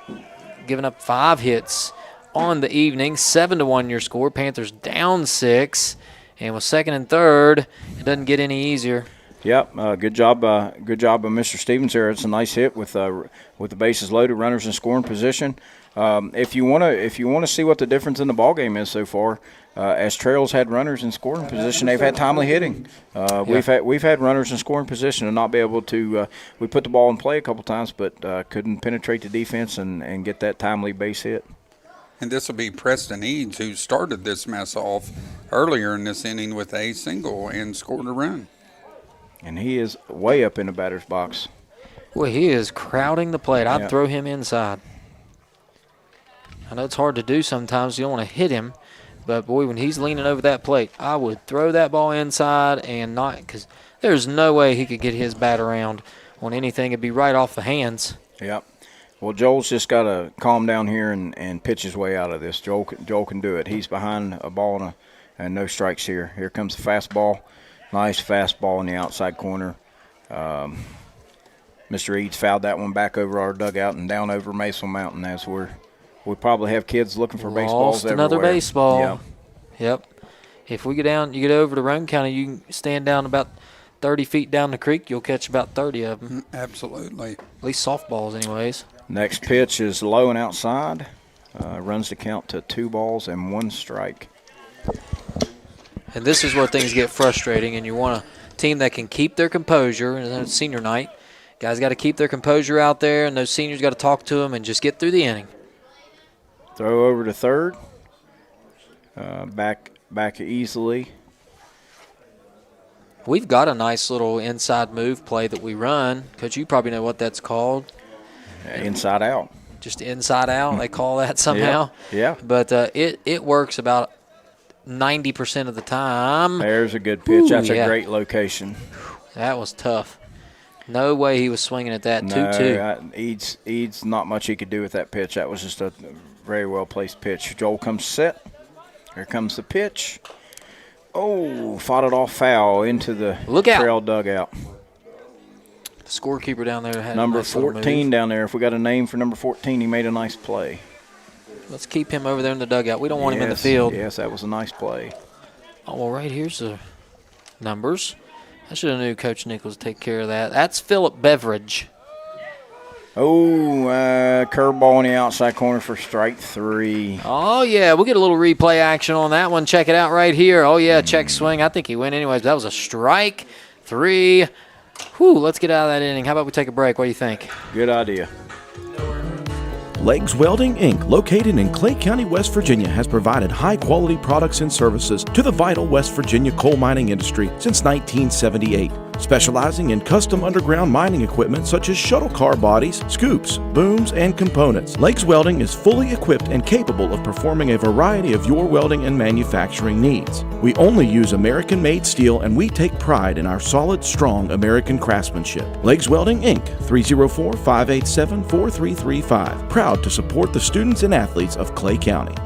[SPEAKER 15] giving up 5 hits on the evening. 7-1 your score. Panthers down 6. And with second and third, it doesn't get any easier.
[SPEAKER 12] Yep, good job of Mr. Stevens there. It's a nice hit with the bases loaded, runners in scoring position. If you want to see what the difference in the ball game is so far, as Trails had runners in scoring position, they've had timely hitting. We've had runners in scoring position and not be able to. We put the ball in play a couple times, but couldn't penetrate the defense and get that timely base hit.
[SPEAKER 1] And this will be Preston Eads, who started this mess off earlier in this inning with a single and scored a run.
[SPEAKER 12] And he is way up in the batter's box.
[SPEAKER 15] Boy, he is crowding the plate. I'd throw him inside. I know it's hard to do sometimes. You don't want to hit him. But, boy, when he's leaning over that plate, I would throw that ball inside and not – because there's no way he could get his bat around on anything. It'd be right off the hands.
[SPEAKER 12] Yep. Well, Joel's just got to calm down here and pitch his way out of this. Joel can do it. He's behind a ball and no strikes here. Here comes the fastball. Nice fastball in the outside corner. Mr. Eads fouled that one back over our dugout and down over Mason Mountain as we probably have kids looking for baseballs everywhere.
[SPEAKER 15] Another baseball.
[SPEAKER 12] Yep.
[SPEAKER 15] Yep. If we you get over to Roane County, you can stand down about 30 feet down the creek, you'll catch about 30 of them.
[SPEAKER 1] Absolutely.
[SPEAKER 15] At least softballs anyways.
[SPEAKER 12] Next pitch is low and outside. Runs the count to 2 balls and 1 strike.
[SPEAKER 15] And this is where things get frustrating, and you want a team that can keep their composure. And it's senior night. Guys got to keep their composure out there, and those seniors got to talk to them and just get through the inning.
[SPEAKER 12] Throw over to third. Back easily.
[SPEAKER 15] We've got a nice little inside move play that we run. Coach, you probably know what that's called.
[SPEAKER 12] Inside out.
[SPEAKER 15] Just inside out, they call that somehow.
[SPEAKER 12] Yeah.
[SPEAKER 15] But it works about 90% of the time.
[SPEAKER 12] There's a good pitch.
[SPEAKER 15] Ooh,
[SPEAKER 12] That's
[SPEAKER 15] yeah.
[SPEAKER 12] a great location.
[SPEAKER 15] That was tough. No way he was swinging at that 2-2.
[SPEAKER 12] Eads, not much he could do with that pitch. That was just a very well-placed pitch. Joel comes set. Here comes the pitch. Oh, fought it off foul into the trail dugout.
[SPEAKER 15] The scorekeeper down there had
[SPEAKER 12] number
[SPEAKER 15] a nice little
[SPEAKER 12] 14
[SPEAKER 15] move.
[SPEAKER 12] down there. If we got a name for number 14, he made a nice play.
[SPEAKER 15] Let's keep him over there in the dugout. We don't want him in the field.
[SPEAKER 12] Yes, that was a nice play.
[SPEAKER 15] Oh, well, right here's the numbers. I should have knew Coach Nichols would take care of that. That's Philip Beveridge.
[SPEAKER 12] Oh, curveball on the outside corner for strike 3.
[SPEAKER 15] Oh, yeah, we'll get a little replay action on that one. Check it out right here. Oh, yeah, check swing. I think he went anyways. That was a strike 3. Whew, let's get out of that inning. How about we take a break? What do you think?
[SPEAKER 12] Good idea.
[SPEAKER 7] Legs Welding, Inc., located in Clay County, West Virginia, has provided high-quality products and services to the vital West Virginia coal mining industry since 1978. Specializing in custom underground mining equipment such as shuttle car bodies, scoops, booms, and components, Legs Welding is fully equipped and capable of performing a variety of your welding and manufacturing needs. We only use American-made steel, and we take pride in our solid, strong American craftsmanship. Legs Welding, Inc., 304-587-4335. Proud to support the students and athletes of Clay County.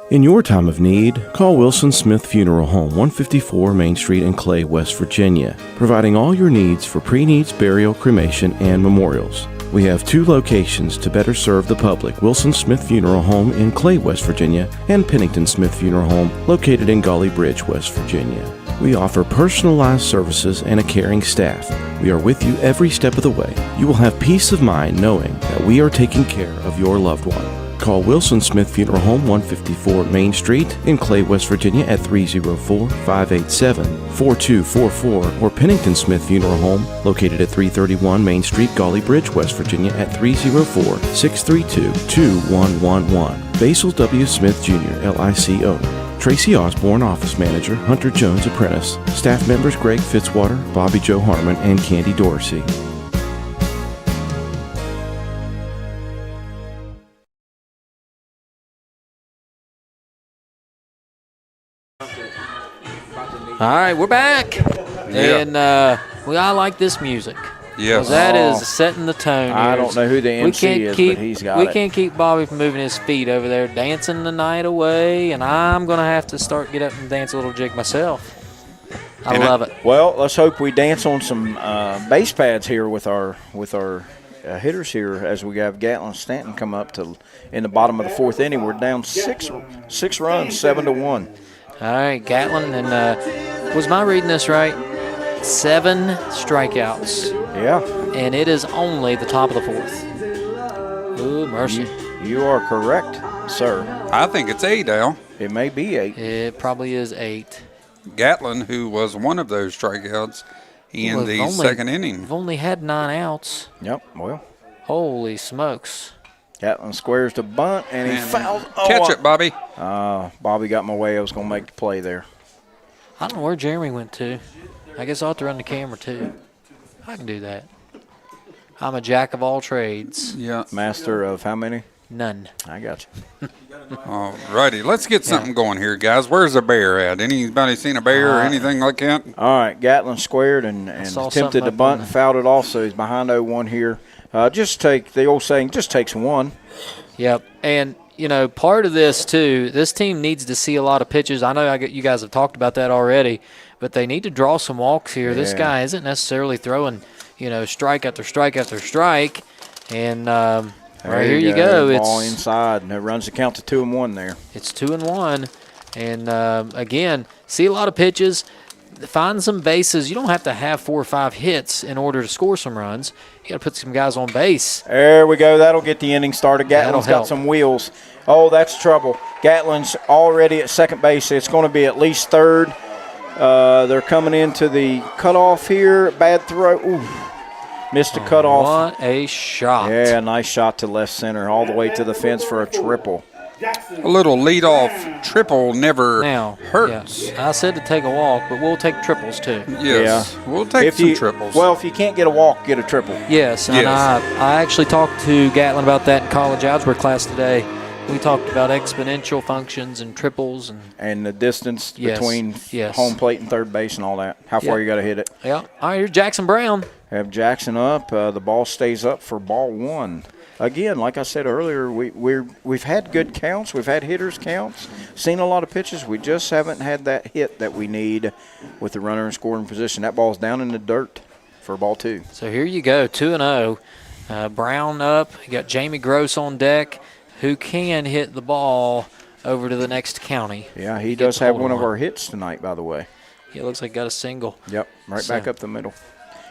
[SPEAKER 7] In your time of need, call Wilson Smith Funeral Home, 154 Main Street in Clay, West Virginia, providing all your needs for pre-needs, burial, cremation, and memorials. We have 2 locations to better serve the public: Wilson Smith Funeral Home in Clay, West Virginia, and Pennington Smith Funeral Home located in Golly Bridge, West Virginia. We offer personalized services and a caring staff. We are with you every step of the way. You will have peace of mind knowing that we are taking care of your loved one. Call Wilson Smith Funeral Home, 154 Main Street in Clay, West Virginia at 304-587-4244, or Pennington Smith Funeral Home located at 331 Main Street, Golly Bridge, West Virginia at 304-632-2111. Basil W. Smith Jr., LIC owner. Tracy Osborne, office manager. Hunter Jones, apprentice. Staff members Greg Fitzwater, Bobby Joe Harmon, and Candy Dorsey.
[SPEAKER 15] All right, we're back.
[SPEAKER 1] Yeah.
[SPEAKER 15] And I like this music.
[SPEAKER 1] Yes.
[SPEAKER 15] 'Cause that is setting the tone.
[SPEAKER 12] I
[SPEAKER 15] here.
[SPEAKER 12] don't know who the MC is, but he's got it.
[SPEAKER 15] We can't keep Bobby from moving his feet over there, dancing the night away, and I'm going to have to get up and dance a little jig myself. I love it.
[SPEAKER 12] Well, let's hope we dance on some base pads here with our hitters here as we have Gatlin Stanton come up to in the bottom of the 4th inning. We're down six runs, 7-1.
[SPEAKER 15] All right, Gatlin, and was my reading this right? 7 strikeouts.
[SPEAKER 12] Yeah.
[SPEAKER 15] And it is only the top of the 4th. Ooh, mercy.
[SPEAKER 12] You are correct, sir.
[SPEAKER 1] I think it's 8, Al.
[SPEAKER 12] It may be 8.
[SPEAKER 15] It probably is 8.
[SPEAKER 1] Gatlin, who was one of those strikeouts in the second inning.
[SPEAKER 15] We've only had 9 outs.
[SPEAKER 12] Yep, well.
[SPEAKER 15] Holy smokes.
[SPEAKER 12] Gatlin squares the bunt, and he fouls.
[SPEAKER 1] Catch it, Bobby.
[SPEAKER 12] Bobby got my way. I was going to make the play there.
[SPEAKER 15] I don't know where Jeremy went to. I guess I'll have to run the camera, too. I can do that. I'm a jack of all trades.
[SPEAKER 1] Yeah.
[SPEAKER 12] Master of how many?
[SPEAKER 15] None.
[SPEAKER 12] I got you.
[SPEAKER 1] All righty. Let's get something going here, guys. Where's the bear at? Anybody seen a bear or anything like that?
[SPEAKER 12] All right. Gatlin squared and attempted to bunt and fouled it off, so he's behind 0-1 here. Just take the old saying, just takes one.
[SPEAKER 15] Yep. And part of this too, this team needs to see a lot of pitches. I know you guys have talked about that already, but they need to draw some walks here. Yeah. This guy isn't necessarily throwing, strike after strike after strike. And right here you go.
[SPEAKER 12] Ball inside, and it runs the count to 2-1 there.
[SPEAKER 15] It's 2-1. And, again, see a lot of pitches. Find some bases. You don't have to have 4 or 5 hits in order to score some runs. You got to put some guys on base.
[SPEAKER 12] There we go. That'll get the inning started. Gatlin's got some wheels. Oh, that's trouble. Gatlin's already at second base. It's going to be at least third. They're coming into the cutoff here. Bad throw. Ooh. Missed the cutoff.
[SPEAKER 15] What a shot.
[SPEAKER 12] Yeah, nice shot to left center all the way to the fence for a triple.
[SPEAKER 1] A little leadoff triple never hurts.
[SPEAKER 15] Yeah. I said to take a walk, but we'll take triples too.
[SPEAKER 1] Yes, yeah. We'll take some triples.
[SPEAKER 12] Well, if you can't get a walk, get a triple.
[SPEAKER 15] Yes, and I actually talked to Gatlin about that in college algebra class today. We talked about exponential functions and triples. And
[SPEAKER 12] the distance between home plate and third base and all that. How far you got to hit it.
[SPEAKER 15] Yeah. All right, here's Jackson Brown.
[SPEAKER 12] Have Jackson up. The ball stays up for ball 1. Again, like I said earlier, we've had good counts. We've had hitters' counts, seen a lot of pitches. We just haven't had that hit that we need with the runner in scoring position. That ball's down in the dirt for ball 2.
[SPEAKER 15] So here you go, 2-0. Brown up. You got Jamie Gross on deck, who can hit the ball over to the next county.
[SPEAKER 12] Yeah, he does have one of our hits tonight, by the way.
[SPEAKER 15] Yeah, looks like he got a single.
[SPEAKER 12] Yep, back up the middle.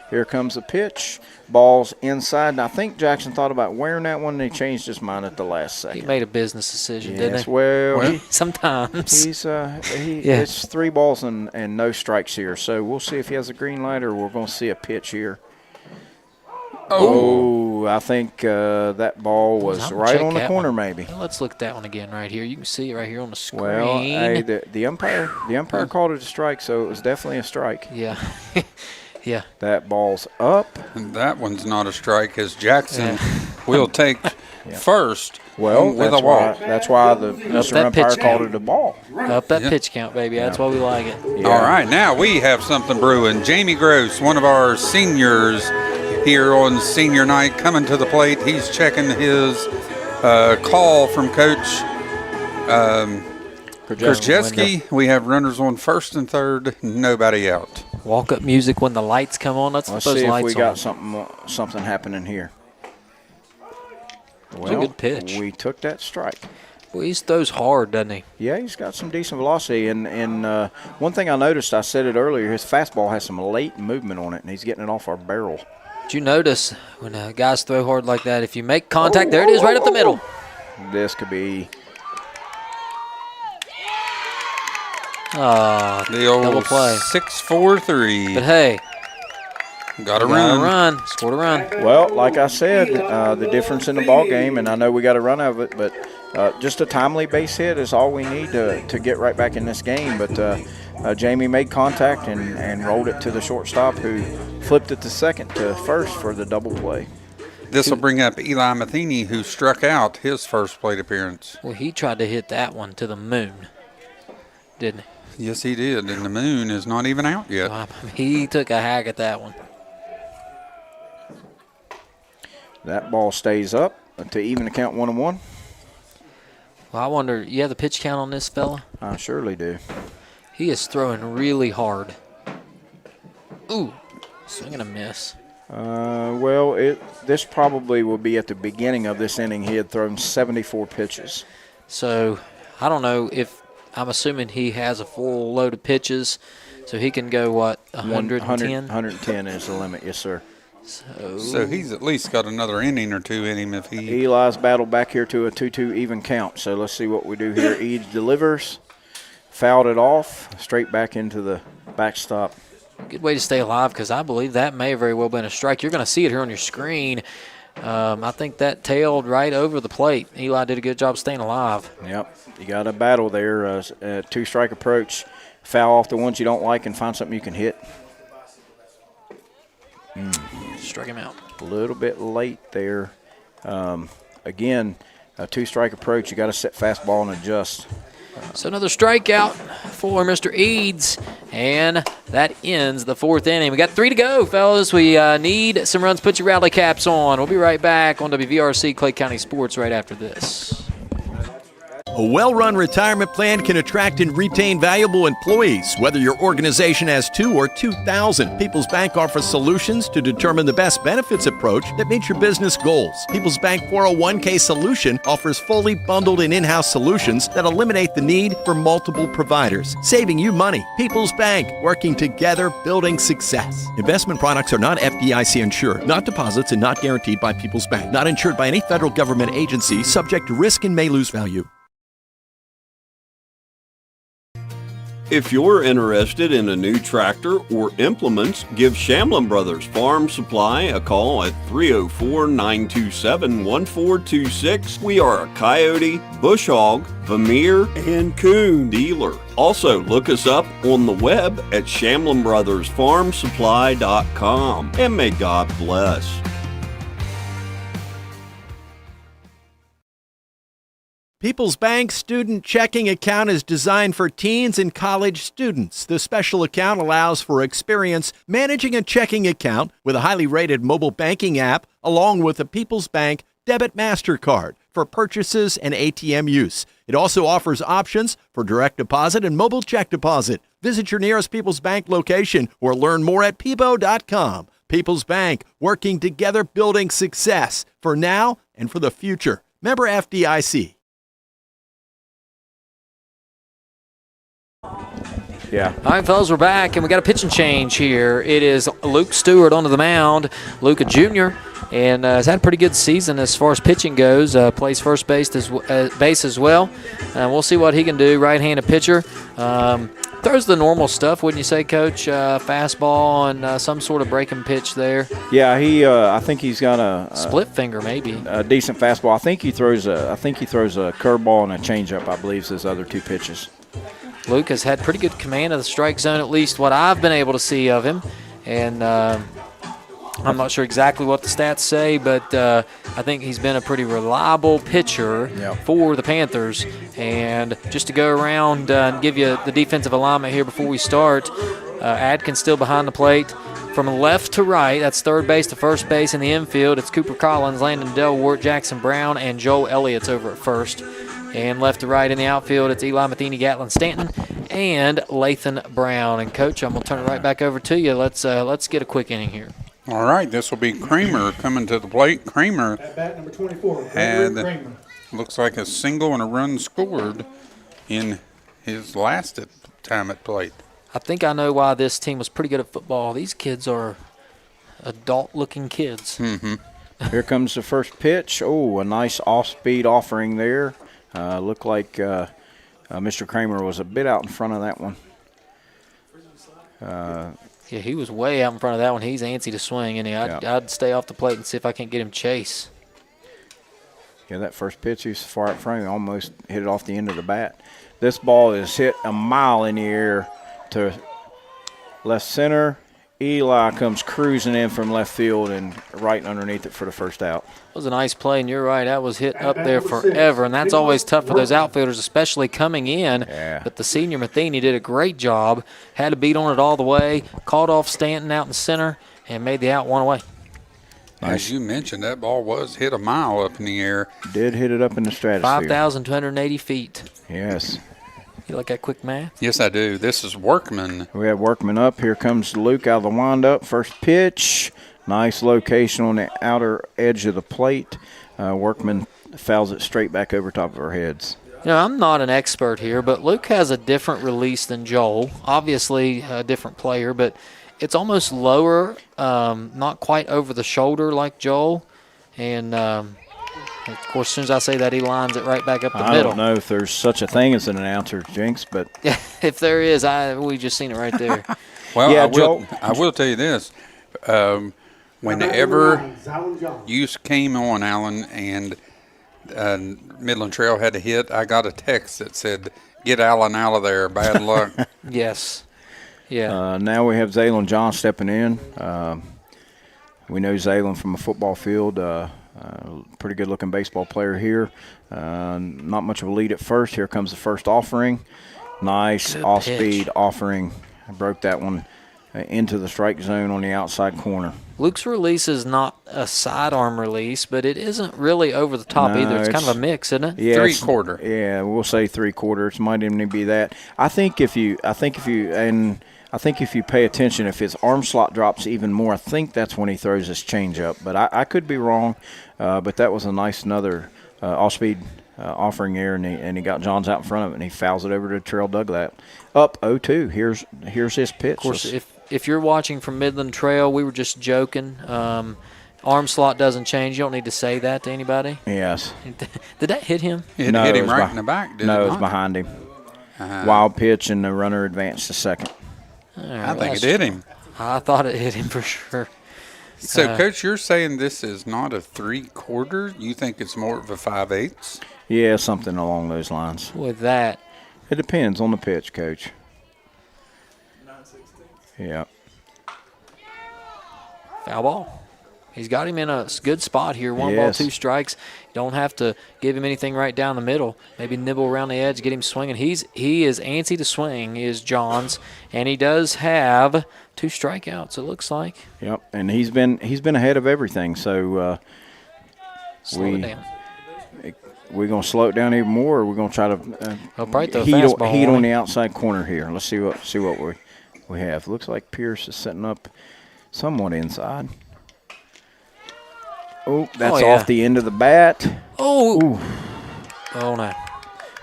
[SPEAKER 12] Here comes the pitch. Ball's inside. And I think Jackson thought about wearing that one, and he changed his mind at the last second.
[SPEAKER 15] He made a business decision, didn't he?
[SPEAKER 12] Well,
[SPEAKER 15] sometimes.
[SPEAKER 12] It's 3 balls and no strikes here. So we'll see if he has a green light or we're going to see a pitch here. Oh, I think that ball was right on the corner, maybe.
[SPEAKER 15] Well, let's look at that one again right here. You can see it right here on the screen.
[SPEAKER 12] Well, hey, the umpire called it a strike, so it was definitely a strike.
[SPEAKER 15] Yeah. Yeah.
[SPEAKER 12] That ball's up.
[SPEAKER 1] And that one's not a strike, as Jackson will take first with a walk.
[SPEAKER 12] That's why the umpire called it a ball.
[SPEAKER 15] Up that pitch count, baby. That's why we like it.
[SPEAKER 1] Yeah. All right, now we have something brewing. Jamie Gross, one of our seniors here on senior night, coming to the plate. He's checking his call from Coach Krajewski. We have runners on first and third, nobody out.
[SPEAKER 15] Walk-up music when the lights come on. Let's put those lights on.
[SPEAKER 12] Let's see if we got something happening here.
[SPEAKER 15] Well, a good pitch.
[SPEAKER 12] We took that strike.
[SPEAKER 15] Well, he throws hard, doesn't he?
[SPEAKER 12] Yeah, he's got some decent velocity. And one thing I noticed, I said it earlier, his fastball has some late movement on it, and he's getting it off our barrel.
[SPEAKER 15] Did you notice when guys throw hard like that, if you make contact, there it is right up the middle.
[SPEAKER 12] This could be
[SPEAKER 1] the old
[SPEAKER 15] double play.
[SPEAKER 1] 6-4-3.
[SPEAKER 15] But hey,
[SPEAKER 1] got a run.
[SPEAKER 15] Scored a run.
[SPEAKER 12] Well, like I said, the difference in the ball game, and I know we got a run of it, but just a timely base hit is all we need to get right back in this game. But Jamie made contact and rolled it to the shortstop, who flipped it to second to first for the double play.
[SPEAKER 1] This will bring up Eli Matheny, who struck out his first plate appearance.
[SPEAKER 15] Well, he tried to hit that one to the moon, didn't he?
[SPEAKER 1] Yes, he did, and the moon is not even out yet.
[SPEAKER 15] He took a hack at that one.
[SPEAKER 12] That ball stays up to even the count 1-1.
[SPEAKER 15] Well, I wonder, you have the pitch count on this fella?
[SPEAKER 12] I surely do.
[SPEAKER 15] He is throwing really hard. Ooh, swing and a miss.
[SPEAKER 12] Well, this probably will be at the beginning of this inning. He had thrown 74 pitches.
[SPEAKER 15] So, I don't know if – I'm assuming he has a full load of pitches, so he can go, 110?
[SPEAKER 12] 110 is the limit, yes, sir.
[SPEAKER 1] So he's at least got another inning or two in him if he –
[SPEAKER 12] Eli's battled back here to a 2-2 even count. So let's see what we do here. Eads delivers, fouled it off, straight back into the backstop.
[SPEAKER 15] Good way to stay alive, because I believe that may have very well been a strike. You're going to see it here on your screen. I think that tailed right over the plate. Eli did a good job staying alive.
[SPEAKER 12] Yep. You got a battle there. Two-strike approach. Foul off the ones you don't like and find something you can hit.
[SPEAKER 15] Struck him out.
[SPEAKER 12] A little bit late there. Again, a two-strike approach. You got to set fastball and adjust.
[SPEAKER 15] So another strikeout for Mr. Eads, and that ends the fourth inning. We got 3 to go, fellas. We need some runs. Put your rally caps on. We'll be right back on WVRC Clay County Sports right after this.
[SPEAKER 10] A well-run retirement plan can attract and retain valuable employees, whether your organization has 2 or 2,000. People's Bank offers solutions to determine the best benefits approach that meets your business goals. People's Bank 401k Solution offers fully bundled and in-house solutions that eliminate the need for multiple providers, saving you money. People's Bank, working together, building success. Investment products are not FDIC insured, not deposits, and not guaranteed by People's Bank. Not insured by any federal government agency, subject to risk and may lose value.
[SPEAKER 8] If you're interested in a new tractor or implements, give Shamlin Brothers Farm Supply a call at 304-927-1426. We are a coyote, bush hog, Vermeer, and coon dealer. Also, look us up on the web at ShamlinBrothersFarmSupply.com. And may God bless.
[SPEAKER 10] People's Bank Student Checking Account is designed for teens and college students. The special account allows for experience managing a checking account with a highly rated mobile banking app, along with a People's Bank Debit MasterCard for purchases and ATM use. It also offers options for direct deposit and mobile check deposit. Visit your nearest People's Bank location or learn more at peebo.com. People's Bank, working together, building success for now and for the future. Member FDIC.
[SPEAKER 12] Yeah.
[SPEAKER 15] All right, fellas, we're back, and we got a pitching change here. It is Luke Stewart onto the mound, Luca Jr., and has had a pretty good season as far as pitching goes. Plays first base as well. We'll see what he can do. Right-handed pitcher. Throws the normal stuff, wouldn't you say, Coach? Fastball and some sort of breaking pitch there.
[SPEAKER 12] Yeah, I think he's got a
[SPEAKER 15] split finger, maybe
[SPEAKER 12] a decent fastball. I think he throws a curveball and a changeup. I believe is his other two pitches.
[SPEAKER 15] Luke has had pretty good command of the strike zone, at least what I've been able to see of him. And I'm not sure exactly what the stats say, but I think he's been a pretty reliable pitcher for the Panthers. And just to go around and give you the defensive alignment here before we start, Adkins still behind the plate. From left to right, that's third base to first base. In the infield, it's Cooper Collins, Landon Delwart, Jackson Brown, and Joel Elliott's over at first. And left to right in the outfield, it's Eli Matheny, Gatlin Stanton, and Lathan Brown. And, Coach, I'm going to turn it right back over to you. Let's get a quick inning here.
[SPEAKER 1] All right, this will be Kramer coming to the plate. Kramer
[SPEAKER 14] At bat number 24,
[SPEAKER 1] had
[SPEAKER 14] Kramer.
[SPEAKER 1] looks like a single and a run scored in his last time at plate.
[SPEAKER 15] I think I know why this team was pretty good at football. These kids are adult-looking kids.
[SPEAKER 1] Mm-hmm.
[SPEAKER 12] Here comes the first pitch. Oh, a nice off-speed offering there. Looked like Mr. Kramer was a bit out in front of that one.
[SPEAKER 15] Yeah, he was way out in front of that one. He's antsy to swing, and I'd stay off the plate and see if I can't get him chase.
[SPEAKER 12] Yeah, that first pitch, he was far up front. He almost hit it off the end of the bat. This ball is hit a mile in the air to left center. Eli comes cruising in from left field and right underneath it for the first out.
[SPEAKER 15] It was a nice play, and you're right. That was hit up there forever, and that's always tough for those outfielders, especially coming in.
[SPEAKER 12] Yeah.
[SPEAKER 15] But the senior Matheny did a great job. Had to beat on it all the way. Called off Stanton out in center and made the out one away.
[SPEAKER 1] As you mentioned, that ball was hit a mile up in the air.
[SPEAKER 12] Did hit it up in the stratosphere.
[SPEAKER 15] 5,280 feet.
[SPEAKER 12] Yes.
[SPEAKER 15] You like that quick math?
[SPEAKER 1] Yes, I do. This is Workman.
[SPEAKER 12] We have Workman up. Here comes Luke out of the windup. First pitch. Nice location on the outer edge of the plate. Workman fouls it straight back over top of our heads.
[SPEAKER 15] You know, I'm not an expert here, but Luke has a different release than Joel. Obviously a different player, but it's almost lower, not quite over the shoulder like Joel. And of course, as soon as I say that, he lines it right back up the middle.
[SPEAKER 12] I don't know if there's such a thing as an announcer, Jinx, but
[SPEAKER 15] if there is, we just seen it right there.
[SPEAKER 1] Well,
[SPEAKER 12] yeah,
[SPEAKER 1] I will tell you this. Whenever you came on, Alan, and Midland Trail had a hit, I got a text that said, "Get Alan out of there, bad luck."
[SPEAKER 15] Yes. Yeah.
[SPEAKER 12] Now we have Zaylon John stepping in. We know Zaylon from a football field. Pretty good-looking baseball player here. Not much of a lead at first. Here comes the first offering. Nice off-speed offering. I broke that one into the strike zone on the outside corner.
[SPEAKER 15] Luke's release is not a sidearm release, but it isn't really over the top either. It's kind of a mix, isn't it?
[SPEAKER 12] Yeah,
[SPEAKER 1] 3/4.
[SPEAKER 12] Yeah, we'll say 3/4. Might even be that. I think if you pay attention, if his arm slot drops even more, I think that's when he throws his change up. But I could be wrong. But that was a nice another off-speed offering there, and he got Johns out in front of it, and he fouls it over to Terrell Douglatt. Up 0-2. Here's his pitch.
[SPEAKER 15] Of course, if you're watching from Midland Trail, we were just joking. Arm slot doesn't change. You don't need to say that to anybody.
[SPEAKER 12] Yes.
[SPEAKER 15] Did that hit him?
[SPEAKER 1] It hit him right in the back, didn't it?
[SPEAKER 12] No, it was
[SPEAKER 1] not?
[SPEAKER 12] behind him. Wild pitch, and the runner advanced to second.
[SPEAKER 1] I think it hit him.
[SPEAKER 15] I thought it hit him for sure.
[SPEAKER 1] So, Coach, you're saying this is not a 3/4? You think it's more of a 5/8?
[SPEAKER 12] Yeah, something along those lines.
[SPEAKER 15] With that.
[SPEAKER 12] It depends on the pitch, Coach. Yeah.
[SPEAKER 15] Foul ball. He's got him in a good spot here. One ball, 2 strikes. You don't have to give him anything right down the middle. Maybe nibble around the edge, get him swinging. He is antsy to swing, is Johns, and he does have 2 strikeouts, it looks like.
[SPEAKER 12] Yep, and he's been ahead of everything. So
[SPEAKER 15] slow it down.
[SPEAKER 12] We're going to slow it down even more, or we're going to try to heat on the outside corner here. Let's see what we have. Looks like Pierce is setting up somewhat inside. Oh, that's off the end of the bat.
[SPEAKER 15] Oh.
[SPEAKER 12] Ooh.
[SPEAKER 15] Oh, no.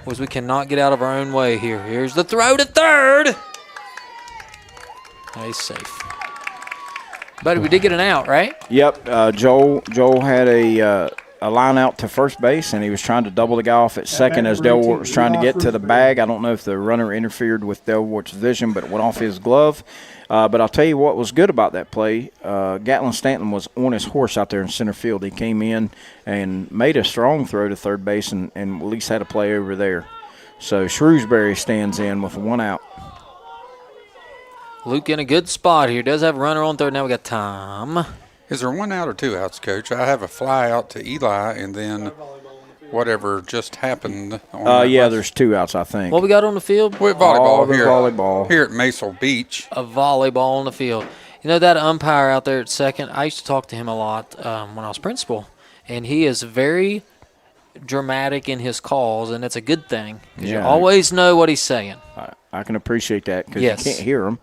[SPEAKER 15] Boys, we cannot get out of our own way here. Here's the throw to third. He's safe. But we did get an out, right?
[SPEAKER 12] Yep. Joel had a line out to first base, and he was trying to double the guy off at second as Delwart was trying to get to the bag. I don't know if the runner interfered with Delwart's vision, but it went off his glove. But I'll tell you what was good about that play. Gatlin Stanton was on his horse out there in center field. He came in and made a strong throw to third base and at least had a play over there. So Shrewsbury stands in with 1 out.
[SPEAKER 15] Luke in a good spot here. Does have a runner on third. Now we got Tom.
[SPEAKER 1] Is there 1 out or 2 outs, Coach? I have a fly out to Eli, and then whatever just happened.
[SPEAKER 12] There's 2 outs, I think.
[SPEAKER 15] What we got on the field?
[SPEAKER 1] With volleyball here.
[SPEAKER 12] Volleyball.
[SPEAKER 1] Here at Masel Beach.
[SPEAKER 15] A volleyball on the field. You know, that umpire out there at second, I used to talk to him a lot when I was principal, and he is very dramatic in his calls, and it's a good thing because you always know what he's saying.
[SPEAKER 12] I can appreciate that because you can't hear him.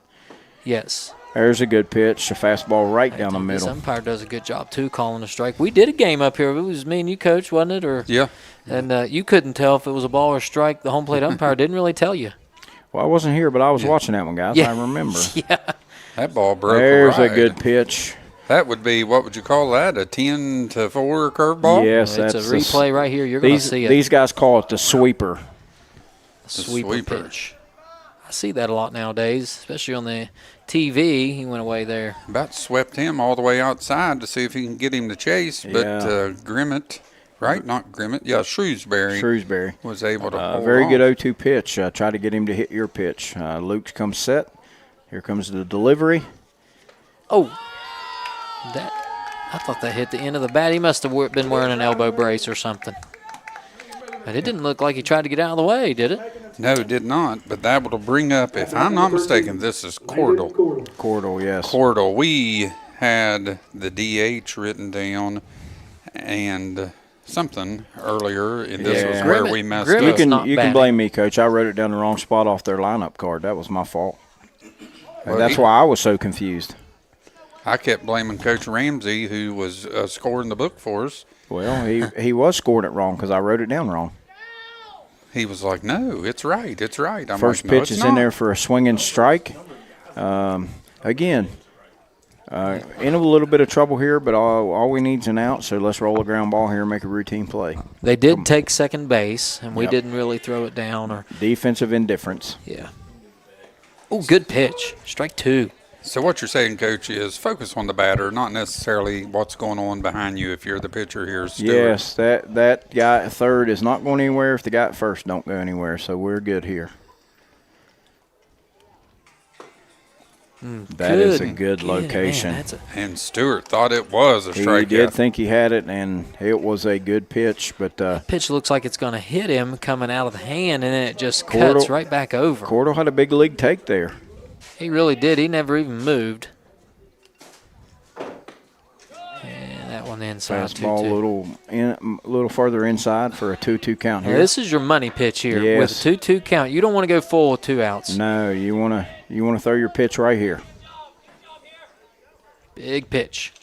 [SPEAKER 15] Yes.
[SPEAKER 12] There's a good pitch, a fastball right down the middle.
[SPEAKER 15] This umpire does a good job, too, calling a strike. We did a game up here. It was me and you, Coach, wasn't it? Or
[SPEAKER 1] yeah.
[SPEAKER 15] And you couldn't tell if it was a ball or a strike. The home plate umpire didn't really tell you.
[SPEAKER 12] Well, I wasn't here, but I was watching that one, guys.
[SPEAKER 15] Yeah.
[SPEAKER 12] I remember.
[SPEAKER 15] Yeah.
[SPEAKER 1] That ball broke.
[SPEAKER 12] There's a good pitch.
[SPEAKER 1] That would be, what would you call that, a 10-4 curveball?
[SPEAKER 12] Yes,
[SPEAKER 15] it's
[SPEAKER 12] that's
[SPEAKER 15] a replay right here. You're going to see it.
[SPEAKER 12] These guys call it the sweeper.
[SPEAKER 15] Sweeper pitch. I see that a lot nowadays, especially on the TV. He went away there.
[SPEAKER 1] About swept him all the way outside to see if he can get him to chase, but Grimmett, right? Not Grimmett. Yeah, Shrewsbury was able to hold
[SPEAKER 12] very
[SPEAKER 1] on.
[SPEAKER 12] good 0-2 pitch. Try to get him to hit your pitch. Luke comes set. Here comes the delivery.
[SPEAKER 15] Oh, I thought that hit the end of the bat. He must have been wearing an elbow brace or something. But it didn't look like he tried to get out of the way, did it?
[SPEAKER 1] No, it did not. But that will bring up, if I'm not mistaken, this is Cordell.
[SPEAKER 12] Cordell, yes.
[SPEAKER 1] Cordell. We had the DH written down and something earlier, and this was where we messed up.
[SPEAKER 12] You can blame me, Coach. I wrote it down the wrong spot off their lineup card. That was my fault.
[SPEAKER 1] Well,
[SPEAKER 12] that's why I was so confused.
[SPEAKER 1] I kept blaming Coach Ramsey, who was scoring the book for us.
[SPEAKER 12] Well, he was scoring it wrong because I wrote it down wrong.
[SPEAKER 1] He was like, no, it's right, it's right. I'm
[SPEAKER 12] First
[SPEAKER 1] like, no,
[SPEAKER 12] pitch
[SPEAKER 1] it's
[SPEAKER 12] is
[SPEAKER 1] not.
[SPEAKER 12] in there for a swinging strike. Again, in a little bit of trouble here, but all we need is an out, so let's roll a ground ball here and make a routine play.
[SPEAKER 15] They did take second base, and we didn't really throw it down. Or
[SPEAKER 12] defensive indifference.
[SPEAKER 15] Yeah. Oh, good pitch. Strike 2.
[SPEAKER 1] So what you're saying, Coach, is focus on the batter, not necessarily what's going on behind you if you're the pitcher here, Stewart.
[SPEAKER 12] Yes, that guy at third is not going anywhere if the guy at first don't go anywhere, so we're good here. That is a good location.
[SPEAKER 15] Man,
[SPEAKER 1] and Stewart thought it was a strikeout.
[SPEAKER 12] He did think he had it, and it was a good pitch. But
[SPEAKER 15] pitch looks like it's going to hit him coming out of the hand, and then it just cuts right back over.
[SPEAKER 12] Cordell had a big league take there.
[SPEAKER 15] He really did. He never even moved. the inside.
[SPEAKER 12] Fastball
[SPEAKER 15] 2-2.
[SPEAKER 12] a little further inside for a 2-2 count here.
[SPEAKER 15] Now, this is your money pitch here.
[SPEAKER 12] Yes.
[SPEAKER 15] With a 2-2 count. You don't want to go full with 2 outs.
[SPEAKER 12] No, you want to throw your pitch right here.
[SPEAKER 15] Big pitch.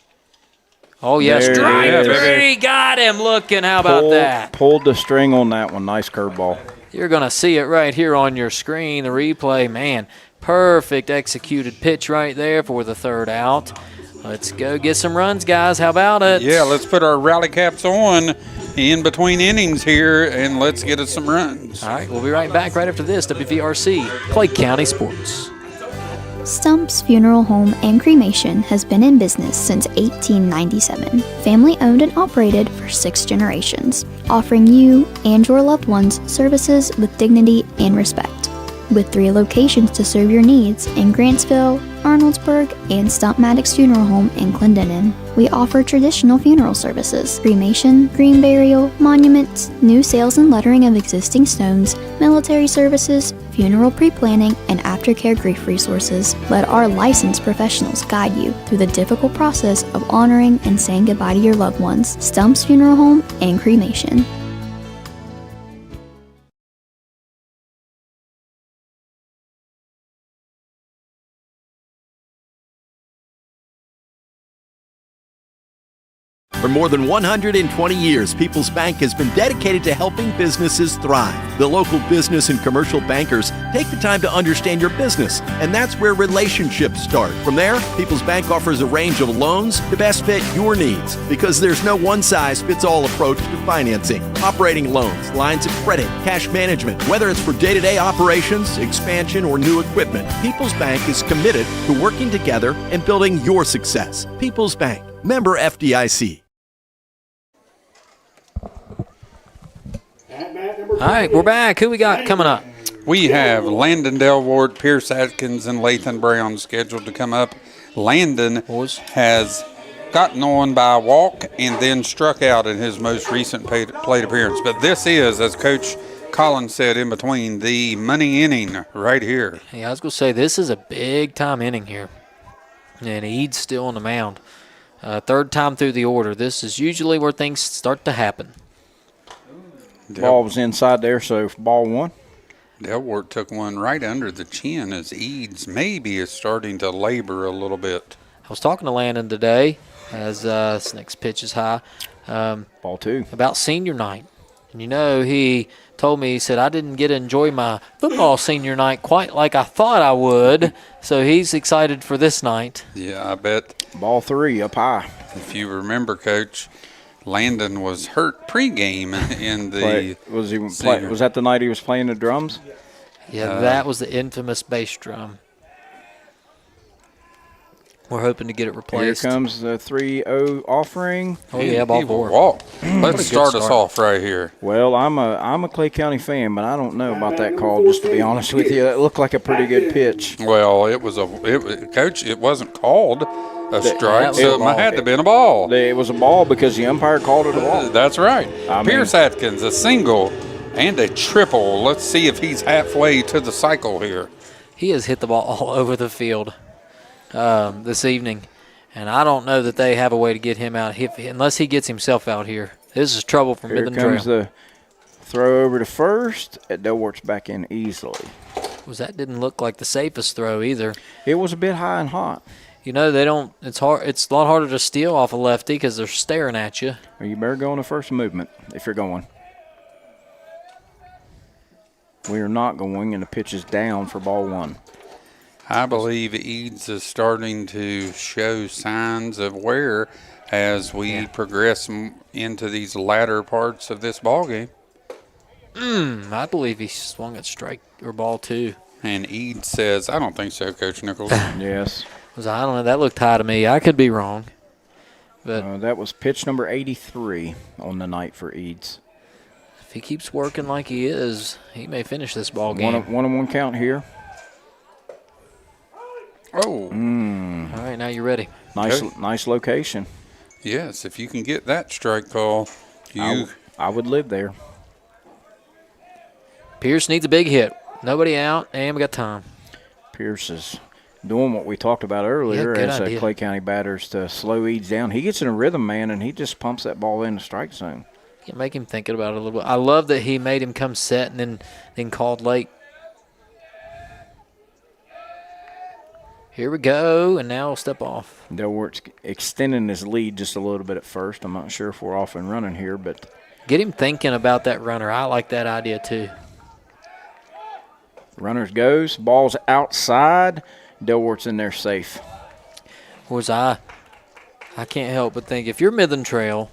[SPEAKER 15] Oh, yes.
[SPEAKER 12] There
[SPEAKER 15] Strike
[SPEAKER 12] it is.
[SPEAKER 15] 3. Got him looking. How about that?
[SPEAKER 12] Pulled the string on that one. Nice curveball.
[SPEAKER 15] You're going to see it right here on your screen, the replay. Man, perfect executed pitch right there for the 3rd out. Let's go get some runs, guys. How about it?
[SPEAKER 1] Yeah, let's put our rally caps on in between innings here, and let's get us some runs.
[SPEAKER 15] All right, we'll be right back right after this. WVRC, Clay County Sports.
[SPEAKER 2] Stump's Funeral Home and Cremation has been in business since 1897. Family owned and operated for 6 generations, offering you and your loved ones services with dignity and respect. With 3 locations to serve your needs in Grantsville, Arnoldsburg, and Stump Maddox Funeral Home in Clendenin. We offer traditional funeral services, cremation, green burial, monuments, new sales and lettering of existing stones, military services, funeral pre-planning, and aftercare grief resources. Let our licensed professionals guide you through the difficult process of honoring and saying goodbye to your loved ones. Stump's Funeral Home and Cremation.
[SPEAKER 10] For more than 120 years, People's Bank has been dedicated to helping businesses thrive. The local business and commercial bankers take the time to understand your business, and that's where relationships start. From there, People's Bank offers a range of loans to best fit your needs, because there's no one-size-fits-all approach to financing. Operating loans, lines of credit, cash management, whether it's for day-to-day operations, expansion, or new equipment, People's Bank is committed to working together and building your success. People's Bank, member FDIC.
[SPEAKER 15] All right, we're back. Who we got coming up?
[SPEAKER 1] We have Landon Delward, Pierce Atkins, and Lathan Brown scheduled to come up. Landon has gotten on by a walk and then struck out in his most recent plate appearance. But this is, as Coach Collins said in between, the money inning right here.
[SPEAKER 15] Yeah, I was going to say, this is a big-time inning here. And Eads still on the mound. 3rd time through the order. This is usually where things start to happen.
[SPEAKER 12] Ball was inside there, so ball 1.
[SPEAKER 1] Delwart took one right under the chin as Eads maybe is starting to labor a little bit.
[SPEAKER 15] I was talking to Landon today as this next pitch is high.
[SPEAKER 12] Ball 2.
[SPEAKER 15] About senior night. And he told me, he said, I didn't get to enjoy my football senior night quite like I thought I would. So he's excited for this night.
[SPEAKER 1] Yeah, I bet.
[SPEAKER 12] Ball 3 up high.
[SPEAKER 1] If you remember, Coach, Landon was hurt pregame in the
[SPEAKER 12] Was that the night he was playing the drums?
[SPEAKER 15] Yeah, that was the infamous bass drum. We're hoping to get it replaced.
[SPEAKER 12] Here comes the 3-0 offering.
[SPEAKER 15] Oh, yeah, ball 4.
[SPEAKER 1] Walk. Let's start us off right here.
[SPEAKER 12] Well, I'm a Clay County fan, but I don't know about that call, just to be honest with you. It looked like a pretty good pitch.
[SPEAKER 1] Well, Coach, it wasn't called a strike, so it had to have been a ball.
[SPEAKER 12] It was a ball because the umpire called it a ball.
[SPEAKER 1] That's right. Pierce Atkins, a single and a triple. Let's see if he's halfway to the cycle here.
[SPEAKER 15] He has hit the ball all over the field this evening, and I don't know that they have a way to get him out unless he gets himself out here. This is trouble for Midland Trail.
[SPEAKER 12] Here comes the throw over to first. Delwart's back in easily.
[SPEAKER 15] That didn't look like the safest throw either.
[SPEAKER 12] It was a bit high and hot.
[SPEAKER 15] They don't. It's hard. It's a lot harder to steal off a lefty because they're staring at you.
[SPEAKER 12] Well, you better go on the first movement if you're going. We are not going, and the pitch is down for ball 1.
[SPEAKER 1] I believe Eads is starting to show signs of wear as we progress into these latter parts of this ball game.
[SPEAKER 15] I believe he swung at strike or ball 2.
[SPEAKER 1] And Eads says, I don't think so, Coach Nichols.
[SPEAKER 12] Yes.
[SPEAKER 15] I don't know. That looked high to me. I could be wrong. But
[SPEAKER 12] that was pitch number 83 on the night for Eads.
[SPEAKER 15] If he keeps working like he is, he may finish this ball game.
[SPEAKER 12] 1-1 count here.
[SPEAKER 1] Oh.
[SPEAKER 15] All right, now you're ready.
[SPEAKER 12] Nice location.
[SPEAKER 1] Yes, if you can get that strike call,
[SPEAKER 12] I would live there.
[SPEAKER 15] Pierce needs a big hit. Nobody out, and we got time.
[SPEAKER 12] Pierce is doing what we talked about earlier
[SPEAKER 15] good
[SPEAKER 12] as
[SPEAKER 15] idea.
[SPEAKER 12] Clay County batters to slow Eads down. He gets in a rhythm, man, and he just pumps that ball in the strike zone.
[SPEAKER 15] You can make him thinking about it a little bit. I love that he made him come set and then called late. Here we go, and now we'll step off.
[SPEAKER 12] Delwort's extending his lead just a little bit at first. I'm not sure if we're off and running here, but
[SPEAKER 15] Get him thinking about that runner. I like that idea too.
[SPEAKER 12] runners goes. Ball's outside. Delwort's in there safe.
[SPEAKER 15] Of course, I can't help but think, if you're Midland Trail,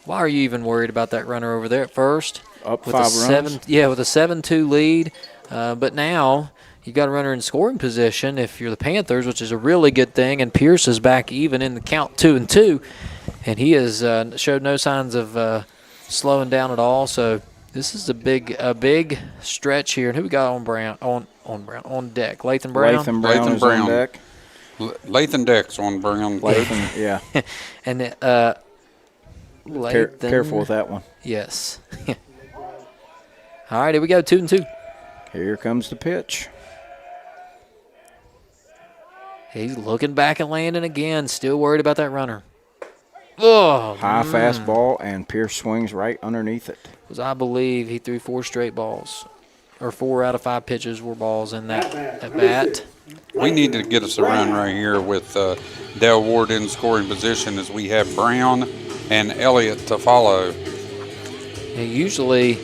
[SPEAKER 15] why are you even worried about that runner over there at first?
[SPEAKER 12] Up
[SPEAKER 15] with
[SPEAKER 12] 5
[SPEAKER 15] runs?
[SPEAKER 12] runs?
[SPEAKER 15] Yeah, with a 7-2 lead. But now you got a runner in scoring position if you're the Panthers, which is a really good thing. And Pierce is back even in the count 2-2, and he has showed no signs of slowing down at all. So this is a big stretch here. And who we got on Brown on deck? Lathan Brown.
[SPEAKER 12] Lathan Brown is on deck.
[SPEAKER 1] Lathan Deck's on Brown.
[SPEAKER 12] Lathan, yeah.
[SPEAKER 15] And Lathan.
[SPEAKER 12] Careful with that one.
[SPEAKER 15] Yes. All right, here we go, 2-2.
[SPEAKER 12] Here comes the pitch.
[SPEAKER 15] He's looking back at Landon again, still worried about that runner. Oh,
[SPEAKER 12] High fastball, and Pierce swings right underneath it.
[SPEAKER 15] Because I believe he threw 4 straight balls, or 4 out of 5 pitches were balls in that at bat.
[SPEAKER 1] We need to get us a run right here with Dale Ward in scoring position as we have Brown and Elliott to follow.
[SPEAKER 15] And usually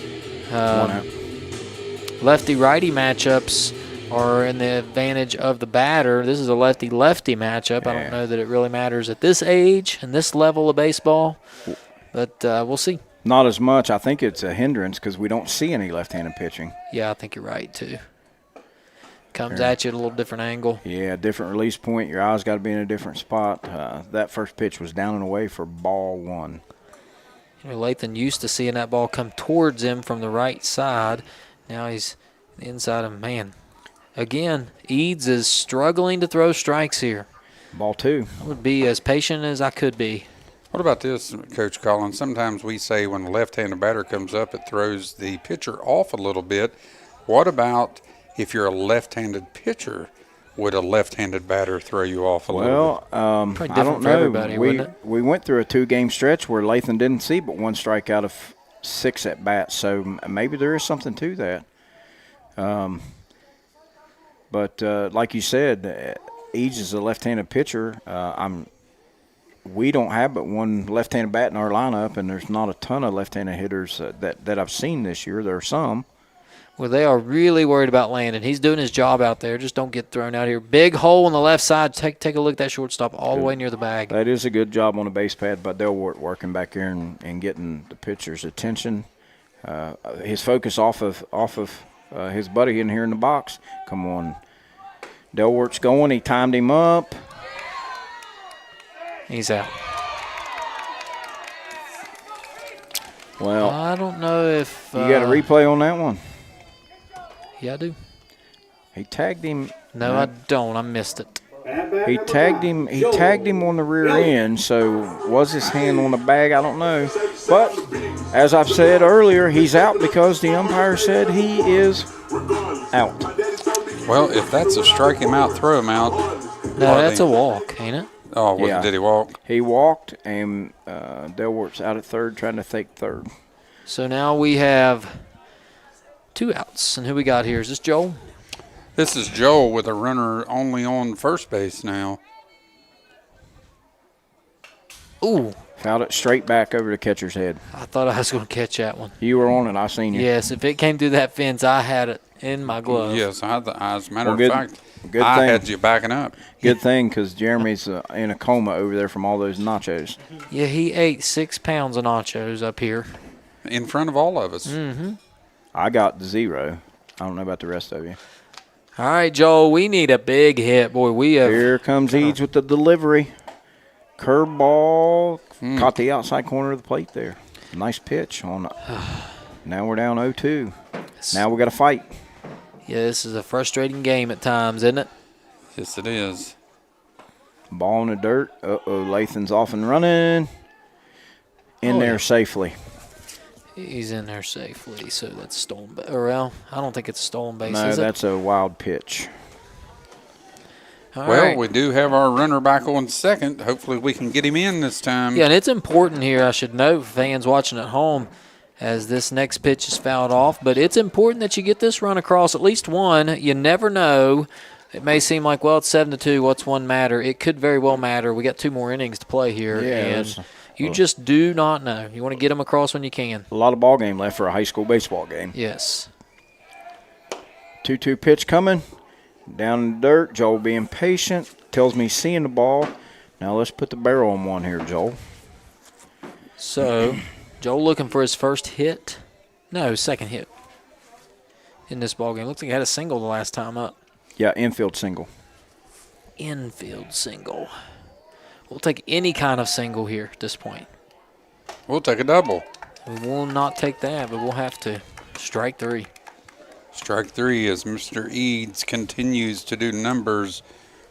[SPEAKER 15] lefty-righty matchups are in the advantage of the batter. This is a lefty-lefty matchup. I don't know that it really matters at this age and this level of baseball, but we'll see.
[SPEAKER 12] Not as much. I think it's a hindrance because we don't see any left-handed pitching.
[SPEAKER 15] Yeah, I think you're right, too. Comes at you at a little different angle.
[SPEAKER 12] Yeah, different release point. Your eyes got to be in a different spot. That first pitch was down and away for ball 1.
[SPEAKER 15] You know, Lathan used to seeing that ball come towards him from the right side. Now he's inside of man. Again, Eads is struggling to throw strikes here.
[SPEAKER 12] Ball 2.
[SPEAKER 15] I would be as patient as I could be.
[SPEAKER 1] What about this, Coach Collins? Sometimes we say when a left-handed batter comes up, it throws the pitcher off a little bit. What about if you're a left-handed pitcher? Would a left-handed batter throw you off a little bit?
[SPEAKER 15] Probably
[SPEAKER 12] I
[SPEAKER 15] different
[SPEAKER 12] don't
[SPEAKER 15] for
[SPEAKER 12] know.
[SPEAKER 15] everybody, wouldn't it?
[SPEAKER 12] We went through a 2-game stretch where Lathan didn't see but 1 strike out of 6 at bats, so maybe there is something to that. But like you said, Eads is a left-handed pitcher. We don't have but 1 left-handed bat in our lineup, and there's not a ton of left-handed hitters that I've seen this year. There are some.
[SPEAKER 15] Well, they are really worried about Landon. He's doing his job out there. Just don't get thrown out here. Big hole on the left side. Take a look at that shortstop all the way near the bag.
[SPEAKER 12] That is a good job on the base pad by Delwart working back here and getting the pitcher's attention. His focus off of his buddy in here in the box. Come on. Delwart's going. He timed him up.
[SPEAKER 15] He's out.
[SPEAKER 12] Well,
[SPEAKER 15] I don't know if
[SPEAKER 12] you got a replay on that one.
[SPEAKER 15] Yeah, I do.
[SPEAKER 12] He tagged him.
[SPEAKER 15] No, I don't. I missed it.
[SPEAKER 12] He tagged him. He tagged him on the rear end. So was his hand on the bag? I don't know. But as I've said earlier, he's out because the umpire said he is out.
[SPEAKER 1] Well, if that's a strike him out, throw him out.
[SPEAKER 15] No, that's a walk, ain't it?
[SPEAKER 1] Oh, did he walk?
[SPEAKER 12] He walked, and Delwart's out at third, trying to take third.
[SPEAKER 15] So now we have 2 outs. And who we got here? Is this Joel?
[SPEAKER 1] This is Joel with a runner only on first base now.
[SPEAKER 15] Ooh.
[SPEAKER 12] Fouled it straight back over the catcher's head.
[SPEAKER 15] I thought I was going to catch that one.
[SPEAKER 12] You were on it. I seen you.
[SPEAKER 15] Yes, if it came through that fence, I had it in my glove.
[SPEAKER 1] Yes, as a matter
[SPEAKER 12] Well,
[SPEAKER 1] of fact,
[SPEAKER 12] good
[SPEAKER 1] I
[SPEAKER 12] thing.
[SPEAKER 1] had you backing up.
[SPEAKER 12] Good thing, because Jeremy's in a coma over there from all those nachos.
[SPEAKER 15] Yeah, he ate 6 pounds of nachos up here.
[SPEAKER 1] In front of all of us.
[SPEAKER 15] Mm-hmm.
[SPEAKER 12] I got 0. I don't know about the rest of you.
[SPEAKER 15] All right, Joel, we need a big hit. Boy, we have.
[SPEAKER 12] Here comes Eads with the delivery. Curveball. Caught the outside corner of the plate there. Nice pitch. Now we're down 0-2. Now we got to fight.
[SPEAKER 15] Yeah, this is a frustrating game at times, isn't it?
[SPEAKER 1] Yes, it is.
[SPEAKER 12] Ball in the dirt. Lathan's off and running. In there safely.
[SPEAKER 15] He's in there safely, so that's stolen base. Well, I don't think it's a stolen base,
[SPEAKER 12] No,
[SPEAKER 15] is it?
[SPEAKER 12] that's a wild pitch.
[SPEAKER 1] Well, we do have our runner back on second. Hopefully we can get him in this time.
[SPEAKER 15] Yeah, and it's important here, I should note, fans watching at home, as this next pitch is fouled off. But it's important that you get this run across, at least one. You never know. It may seem like, well, it's 7-2. What's one matter? It could very well matter. We got 2 more innings to play here, and you just do not know. You want to get them across when you can.
[SPEAKER 12] A lot of ball game left for a high school baseball game.
[SPEAKER 15] Yes.
[SPEAKER 12] 2-2 pitch coming. Down in the dirt. Joel being patient. Tells me he's seeing the ball. Now let's put the barrel on one here, Joel.
[SPEAKER 15] So, Joel looking for his first hit. No, second hit in this ballgame. Looks like he had a single the last time up.
[SPEAKER 12] Yeah, infield single.
[SPEAKER 15] Infield single. We'll take any kind of single here at this point.
[SPEAKER 1] We'll take a double.
[SPEAKER 15] We will not take that, but we'll have to. Strike 3.
[SPEAKER 1] Strike 3 as Mr. Eads continues to do numbers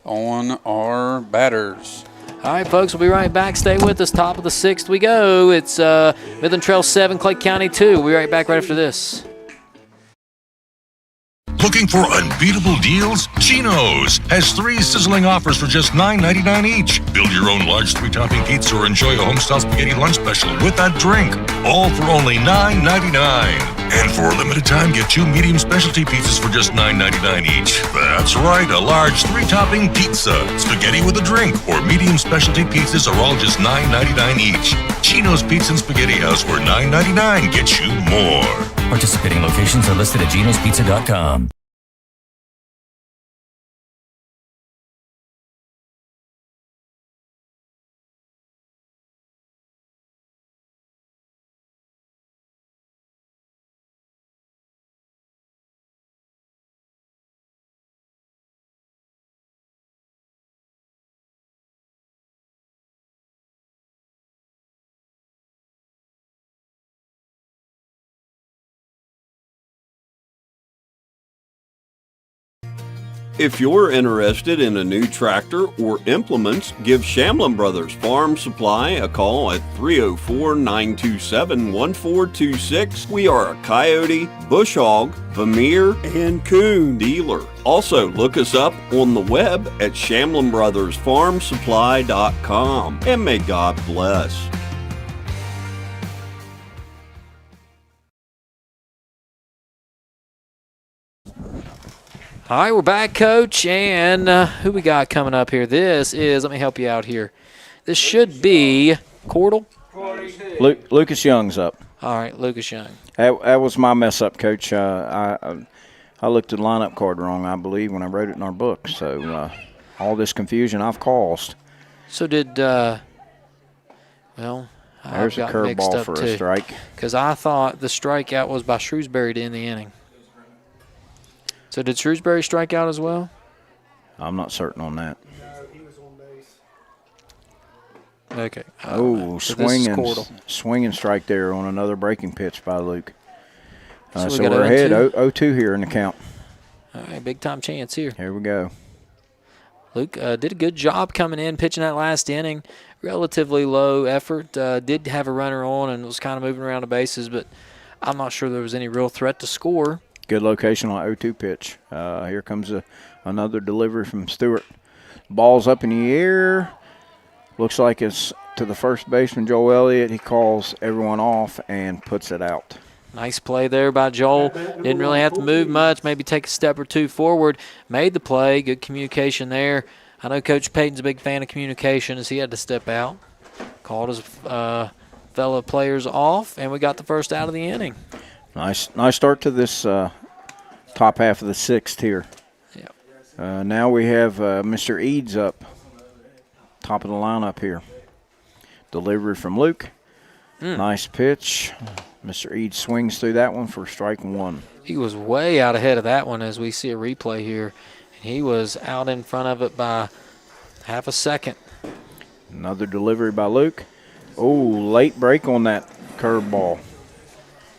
[SPEAKER 1] on our batters.
[SPEAKER 15] All right, folks, we'll be right back. Stay with us. Top of the 6th we go. It's Midland Trail 7, Clay County 2. We'll be right back right after this.
[SPEAKER 3] Looking for unbeatable deals? Chino's has 3 sizzling offers for just $9.99 each. Build your own large 3-topping pizza or enjoy a homestyle spaghetti lunch special with that drink. All for only $9.99. And for a limited time, get 2 medium specialty pizzas for just $9.99 each. That's right, a large 3-topping pizza, spaghetti with a drink, or medium specialty pizzas are all just $9.99 each. Chino's Pizza and Spaghetti House, where $9.99 gets you more.
[SPEAKER 4] Participating locations are listed at genospizza.com.
[SPEAKER 8] If you're interested in a new tractor or implements, give Shamlin Brothers Farm Supply a call at 304-927-1426. We are a coyote, bush hog, Vermeer, and coon dealer. Also, look us up on the web at ShamlinBrothersFarmSupply.com. And may God bless.
[SPEAKER 15] All right, we're back, Coach, and who we got coming up here? This is, let me help you out here. This should be Cordell.
[SPEAKER 12] Lucas Young's up.
[SPEAKER 15] All right, Lucas Young.
[SPEAKER 12] That was my mess up, Coach. I looked at the lineup card wrong, I believe, when I wrote it in our book. So all this confusion I've caused.
[SPEAKER 15] So did, well,
[SPEAKER 12] there's a curveball for a strike.
[SPEAKER 15] Because I thought the strikeout was by Shrewsbury to end the inning. So did Shrewsbury strike out as well?
[SPEAKER 12] I'm not certain on that.
[SPEAKER 14] No, he was on base.
[SPEAKER 15] Okay.
[SPEAKER 12] Swinging strike there on another breaking pitch by Luke.
[SPEAKER 15] So
[SPEAKER 12] we're ahead 0-2 here in the count.
[SPEAKER 15] All right, big time chance here.
[SPEAKER 12] Here we go.
[SPEAKER 15] Luke did a good job coming in, pitching that last inning. Relatively low effort. Did have a runner on and was kind of moving around the bases, but I'm not sure there was any real threat to score.
[SPEAKER 12] Good location on 0-2 pitch. Here comes another delivery from Stewart. Ball's up in the air. Looks like it's to the first baseman, Joel Elliott. He calls everyone off and puts it out.
[SPEAKER 15] Nice play there by Joel. Didn't really have to move much, maybe take a step or two forward. Made the play. Good communication there. I know Coach Payton's a big fan of communication as he had to step out. Called his fellow players off, and we got the first out of the inning.
[SPEAKER 12] Nice start to this top half of the 6th here.
[SPEAKER 15] Yep.
[SPEAKER 12] Now we have Mr. Eads up, top of the lineup here. Delivery from Luke. Nice pitch. Mr. Eads swings through that one for strike 1.
[SPEAKER 15] He was way out ahead of that one as we see a replay here. And he was out in front of it by half a second.
[SPEAKER 12] Another delivery by Luke. Oh, late break on that curveball.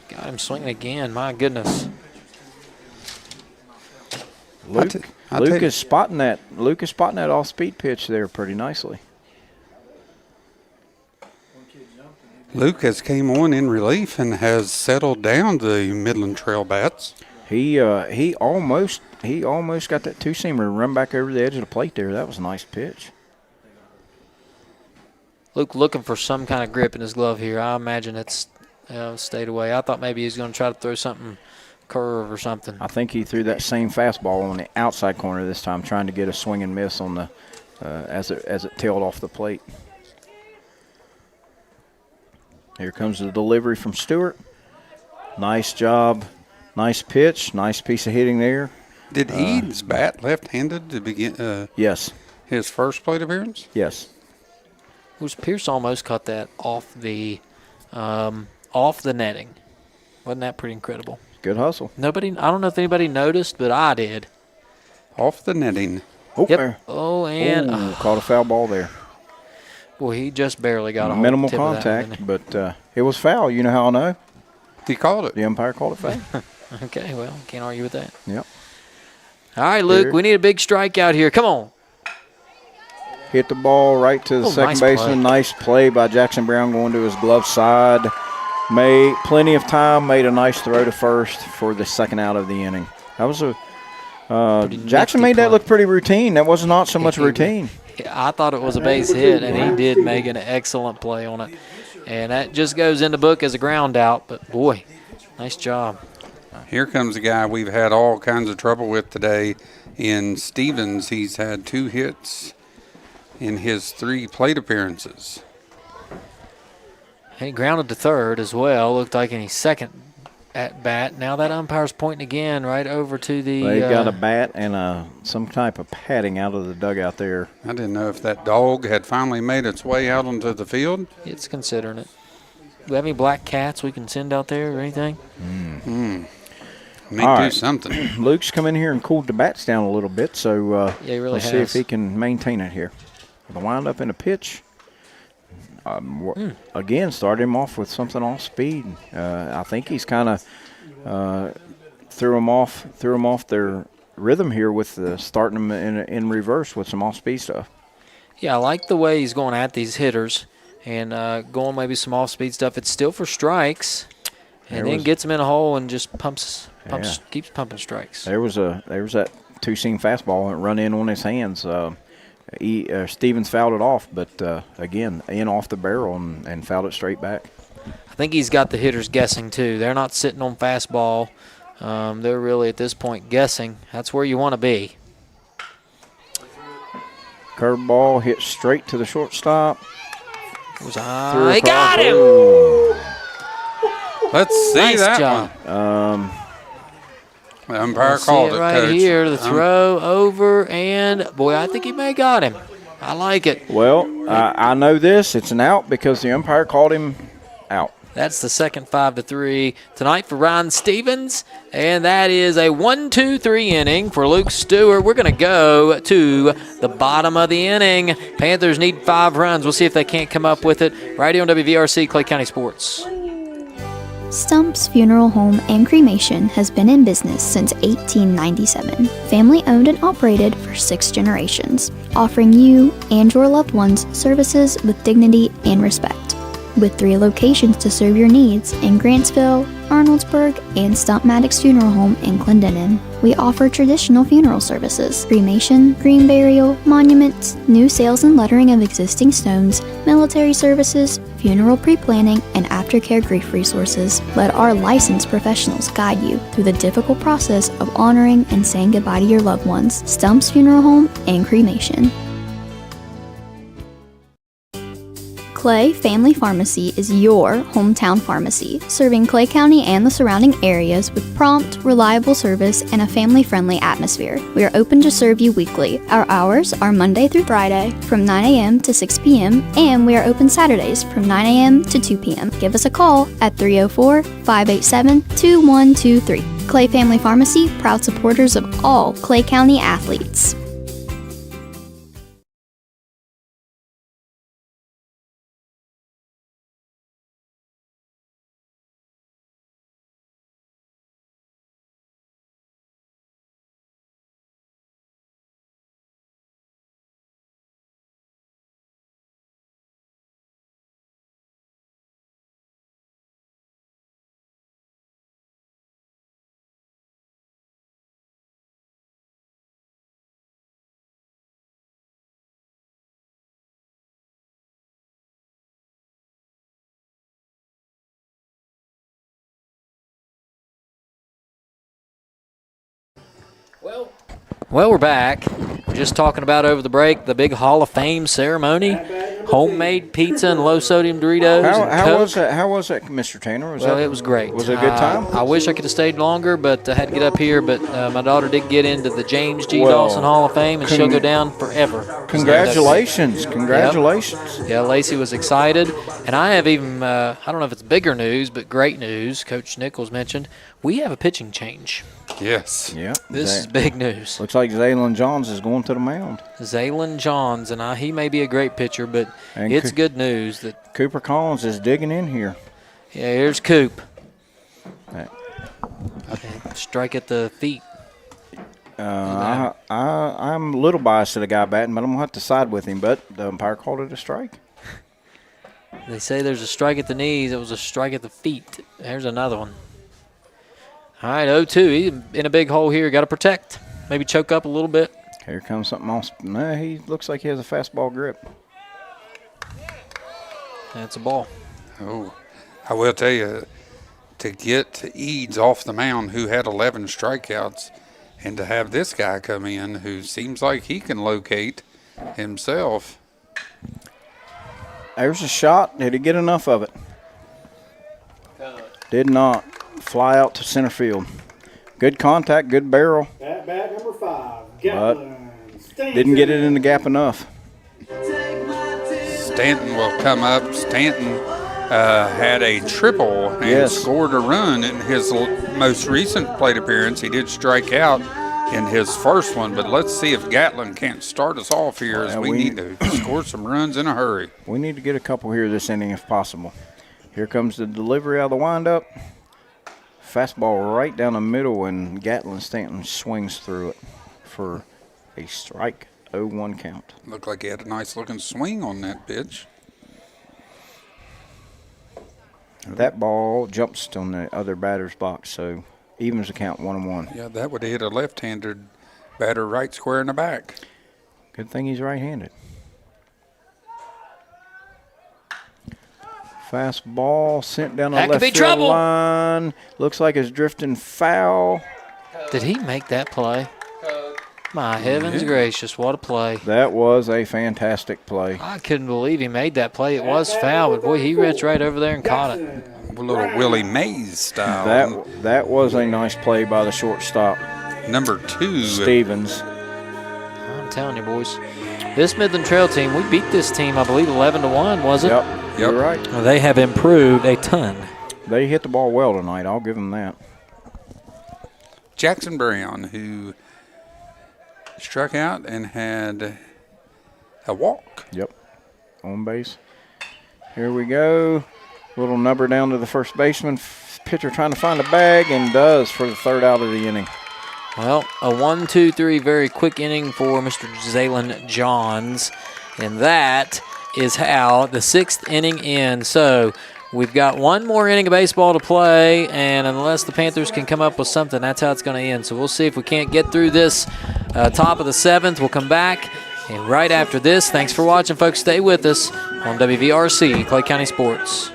[SPEAKER 15] Got him swinging again. My goodness.
[SPEAKER 12] Luke is spotting that off-speed pitch there pretty nicely.
[SPEAKER 1] Luke has came on in relief and has settled down the Midland Trail bats.
[SPEAKER 12] He almost got that two-seamer to run back over the edge of the plate there. That was a nice pitch.
[SPEAKER 15] Luke looking for some kind of grip in his glove here. I imagine it's stayed away. I thought maybe he was going to try to throw something curve or something.
[SPEAKER 12] I think he threw that same fastball on the outside corner this time, trying to get a swing and miss on the as it tailed off the plate. Here comes the delivery from Stewart. Nice job. Nice pitch. Nice piece of hitting there.
[SPEAKER 1] Did Eads bat left-handed to begin?
[SPEAKER 12] Yes.
[SPEAKER 1] His first plate appearance?
[SPEAKER 12] Yes.
[SPEAKER 15] Pierce almost caught that off the netting. Wasn't that pretty incredible?
[SPEAKER 12] Good hustle.
[SPEAKER 15] I don't know if anybody noticed, but I did.
[SPEAKER 1] Off the netting.
[SPEAKER 12] Oh,
[SPEAKER 15] yep.
[SPEAKER 12] There.
[SPEAKER 15] Oh, and
[SPEAKER 12] caught a foul ball there.
[SPEAKER 15] Boy, he just barely got a
[SPEAKER 12] minimal
[SPEAKER 15] tip
[SPEAKER 12] contact,
[SPEAKER 15] of that,
[SPEAKER 12] but it was foul. You know how I know?
[SPEAKER 1] He called it.
[SPEAKER 12] The umpire called it foul.
[SPEAKER 15] Okay, well, can't argue with that.
[SPEAKER 12] Yep.
[SPEAKER 15] All right, Luke,
[SPEAKER 12] Here.
[SPEAKER 15] we need a big strikeout here. Come on.
[SPEAKER 12] Hit the ball right to the second
[SPEAKER 15] nice
[SPEAKER 12] baseman.
[SPEAKER 15] play.
[SPEAKER 12] Nice play by Jackson Brown going to his glove side. Made plenty of time. Made a nice throw to first for the second out of the inning. That was a Jackson made that look pretty routine. That was not so much routine.
[SPEAKER 15] I thought it was a base hit, and he did make an excellent play on it. And that just goes in the book as a ground out. But, boy, nice job.
[SPEAKER 1] Here comes a guy we've had all kinds of trouble with today in Stevens. He's had 2 hits in his 3 plate appearances.
[SPEAKER 15] He grounded to third as well. Looked like in his second at bat. Now that umpire's pointing again right over to the.
[SPEAKER 12] They've got a bat and some type of padding out of the dugout there.
[SPEAKER 1] I didn't know if that dog had finally made its way out onto the field.
[SPEAKER 15] It's considering it. Do we have any black cats we can send out there or anything?
[SPEAKER 1] Need to do something.
[SPEAKER 12] Luke's come in here and cooled the bats down a little bit, so
[SPEAKER 15] he really
[SPEAKER 12] let's see if he can maintain it here. The wind up in a pitch. Again, started him off with something off speed. I think he's kind of threw them off their rhythm here with starting them in reverse with some off speed stuff.
[SPEAKER 15] Yeah, I like the way he's going at these hitters and going maybe some off speed stuff. It's still for strikes, and then gets them in a hole and just keeps pumping strikes.
[SPEAKER 12] There was that two-seam fastball that run in on his hands. Stevens fouled it off, but again, in off the barrel and fouled it straight back.
[SPEAKER 15] I think he's got the hitters guessing too. They're not sitting on fastball. They're really at this point guessing. That's where you want to be.
[SPEAKER 12] Curveball hit straight to the shortstop.
[SPEAKER 15] They got him!
[SPEAKER 1] Let's see
[SPEAKER 15] nice
[SPEAKER 1] that
[SPEAKER 15] job.
[SPEAKER 1] one. The umpire
[SPEAKER 15] See
[SPEAKER 1] called it,
[SPEAKER 15] right
[SPEAKER 1] Coach.
[SPEAKER 15] here. The throw over, and boy, I think he may have got him. I like it.
[SPEAKER 12] Well, I know this. It's an out because the umpire called him out.
[SPEAKER 15] That's the second 5-3 tonight for Ryan Stevens, and that is a 1-2-3 inning for Luke Stewart. We're going to go to the bottom of the inning. Panthers need 5 runs. We'll see if they can't come up with it right here on WVRC Clay County Sports.
[SPEAKER 2] Stump's Funeral Home and Cremation has been in business since 1897. Family owned and operated for 6 generations, offering you and your loved ones services with dignity and respect. With 3 locations to serve your needs in Grantsville, Arnoldsburg, and Stump Maddox Funeral Home in Clendenin. We offer traditional funeral services, cremation, green burial, monuments, new sales and lettering of existing stones, military services, funeral pre-planning, and aftercare grief resources. Let our licensed professionals guide you through the difficult process of honoring and saying goodbye to your loved ones. Stump's Funeral Home and Cremation. Clay Family Pharmacy is your hometown pharmacy, serving Clay County and the surrounding areas with prompt, reliable service and a family-friendly atmosphere. We are open to serve you weekly. Our hours are Monday through Friday from 9 a.m. to 6 p.m. and we are open Saturdays from 9 a.m. to 2 p.m. Give us a call at 304-587-2123. Clay Family Pharmacy, proud supporters of all Clay County athletes.
[SPEAKER 15] Well, we're back. We're just talking about over the break the big Hall of Fame ceremony. Homemade pizza and low-sodium Doritos.
[SPEAKER 12] How was that? How was that, Mr. Tanner?
[SPEAKER 15] It was great.
[SPEAKER 12] Was it a good time?
[SPEAKER 15] I wish I could have stayed longer, but I had to get up here. But my daughter did get into the James G. Dawson Hall of Fame, and she'll go down forever.
[SPEAKER 12] Congratulations. Congratulations.
[SPEAKER 15] Yep. Yeah, Lacey was excited. And I have even, I don't know if it's bigger news, but great news. Coach Nichols mentioned we have a pitching change.
[SPEAKER 1] Yes.
[SPEAKER 12] Yeah.
[SPEAKER 15] This is big news.
[SPEAKER 12] Looks like Zaylon Johns is going to the mound.
[SPEAKER 15] Zaylon Johns, and he may be a great pitcher, but it's good news that
[SPEAKER 12] Cooper Collins is digging in here.
[SPEAKER 15] Yeah, here's Coop.
[SPEAKER 12] Right.
[SPEAKER 15] Strike at the feet.
[SPEAKER 12] I'm a little biased to the guy batting, but I'm going to have to side with him. But the umpire called it a strike.
[SPEAKER 15] They say there's a strike at the knees. It was a strike at the feet. There's another one. All right, 0-2. He's in a big hole here. Got to protect. Maybe choke up a little bit.
[SPEAKER 12] Here comes something else. No, he looks like he has a fastball grip.
[SPEAKER 15] That's a ball.
[SPEAKER 1] Oh, I will tell you, to get Eads off the mound, who had 11 strikeouts, and to have this guy come in who seems like he can locate himself.
[SPEAKER 12] There's a shot. Did he get enough of it? Did not. Fly out to center field. Good contact, good barrel.
[SPEAKER 14] At bat number 5,
[SPEAKER 12] but didn't get it in the gap enough.
[SPEAKER 1] Stanton will come up. Stanton had a triple and scored a run in his most recent plate appearance. He did strike out in his first one, but let's see if Gatlin can't start us off here as we need to score some runs in a hurry.
[SPEAKER 12] We need to get a couple here this inning if possible. Here comes the delivery out of the windup. Fastball right down the middle, and Gatlin Stanton swings through it for a strike. 0-1 count.
[SPEAKER 1] Looked like he had a nice looking swing on that pitch.
[SPEAKER 12] That ball jumps on the other batter's box, so evens the count 1-1.
[SPEAKER 1] Yeah, that would hit a left-handed batter right square in the back.
[SPEAKER 12] Good thing he's right-handed. Fastball sent down the left field line. Looks like it's drifting foul.
[SPEAKER 15] Did he make that play? My heavens gracious, what a play.
[SPEAKER 12] That was a fantastic play.
[SPEAKER 15] I couldn't believe he made that play. It was foul, but boy, he reached right over there and caught it.
[SPEAKER 1] A little Willie Mays style.
[SPEAKER 12] That was a nice play by the shortstop.
[SPEAKER 1] Number 2.
[SPEAKER 12] Stevens.
[SPEAKER 15] I'm telling you, boys. This Midland Trail team, we beat this team, I believe, 11-1, was it?
[SPEAKER 12] Yep, you're right.
[SPEAKER 15] Well, they have improved a ton.
[SPEAKER 12] They hit the ball well tonight. I'll give them that.
[SPEAKER 1] Jackson Brown, who struck out and had a walk.
[SPEAKER 12] Yep, on base. Here we go. Little number down to the first baseman. Pitcher trying to find a bag, and does for the third out of the inning.
[SPEAKER 15] Well, a 1-2-3 very quick inning for Mr. Zaylon Johns. And that is how the 6th inning ends. So we've got one more inning of baseball to play, and unless the Panthers can come up with something, that's how it's going to end. So we'll see if we can't get through this top of the 7th. We'll come back, and right after this, thanks for watching, folks. Stay with us on WVRC, Clay County Sports.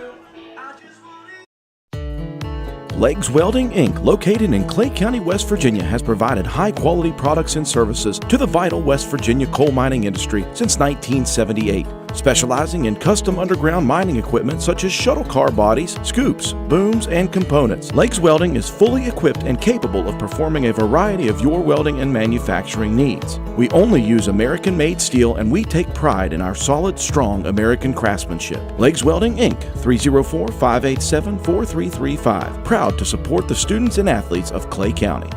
[SPEAKER 7] Legs Welding, Inc., located in Clay County, West Virginia, has provided high-quality products and services to the vital West Virginia coal mining industry since 1978. Specializing in custom underground mining equipment such as shuttle car bodies, scoops, booms, and components, Legs Welding is fully equipped and capable of performing a variety of your welding and manufacturing needs. We only use American-made steel, and we take pride in our solid, strong American craftsmanship. Legs Welding, Inc., 304-587-4335. Proud to support the students and athletes of Clay County.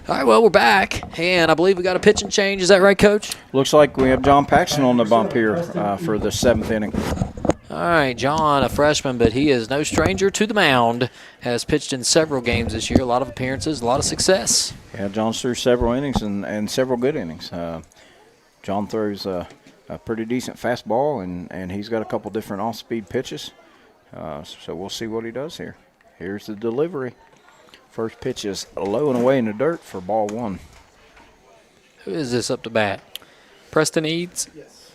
[SPEAKER 15] All right, well, we're back, and I believe we got a pitching change. Is that right, Coach?
[SPEAKER 12] Looks like we have John Paxton on the bump here for the 7th inning.
[SPEAKER 15] All right, John, a freshman, but he is no stranger to the mound. Has pitched in several games this year, a lot of appearances, a lot of success.
[SPEAKER 12] Yeah, John's through several innings and several good innings. John throws a pretty decent fastball, and he's got a couple different off-speed pitches. So we'll see what he does here. Here's the delivery. First pitch is low and away in the dirt for ball 1.
[SPEAKER 15] Who is this up to bat? Preston Eads?
[SPEAKER 14] Yes.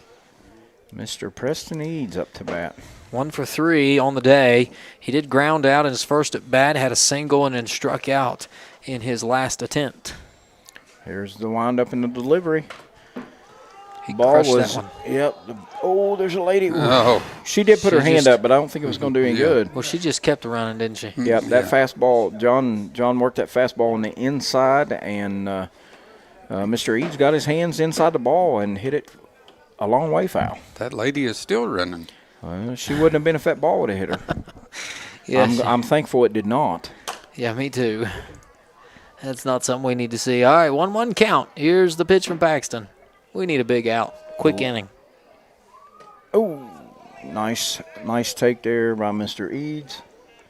[SPEAKER 12] Mr. Preston Eads up to bat.
[SPEAKER 15] 1 for 3 on the day. He did ground out in his first at bat, had a single, and then struck out in his last attempt.
[SPEAKER 12] Here's the windup in the delivery.
[SPEAKER 15] He
[SPEAKER 12] Ball
[SPEAKER 15] crushed
[SPEAKER 12] was,
[SPEAKER 15] that one.
[SPEAKER 12] Yep. There's a lady.
[SPEAKER 1] Oh.
[SPEAKER 12] She did put her
[SPEAKER 15] She
[SPEAKER 12] hand
[SPEAKER 15] just-
[SPEAKER 12] up, but I don't think it was going to do any good.
[SPEAKER 15] Well, she just kept running, didn't she?
[SPEAKER 12] Yep, that fastball, John worked that fastball on the inside, and Mr. Eads got his hands inside the ball and hit it a long way foul.
[SPEAKER 1] That lady is still running.
[SPEAKER 12] She wouldn't have been if that ball would have hit her.
[SPEAKER 15] Yes.
[SPEAKER 12] I'm thankful it did not.
[SPEAKER 15] Yeah, me too. That's not something we need to see. All right, 1-1 count. Here's the pitch from Paxton. We need a big out. Quick inning.
[SPEAKER 12] Oh, nice take there by Mr. Eads.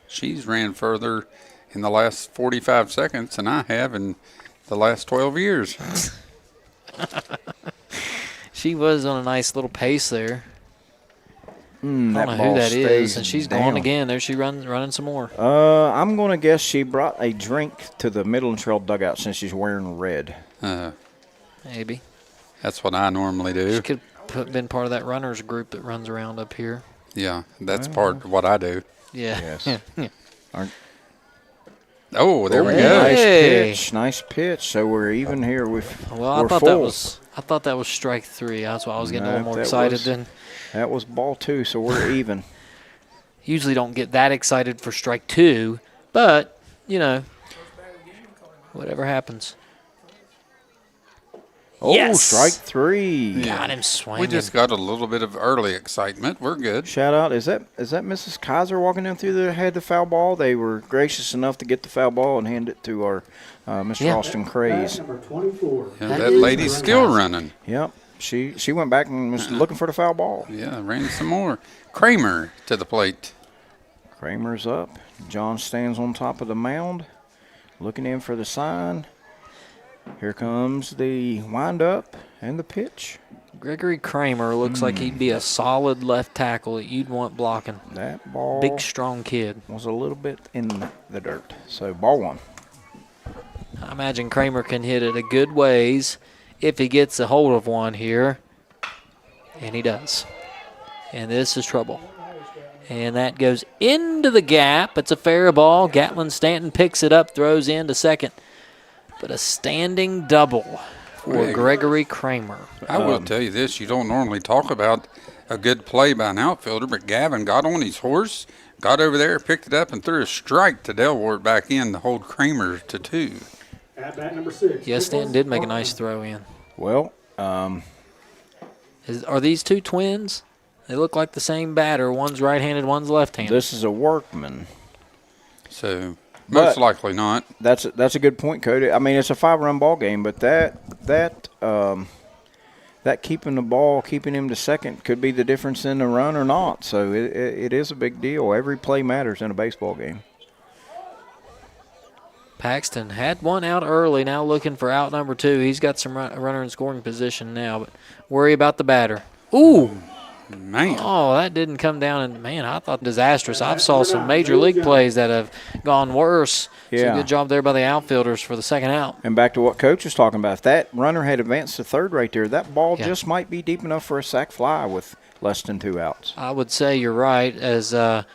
[SPEAKER 1] She's ran further in the last 45 seconds than I have in the last 12 years.
[SPEAKER 15] She was on a nice little pace there. I
[SPEAKER 12] That
[SPEAKER 15] don't know who
[SPEAKER 12] ball
[SPEAKER 15] that is,
[SPEAKER 12] stays
[SPEAKER 15] and she's
[SPEAKER 12] down.
[SPEAKER 15] going again. There she running some more.
[SPEAKER 12] I'm going to guess she brought a drink to the Midland Trail dugout since she's wearing red.
[SPEAKER 15] Maybe.
[SPEAKER 1] That's what I normally do.
[SPEAKER 15] She could have been part of that runners group that runs around up here.
[SPEAKER 1] Yeah, that's part of what I do.
[SPEAKER 15] Yeah.
[SPEAKER 12] Yes.
[SPEAKER 1] Oh, there we go.
[SPEAKER 12] Nice pitch. So we're even here with.
[SPEAKER 15] Well, I thought that was strike 3. That's why I was getting a little more excited then.
[SPEAKER 12] That was ball 2, so we're even.
[SPEAKER 15] Usually don't get that excited for strike 2, but whatever happens.
[SPEAKER 12] Oh,
[SPEAKER 15] yes!
[SPEAKER 12] strike 3.
[SPEAKER 15] Got him swinging.
[SPEAKER 1] We just got a little bit of early excitement. We're good.
[SPEAKER 12] Shout out. Is that Mrs. Kaiser walking down through there had the foul ball? They were gracious enough to get the foul ball and hand it to our Mr. Austin Craze.
[SPEAKER 14] Number 24.
[SPEAKER 1] Yeah, that lady's still running.
[SPEAKER 12] Yep. She went back and was looking for the foul ball.
[SPEAKER 1] Yeah, ran some more. Kramer to the plate.
[SPEAKER 12] Kramer's up. John stands on top of the mound, looking in for the sign. Here comes the windup and the pitch.
[SPEAKER 15] Gregory Kramer looks like he'd be a solid left tackle that you'd want blocking.
[SPEAKER 12] That ball
[SPEAKER 15] Big, strong kid.
[SPEAKER 12] was a little bit in the dirt. So ball 1.
[SPEAKER 15] I imagine Kramer can hit it a good ways if he gets a hold of one here. And he does. And this is trouble. And that goes into the gap. It's a fair ball. Gatlin Stanton picks it up, throws into second. But a standing double for Gregory Kramer.
[SPEAKER 1] I will tell you this. You don't normally talk about a good play by an outfielder, but Gavin got on his horse, got over there, picked it up, and threw a strike to Delwart back in to hold Kramer to 2.
[SPEAKER 14] At bat number 6.
[SPEAKER 15] Yes, Stanton did make a nice throw in.
[SPEAKER 12] Well,
[SPEAKER 15] are these two twins? They look like the same batter. One's right-handed, one's left-handed.
[SPEAKER 12] this is a workman.
[SPEAKER 1] So most
[SPEAKER 12] But-
[SPEAKER 1] likely not.
[SPEAKER 12] That's a good point, Cody. I mean, it's a 5-run ball game, but that keeping the ball, keeping him to second, could be the difference in the run or not. So it is a big deal. Every play matters in a baseball game.
[SPEAKER 15] Paxton had one out early, now looking for out number 2. He's got some runner in scoring position now, but worry about the batter. Ooh!
[SPEAKER 1] Man.
[SPEAKER 15] Oh, that didn't come down, and man, I thought disastrous. I've saw some major league plays that have gone worse. So
[SPEAKER 12] Yeah.
[SPEAKER 15] good job there by the outfielders for the second out.
[SPEAKER 12] And back to what Coach was talking about, if that runner had advanced to third right there, that ball
[SPEAKER 15] Yeah.
[SPEAKER 12] just might be deep enough for a sac fly with less than 2 outs.
[SPEAKER 15] I would say you're right, as that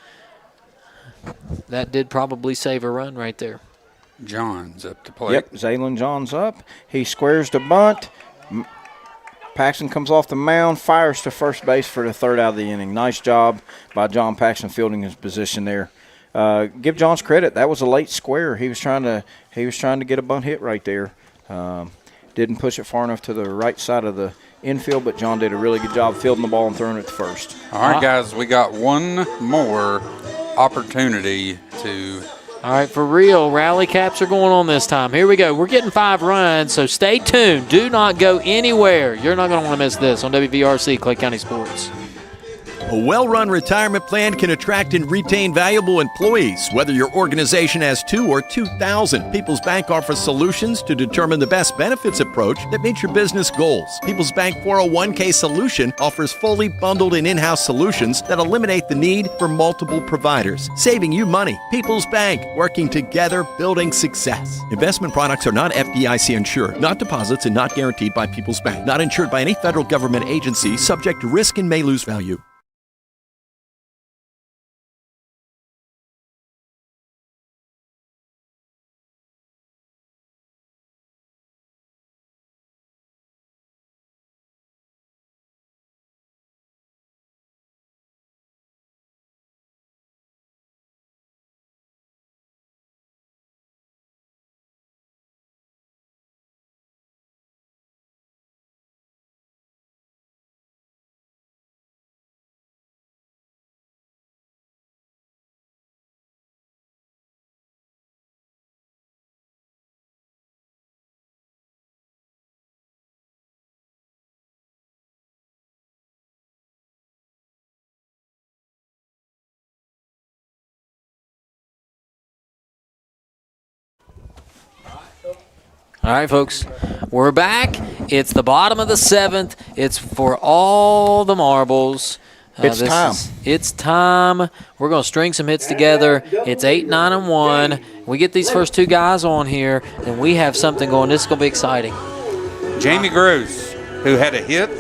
[SPEAKER 15] did probably save a run right there.
[SPEAKER 1] John's up to plate.
[SPEAKER 12] Yep, Zaylin John's up. He squares the bunt. Paxton comes off the mound, fires to first base for the 3rd out of the inning. Nice job by John Paxton fielding his position there. Give John's credit. That was a late square. He was trying to get a bunt hit right there. Didn't push it far enough to the right side of the infield, but John did a really good job fielding the ball and throwing it to first.
[SPEAKER 1] All right, guys, we got one more opportunity to
[SPEAKER 15] All right, for real, rally caps are going on this time. Here we go. We're getting 5 runs, so stay tuned. Do not go anywhere. You're not going to want to miss this on WVRC Clay County Sports.
[SPEAKER 10] A well-run retirement plan can attract and retain valuable employees, whether your organization has 2 or 2,000. People's Bank offers solutions to determine the best benefits approach that meets your business goals. People's Bank 401k Solution offers fully bundled and in-house solutions that eliminate the need for multiple providers, saving you money. People's Bank, working together, building success. Investment products are not FDIC insured, not deposits, and not guaranteed by People's Bank. Not insured by any federal government agency, subject to risk and may lose value.
[SPEAKER 15] All right, folks, we're back. It's the bottom of the 7th. It's for all the marbles.
[SPEAKER 12] It's time.
[SPEAKER 15] It's time. We're going to string some hits together. It's 8, 9, and 1. We get these first 2 guys on here, and we have something going. This is going to be exciting.
[SPEAKER 1] Jamie Gross, who had a hit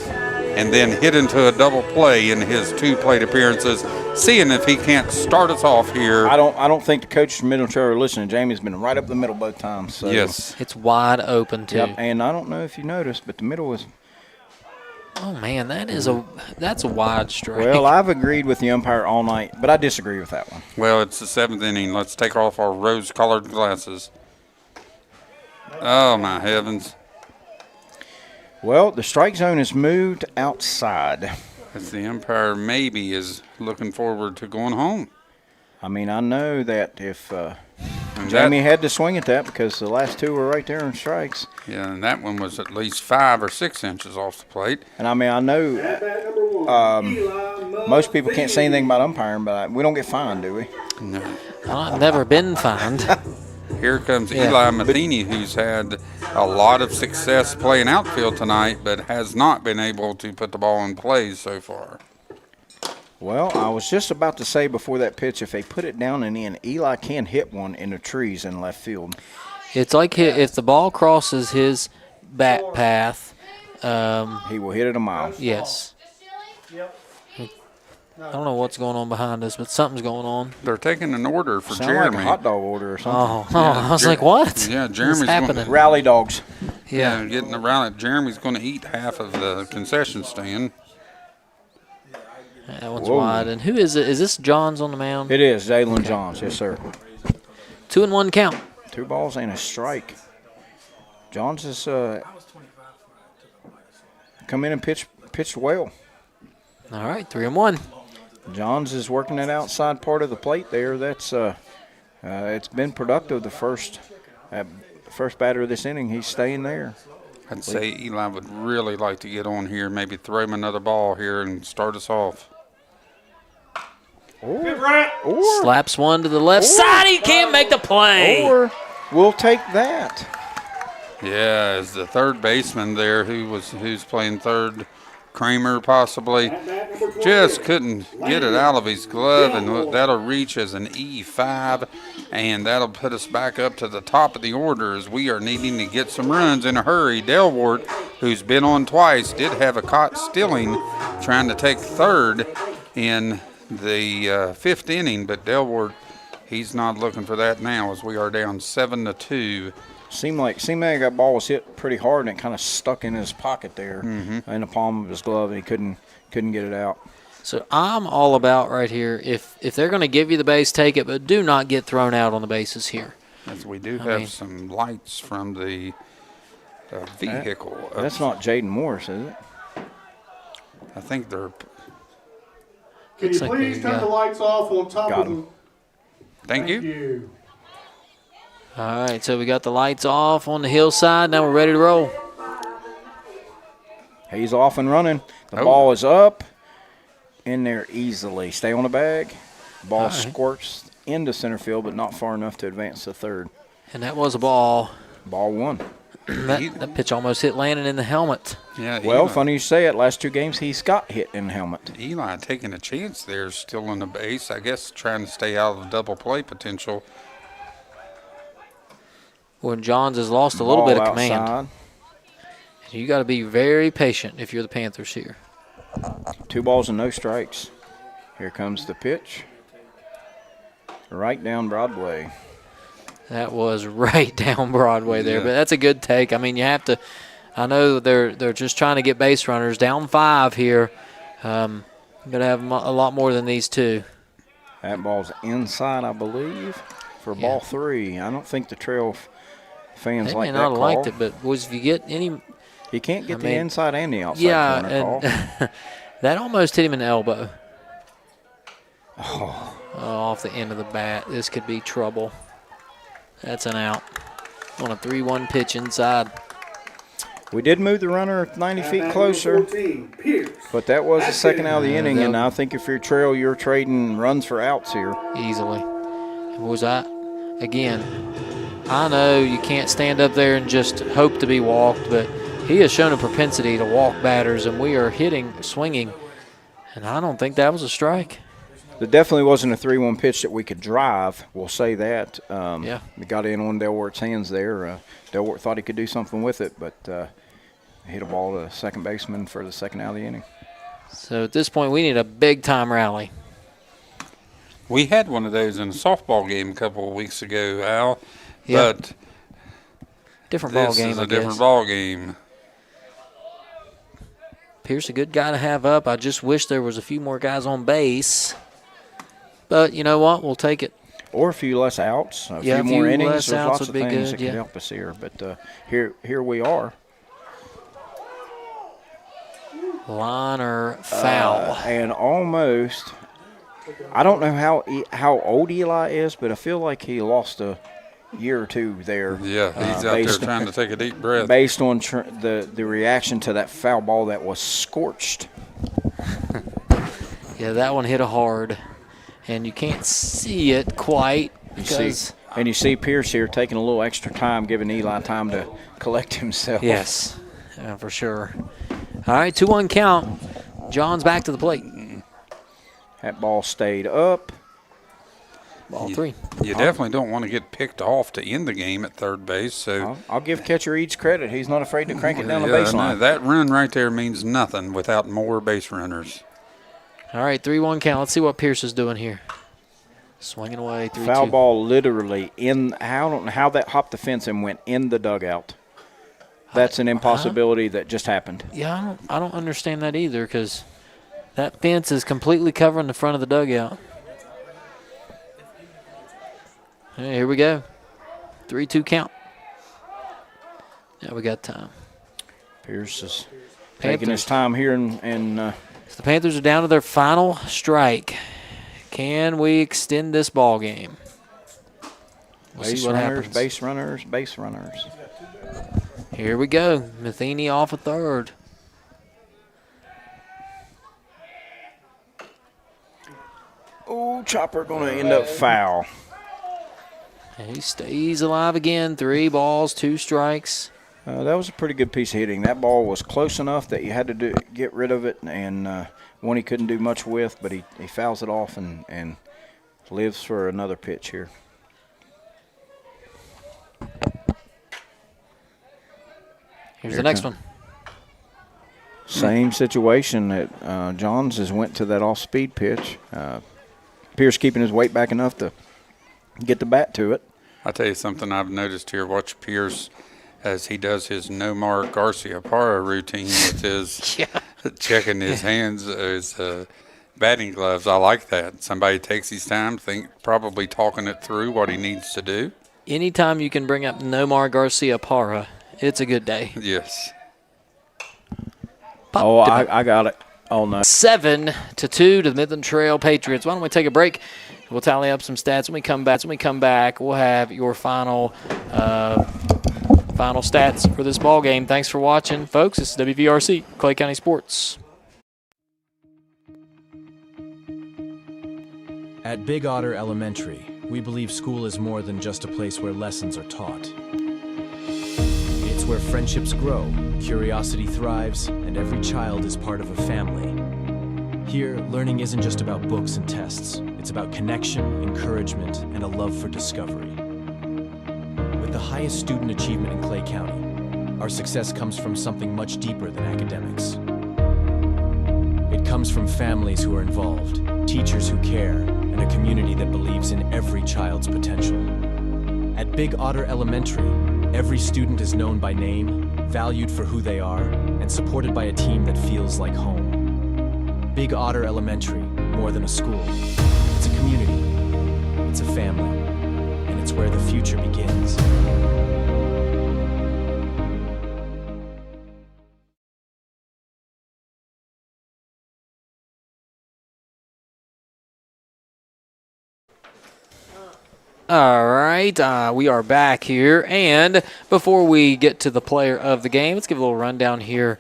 [SPEAKER 1] and then hit into a double play in his 2 plate appearances, seeing if he can't start us off here.
[SPEAKER 12] I don't think the coaches from Midland Trail are listening. Jamie's been right up the middle both times. So.
[SPEAKER 1] Yes.
[SPEAKER 15] It's wide open, too.
[SPEAKER 12] Yep, and I don't know if you noticed, but the middle was.
[SPEAKER 15] Oh, man, that's a wide strike.
[SPEAKER 12] Well, I've agreed with the umpire all night, but I disagree with that one.
[SPEAKER 1] Well, it's the 7th inning. Let's take off our rose-colored glasses. Oh, my heavens.
[SPEAKER 12] Well, the strike zone is moved outside.
[SPEAKER 1] As the umpire maybe is looking forward to going home.
[SPEAKER 12] I mean, I know that if Jamie had to swing at that because the last 2 were right there in strikes.
[SPEAKER 1] Yeah, and that one was at least 5 or 6 inches off the plate.
[SPEAKER 12] And, I mean, I know most people can't say anything about umpiring, but we don't get fined, do we?
[SPEAKER 1] No.
[SPEAKER 15] I've never been fined.
[SPEAKER 1] Here comes Eli Matheny, who's had a lot of success playing outfield tonight, but has not been able to put the ball in play so far.
[SPEAKER 12] Well, I was just about to say before that pitch, if they put it down and in, Eli can hit one in the trees in left field.
[SPEAKER 15] It's like if the ball crosses his bat path.
[SPEAKER 12] He will hit it a mile.
[SPEAKER 15] Yes. I don't know what's going on behind us, but something's going on.
[SPEAKER 1] They're taking an order for
[SPEAKER 12] Sound
[SPEAKER 1] Jeremy.
[SPEAKER 12] like a hot dog order or something.
[SPEAKER 15] I was like, what?
[SPEAKER 1] Yeah, Jeremy's
[SPEAKER 15] What's happening?
[SPEAKER 12] Rally dogs.
[SPEAKER 1] Yeah, getting around it. Jeremy's going to eat half of the concession stand.
[SPEAKER 15] That one's wide. And who is it? Is this Johns on the mound?
[SPEAKER 12] It is, Jalen Johns. Yes, sir.
[SPEAKER 15] 2-1 count.
[SPEAKER 12] 2 balls and a strike. Johns has come in and pitched well.
[SPEAKER 15] All right, 3-1.
[SPEAKER 12] Johns is working that outside part of the plate there. That's it's been productive. The first batter of this inning, he's staying there.
[SPEAKER 1] I'd say Eli would really like to get on here, maybe throw him another ball here and start us off.
[SPEAKER 12] Or
[SPEAKER 15] slaps one to the left side. He can't make the play.
[SPEAKER 12] Or we'll take that.
[SPEAKER 1] Yeah, as the third baseman there, who's playing third, Kramer possibly, just couldn't get it out of his glove, and that'll reach as an E5, and that'll put us back up to the top of the order as we are needing to get some runs in a hurry. Delwart, who's been on twice, did have a caught stealing trying to take third in the 5th inning, but Delwart, he's not looking for that now as we are down 7-2.
[SPEAKER 12] Seemed like that ball was hit pretty hard and it kind of stuck in his pocket there in the palm of his glove, and he couldn't get it out.
[SPEAKER 15] So I'm all about right here. If they're going to give you the base, take it, but do not get thrown out on the bases here.
[SPEAKER 1] As we do have some lights from the vehicle.
[SPEAKER 12] That's not Jaden Morris, is it?
[SPEAKER 1] I think they're.
[SPEAKER 14] Can you please turn the lights off on top of them?
[SPEAKER 1] Thank you.
[SPEAKER 15] All right, so we got the lights off on the hillside. Now we're ready to roll.
[SPEAKER 12] He's off and running. The ball is up in there easily. Stay on the bag. Ball squirts into center field, but not far enough to advance to third.
[SPEAKER 15] And that was a ball.
[SPEAKER 12] Ball one.
[SPEAKER 15] that pitch almost hit Landon in the helmet.
[SPEAKER 1] Yeah.
[SPEAKER 12] Well,
[SPEAKER 1] Eli,
[SPEAKER 12] funny you say it. Last 2 games, he's got hit in the helmet.
[SPEAKER 1] Eli taking a chance there, still on the base. I guess trying to stay out of the double play potential.
[SPEAKER 15] When Johns has lost a little bit of command.
[SPEAKER 12] Outside.
[SPEAKER 15] You got to be very patient if you're the Panthers here.
[SPEAKER 12] 2 balls and no strikes. Here comes the pitch. Right down Broadway.
[SPEAKER 15] That was right down Broadway there, but that's a good take. I mean, you have to. I know they're just trying to get base runners down 5 here. Got to have a lot more than these 2.
[SPEAKER 12] That ball's inside, I believe, for ball 3. I don't think the Trail fans
[SPEAKER 15] they
[SPEAKER 12] like
[SPEAKER 15] may
[SPEAKER 12] that
[SPEAKER 15] not have
[SPEAKER 12] call.
[SPEAKER 15] liked it, but was if you get any.
[SPEAKER 12] You can't get the inside and the outside corner call.
[SPEAKER 15] That almost hit him in the elbow. Oh, off the end of the bat. This could be trouble. That's an out. On a 3-1 pitch inside.
[SPEAKER 12] We did move the runner 90 feet closer, but that was the second out of the inning, and I think if you're Trail, you're trading runs for outs here.
[SPEAKER 15] Easily. Was I, again, I know you can't stand up there and just hope to be walked, but he has shown a propensity to walk batters, and we are swinging, and I don't think that was a strike.
[SPEAKER 12] There definitely wasn't a 3-1 pitch that we could drive. We'll say that. We got in on Delwert's hands there. Delwert thought he could do something with it, but hit a ball to the second baseman for the second out of the inning.
[SPEAKER 15] So at this point, we need a big-time rally.
[SPEAKER 1] We had one of those in a softball game a couple of weeks ago, Al.
[SPEAKER 15] Yep.
[SPEAKER 1] But
[SPEAKER 15] different ball game,
[SPEAKER 1] This is
[SPEAKER 15] I
[SPEAKER 1] a different
[SPEAKER 15] guess.
[SPEAKER 1] ball game.
[SPEAKER 15] Pierce, a good guy to have up. I just wish there was a few more guys on base. But you know what? We'll take it.
[SPEAKER 12] Or a few less outs, a few more innings. There's lots of things that could help us here. But here we are.
[SPEAKER 15] Liner foul.
[SPEAKER 12] And almost, I don't know how old Eli is, but I feel like he lost a year or 2 there.
[SPEAKER 1] Yeah, he's out there trying to take a deep breath.
[SPEAKER 12] Based on the reaction to that foul ball that was scorched.
[SPEAKER 15] Yeah, that one hit a hard. And you can't see it quite because
[SPEAKER 12] you see Pierce here taking a little extra time, giving Eli time to collect himself.
[SPEAKER 15] Yes, for sure. All right, 2-1 count. John's back to the plate.
[SPEAKER 12] That ball stayed up.
[SPEAKER 15] Ball 3.
[SPEAKER 1] You definitely don't want to get picked off to end the game at third base. So
[SPEAKER 12] I'll give catcher Eads credit. He's not afraid to crank it down the
[SPEAKER 1] no,
[SPEAKER 12] baseline.
[SPEAKER 1] that run right there means nothing without more base runners.
[SPEAKER 15] All right, 3-1 count. Let's see what Pierce is doing here. Swinging away, 3-2.
[SPEAKER 12] Foul ball literally in. I don't know how that hopped the fence and went in the dugout. That's an impossibility that just happened.
[SPEAKER 15] Yeah, I don't understand that either because that fence is completely covering the front of the dugout. Hey, here we go. 3-2 count. Now we got time.
[SPEAKER 12] Pierce is taking his time here and
[SPEAKER 15] so the Panthers are down to their final strike. Can we extend this ball game? We'll see what happens.
[SPEAKER 12] Base runners.
[SPEAKER 15] Here we go. Matheny off a third.
[SPEAKER 12] Oh, Chopper going to end up foul.
[SPEAKER 15] He stays alive again. 3 balls, 2 strikes.
[SPEAKER 12] That was a pretty good piece of hitting. That ball was close enough that you had to get rid of it, and one he couldn't do much with, but he fouls it off and lives for another pitch here.
[SPEAKER 15] Here's the next one.
[SPEAKER 12] Same situation that Johns has went to that off-speed pitch. Pierce keeping his weight back enough to get the bat to it.
[SPEAKER 1] I'll tell you something I've noticed here. Watch Pierce as he does his Nomar Garcia-Parra routine with his checking his hands, his batting gloves. I like that. Somebody takes his time, probably talking it through what he needs to do.
[SPEAKER 15] Anytime you can bring up Nomar Garcia-Parra, it's a good day.
[SPEAKER 1] Yes.
[SPEAKER 12] I got it. Oh, no.
[SPEAKER 15] 7-2 to the Midland Trail Patriots. Why don't we take a break? We'll tally up some stats when we come back. We'll have your final stats for this ball game. Thanks for watching, folks. This is WVRC, Clay County Sports.
[SPEAKER 16] At Big Otter Elementary, we believe school is more than just a place where lessons are taught. It's where friendships grow, curiosity thrives, and every child is part of a family. Here, learning isn't just about books and tests. It's about connection, encouragement, and a love for discovery. With the highest student achievement in Clay County, our success comes from something much deeper than academics. It comes from families who are involved, teachers who care, and a community that believes in every child's potential. At Big Otter Elementary, every student is known by name, valued for who they are, and supported by a team that feels like home. Big Otter Elementary, more than a school. It's a community, it's a family, and it's where the future begins.
[SPEAKER 15] All right, we are back here, and before we get to the player of the game, let's give a little rundown here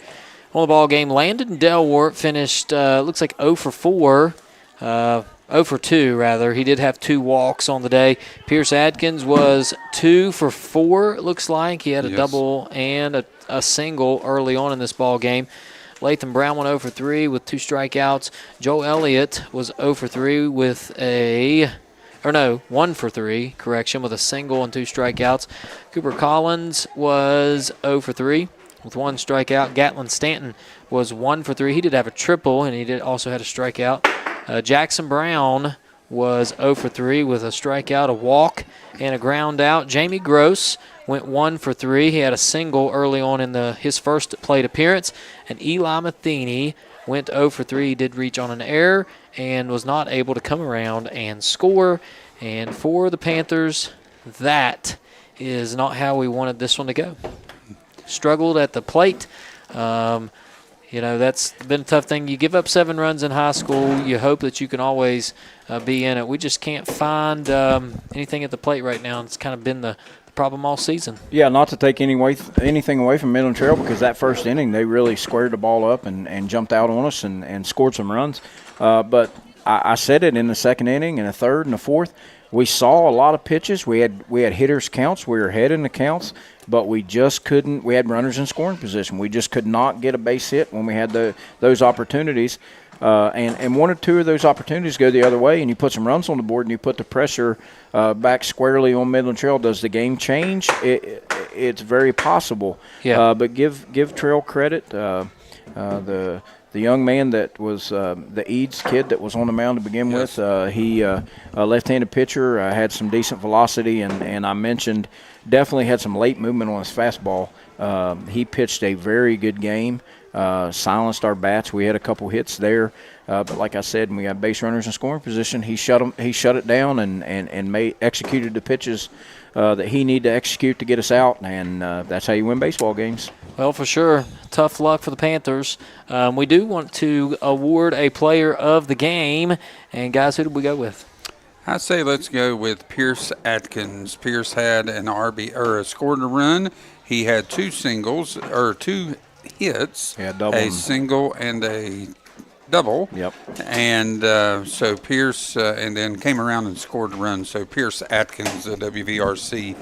[SPEAKER 15] on the ball game. Landon Delwart finished, looks like 0 for 4, 0 for 2 rather. He did have 2 walks on the day. Pierce Adkins was 2 for 4. It looks like he had a double and a single early on in this ball game. Latham Brown went 0 for 3 with 2 strikeouts. Joe Elliott was 0 for 3 with 1 for 3, correction, with a single and 2 strikeouts. Cooper Collins was 0 for 3 with 1 strikeout. Gatlin Stanton was 1 for 3. He did have a triple, and he did also had a strikeout. Jackson Brown was 0 for 3 with a strikeout, a walk, and a ground out. Jamie Gross went 1 for 3. He had a single early on in his first plate appearance. And Eli Matheny went 0 for 3. He did reach on an error and was not able to come around and score. And for the Panthers, that is not how we wanted this one to go. Struggled at the plate. That's been a tough thing. You give up 7 runs in high school. You hope that you can always be in it. We just can't find anything at the plate right now. It's kind of been the problem all season.
[SPEAKER 12] Yeah, not to take anything away from Midland Trail, because that first inning they really squared the ball up and jumped out on us and scored some runs. But I said it in the second inning and the third and the fourth. We saw a lot of pitches. We had hitters counts. We were ahead in the counts, but we just couldn't. We had runners in scoring position. We just could not get a base hit when we had those opportunities. And 1 or 2 of those opportunities go the other way, and you put some runs on the board and you put the pressure back squarely on Midland Trail. Does the game change? It's very possible.
[SPEAKER 15] Yeah.
[SPEAKER 12] But give Trail credit. The young man that was the Eads kid that was on the mound to begin with, he a left-handed pitcher, had some decent velocity, and I mentioned definitely had some late movement on his fastball. He pitched a very good game, silenced our bats. We had a couple hits there, but like I said, when we got base runners in scoring position, he shut it down and executed the pitches that he needed to execute to get us out, and that's how you win baseball games.
[SPEAKER 15] Well, for sure. Tough luck for the Panthers. We do want to award a player of the game. And, guys, who did we go with?
[SPEAKER 1] I say let's go with Pierce Atkins. Pierce had scored a run. He had 2 singles, or 2 hits, a single and a double.
[SPEAKER 12] Yep.
[SPEAKER 1] And so Pierce, and then came around and scored a run. So Pierce Atkins, the WVRC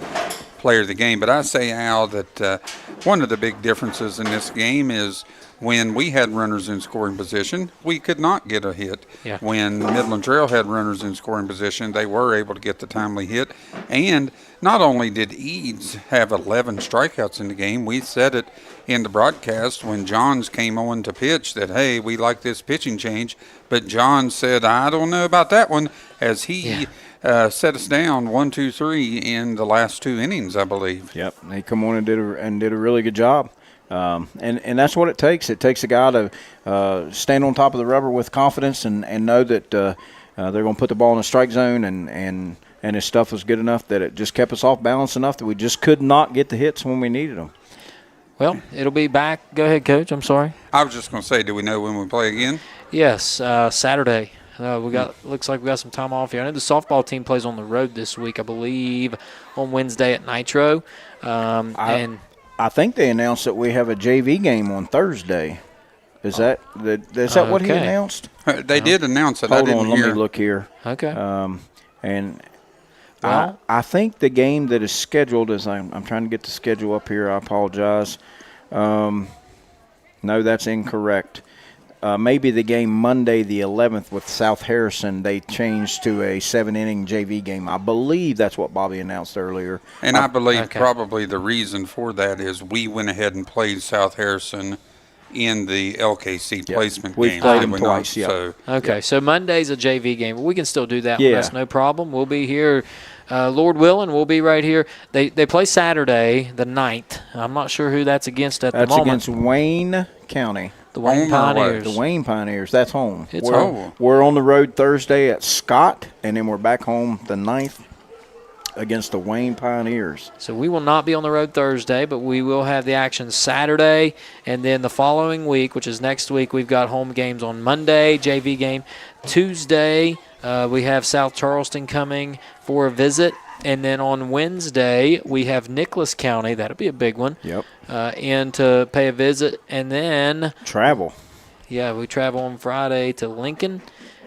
[SPEAKER 1] player of the game. But I say, Al, that one of the big differences in this game is when we had runners in scoring position, we could not get a hit.
[SPEAKER 15] Yeah.
[SPEAKER 1] When Midland Trail had runners in scoring position, they were able to get the timely hit. And not only did Eads have 11 strikeouts in the game, we said it in the broadcast when Johns came on to pitch that, hey, we like this pitching change. But John said, I don't know about that one, as he set us down 1, 2, 3 in the last 2 innings, I believe.
[SPEAKER 12] Yep, he come on and did a really good job. And that's what it takes. It takes a guy to stand on top of the rubber with confidence and know that they're going to put the ball in the strike zone, and his stuff was good enough that it just kept us off balance enough that we just could not get the hits when we needed them.
[SPEAKER 15] Well, it'll be back. Go ahead, Coach. I'm sorry.
[SPEAKER 1] I was just going to say, do we know when we play again?
[SPEAKER 15] Yes, Saturday. Looks like we got some time off here. I know the softball team plays on the road this week, I believe, on Wednesday at Nitro.
[SPEAKER 12] I think they announced that we have a JV game on Thursday. Is that what he announced?
[SPEAKER 1] They did announce it.
[SPEAKER 12] Hold on, let me look here.
[SPEAKER 15] Okay.
[SPEAKER 12] I think the game that is scheduled is I'm trying to get the schedule up here. I apologize. No, that's incorrect. Maybe the game Monday the 11th with South Harrison, they changed to a 7-inning JV game. I believe that's what Bobby announced earlier.
[SPEAKER 1] And I believe probably the reason for that is we went ahead and played South Harrison in the LKC placement game.
[SPEAKER 12] We've played them twice,
[SPEAKER 15] So Monday's a JV game, but we can still do that one. That's no problem. We'll be here. Lord willing, we'll be right here. They play Saturday, the 9th. I'm not sure who that's against at the moment.
[SPEAKER 12] That's against Wayne County.
[SPEAKER 15] The Wayne Pioneers.
[SPEAKER 12] The Wayne Pioneers. That's home.
[SPEAKER 15] It's home.
[SPEAKER 12] We're on the road Thursday at Scott, and then we're back home the 9th against the Wayne Pioneers.
[SPEAKER 15] So we will not be on the road Thursday, but we will have the action Saturday, and then the following week, which is next week, we've got home games on Monday, JV game. Tuesday, we have South Charleston coming for a visit, and then on Wednesday, we have Nicholas County. That'll be a big one.
[SPEAKER 12] Yep.
[SPEAKER 15] In to pay a visit, and then
[SPEAKER 12] travel.
[SPEAKER 15] Yeah, we travel on Friday to Lincoln,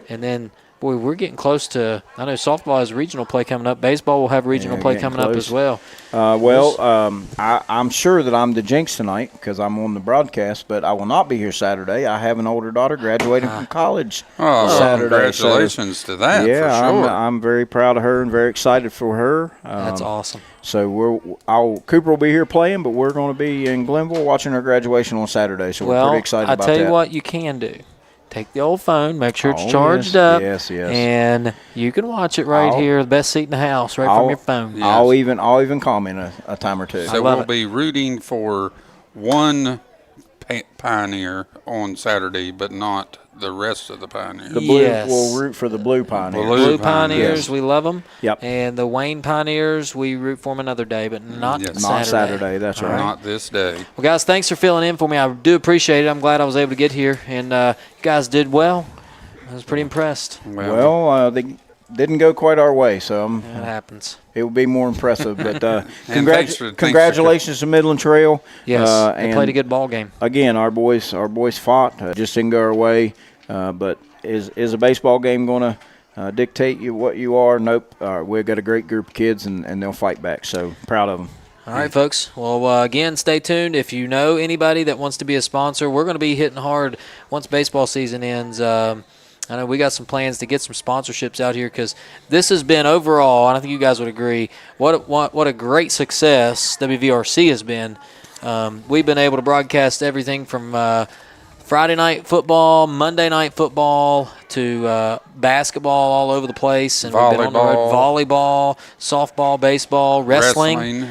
[SPEAKER 15] and then boy, we're getting close to. I know softball has regional play coming up. Baseball will have regional play coming up as well.
[SPEAKER 12] I'm sure that I'm the jinx tonight because I'm on the broadcast, but I will not be here Saturday. I have an older daughter graduating from college Saturday.
[SPEAKER 1] Congratulations to that.
[SPEAKER 12] Yeah,
[SPEAKER 1] for sure.
[SPEAKER 12] I'm very proud of her and very excited for her.
[SPEAKER 15] That's awesome.
[SPEAKER 12] So Cooper will be here playing, but we're going to be in Glenville watching her graduation on Saturday. So we're pretty excited about that.
[SPEAKER 15] I'll tell you what you can do. Take the old phone, make sure it's charged up.
[SPEAKER 12] Yes.
[SPEAKER 15] And you can watch it here, the best seat in the house, from your phone.
[SPEAKER 12] Yes. I'll even comment a time or two.
[SPEAKER 1] So we'll be rooting for one Pioneer on Saturday, but not the rest of the Pioneers.
[SPEAKER 12] We'll root for the Blue Pioneers.
[SPEAKER 15] Blue Pioneers, we love them.
[SPEAKER 12] Yep.
[SPEAKER 15] And the Wayne Pioneers, we root for them another day, but not Saturday.
[SPEAKER 12] Not Saturday, that's right.
[SPEAKER 1] Not this day.
[SPEAKER 15] Well, guys, thanks for filling in for me. I do appreciate it. I'm glad I was able to get here, and you guys did well. I was pretty impressed.
[SPEAKER 12] Well, they didn't go quite our way, so
[SPEAKER 15] it happens.
[SPEAKER 12] It would be more impressive. But
[SPEAKER 1] congratulations
[SPEAKER 12] to Midland Trail.
[SPEAKER 15] Yes, they played a good ball game.
[SPEAKER 12] Again, our boys fought. Just didn't go our way. But is a baseball game going to dictate what you are? Nope. We've got a great group of kids, and they'll fight back. So proud of them.
[SPEAKER 15] All right, folks. Well, again, stay tuned. If you know anybody that wants to be a sponsor, we're going to be hitting hard once baseball season ends. I know we got some plans to get some sponsorships out here because this has been overall, and I think you guys would agree, what a great success WVRC has been. We've been able to broadcast everything from Friday night football, Monday night football, to basketball all over the place. And we've been on the road, volleyball, softball, baseball, wrestling.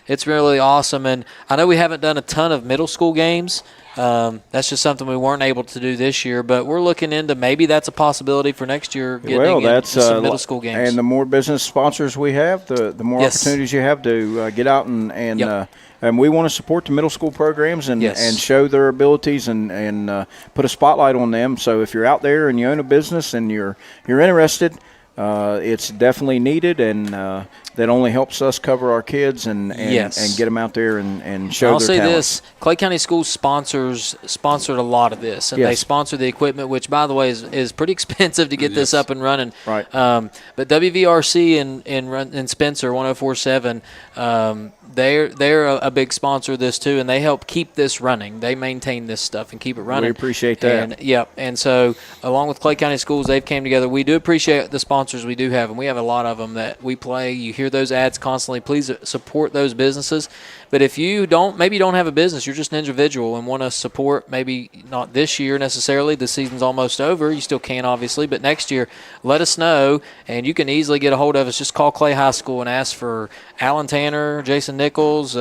[SPEAKER 15] It's really awesome. And I know we haven't done a ton of middle school games. That's just something we weren't able to do this year, but we're looking into maybe that's a possibility for next year, getting some middle school games.
[SPEAKER 12] And the more business sponsors we have, the more opportunities you have to get out and we want to support the middle school programs and show their abilities and put a spotlight on them. So if you're out there and you own a business and you're interested, it's definitely needed, and that only helps us cover our kids and get them out there and show
[SPEAKER 15] I'll
[SPEAKER 12] their
[SPEAKER 15] say
[SPEAKER 12] talent.
[SPEAKER 15] this, Clay County Schools sponsored a lot of this, and they sponsor the equipment, which, by the way, is pretty expensive to get this up and running.
[SPEAKER 12] Right.
[SPEAKER 15] But WVRC and Spencer 104.7, they're a big sponsor of this too, and they help keep this running. They maintain this stuff and keep it running.
[SPEAKER 12] We appreciate that.
[SPEAKER 15] And so along with Clay County Schools, they've came together. We do appreciate the sponsors we do have, and we have a lot of them that we play. You hear those ads constantly. Please support those businesses. But if you maybe you don't have a business, you're just an individual and want to support, maybe not this year necessarily, the season's almost over, you still can obviously, but next year, let us know, and you can easily get a hold of us. Just call Clay High School and ask for Alan Tanner, Jason Nichols.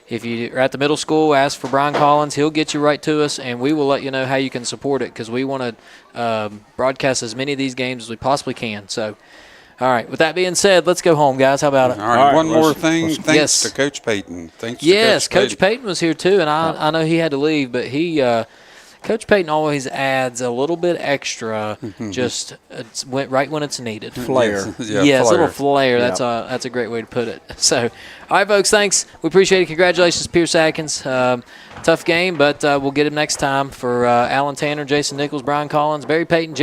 [SPEAKER 15] If you're at the middle school, ask for Brian Collins. He'll get you right to us, and we will let you know how you can support it, because we want to broadcast as many of these games as we possibly can. So, all right, with that being said, let's go home, guys. How about it?
[SPEAKER 1] All right, one more thing. Thanks to Coach Payton.
[SPEAKER 15] Coach Payton was here too, and I know he had to leave, but he Coach Payton always adds a little bit extra, just right when it's needed.
[SPEAKER 12] Flair.
[SPEAKER 15] Yes, a little flair. That's a great way to put it. So, all right, folks, thanks. We appreciate it. Congratulations, Pierce Atkins. Tough game, but we'll get him next time. For Alan Tanner, Jason Nichols, Brian Collins, Barry Payton,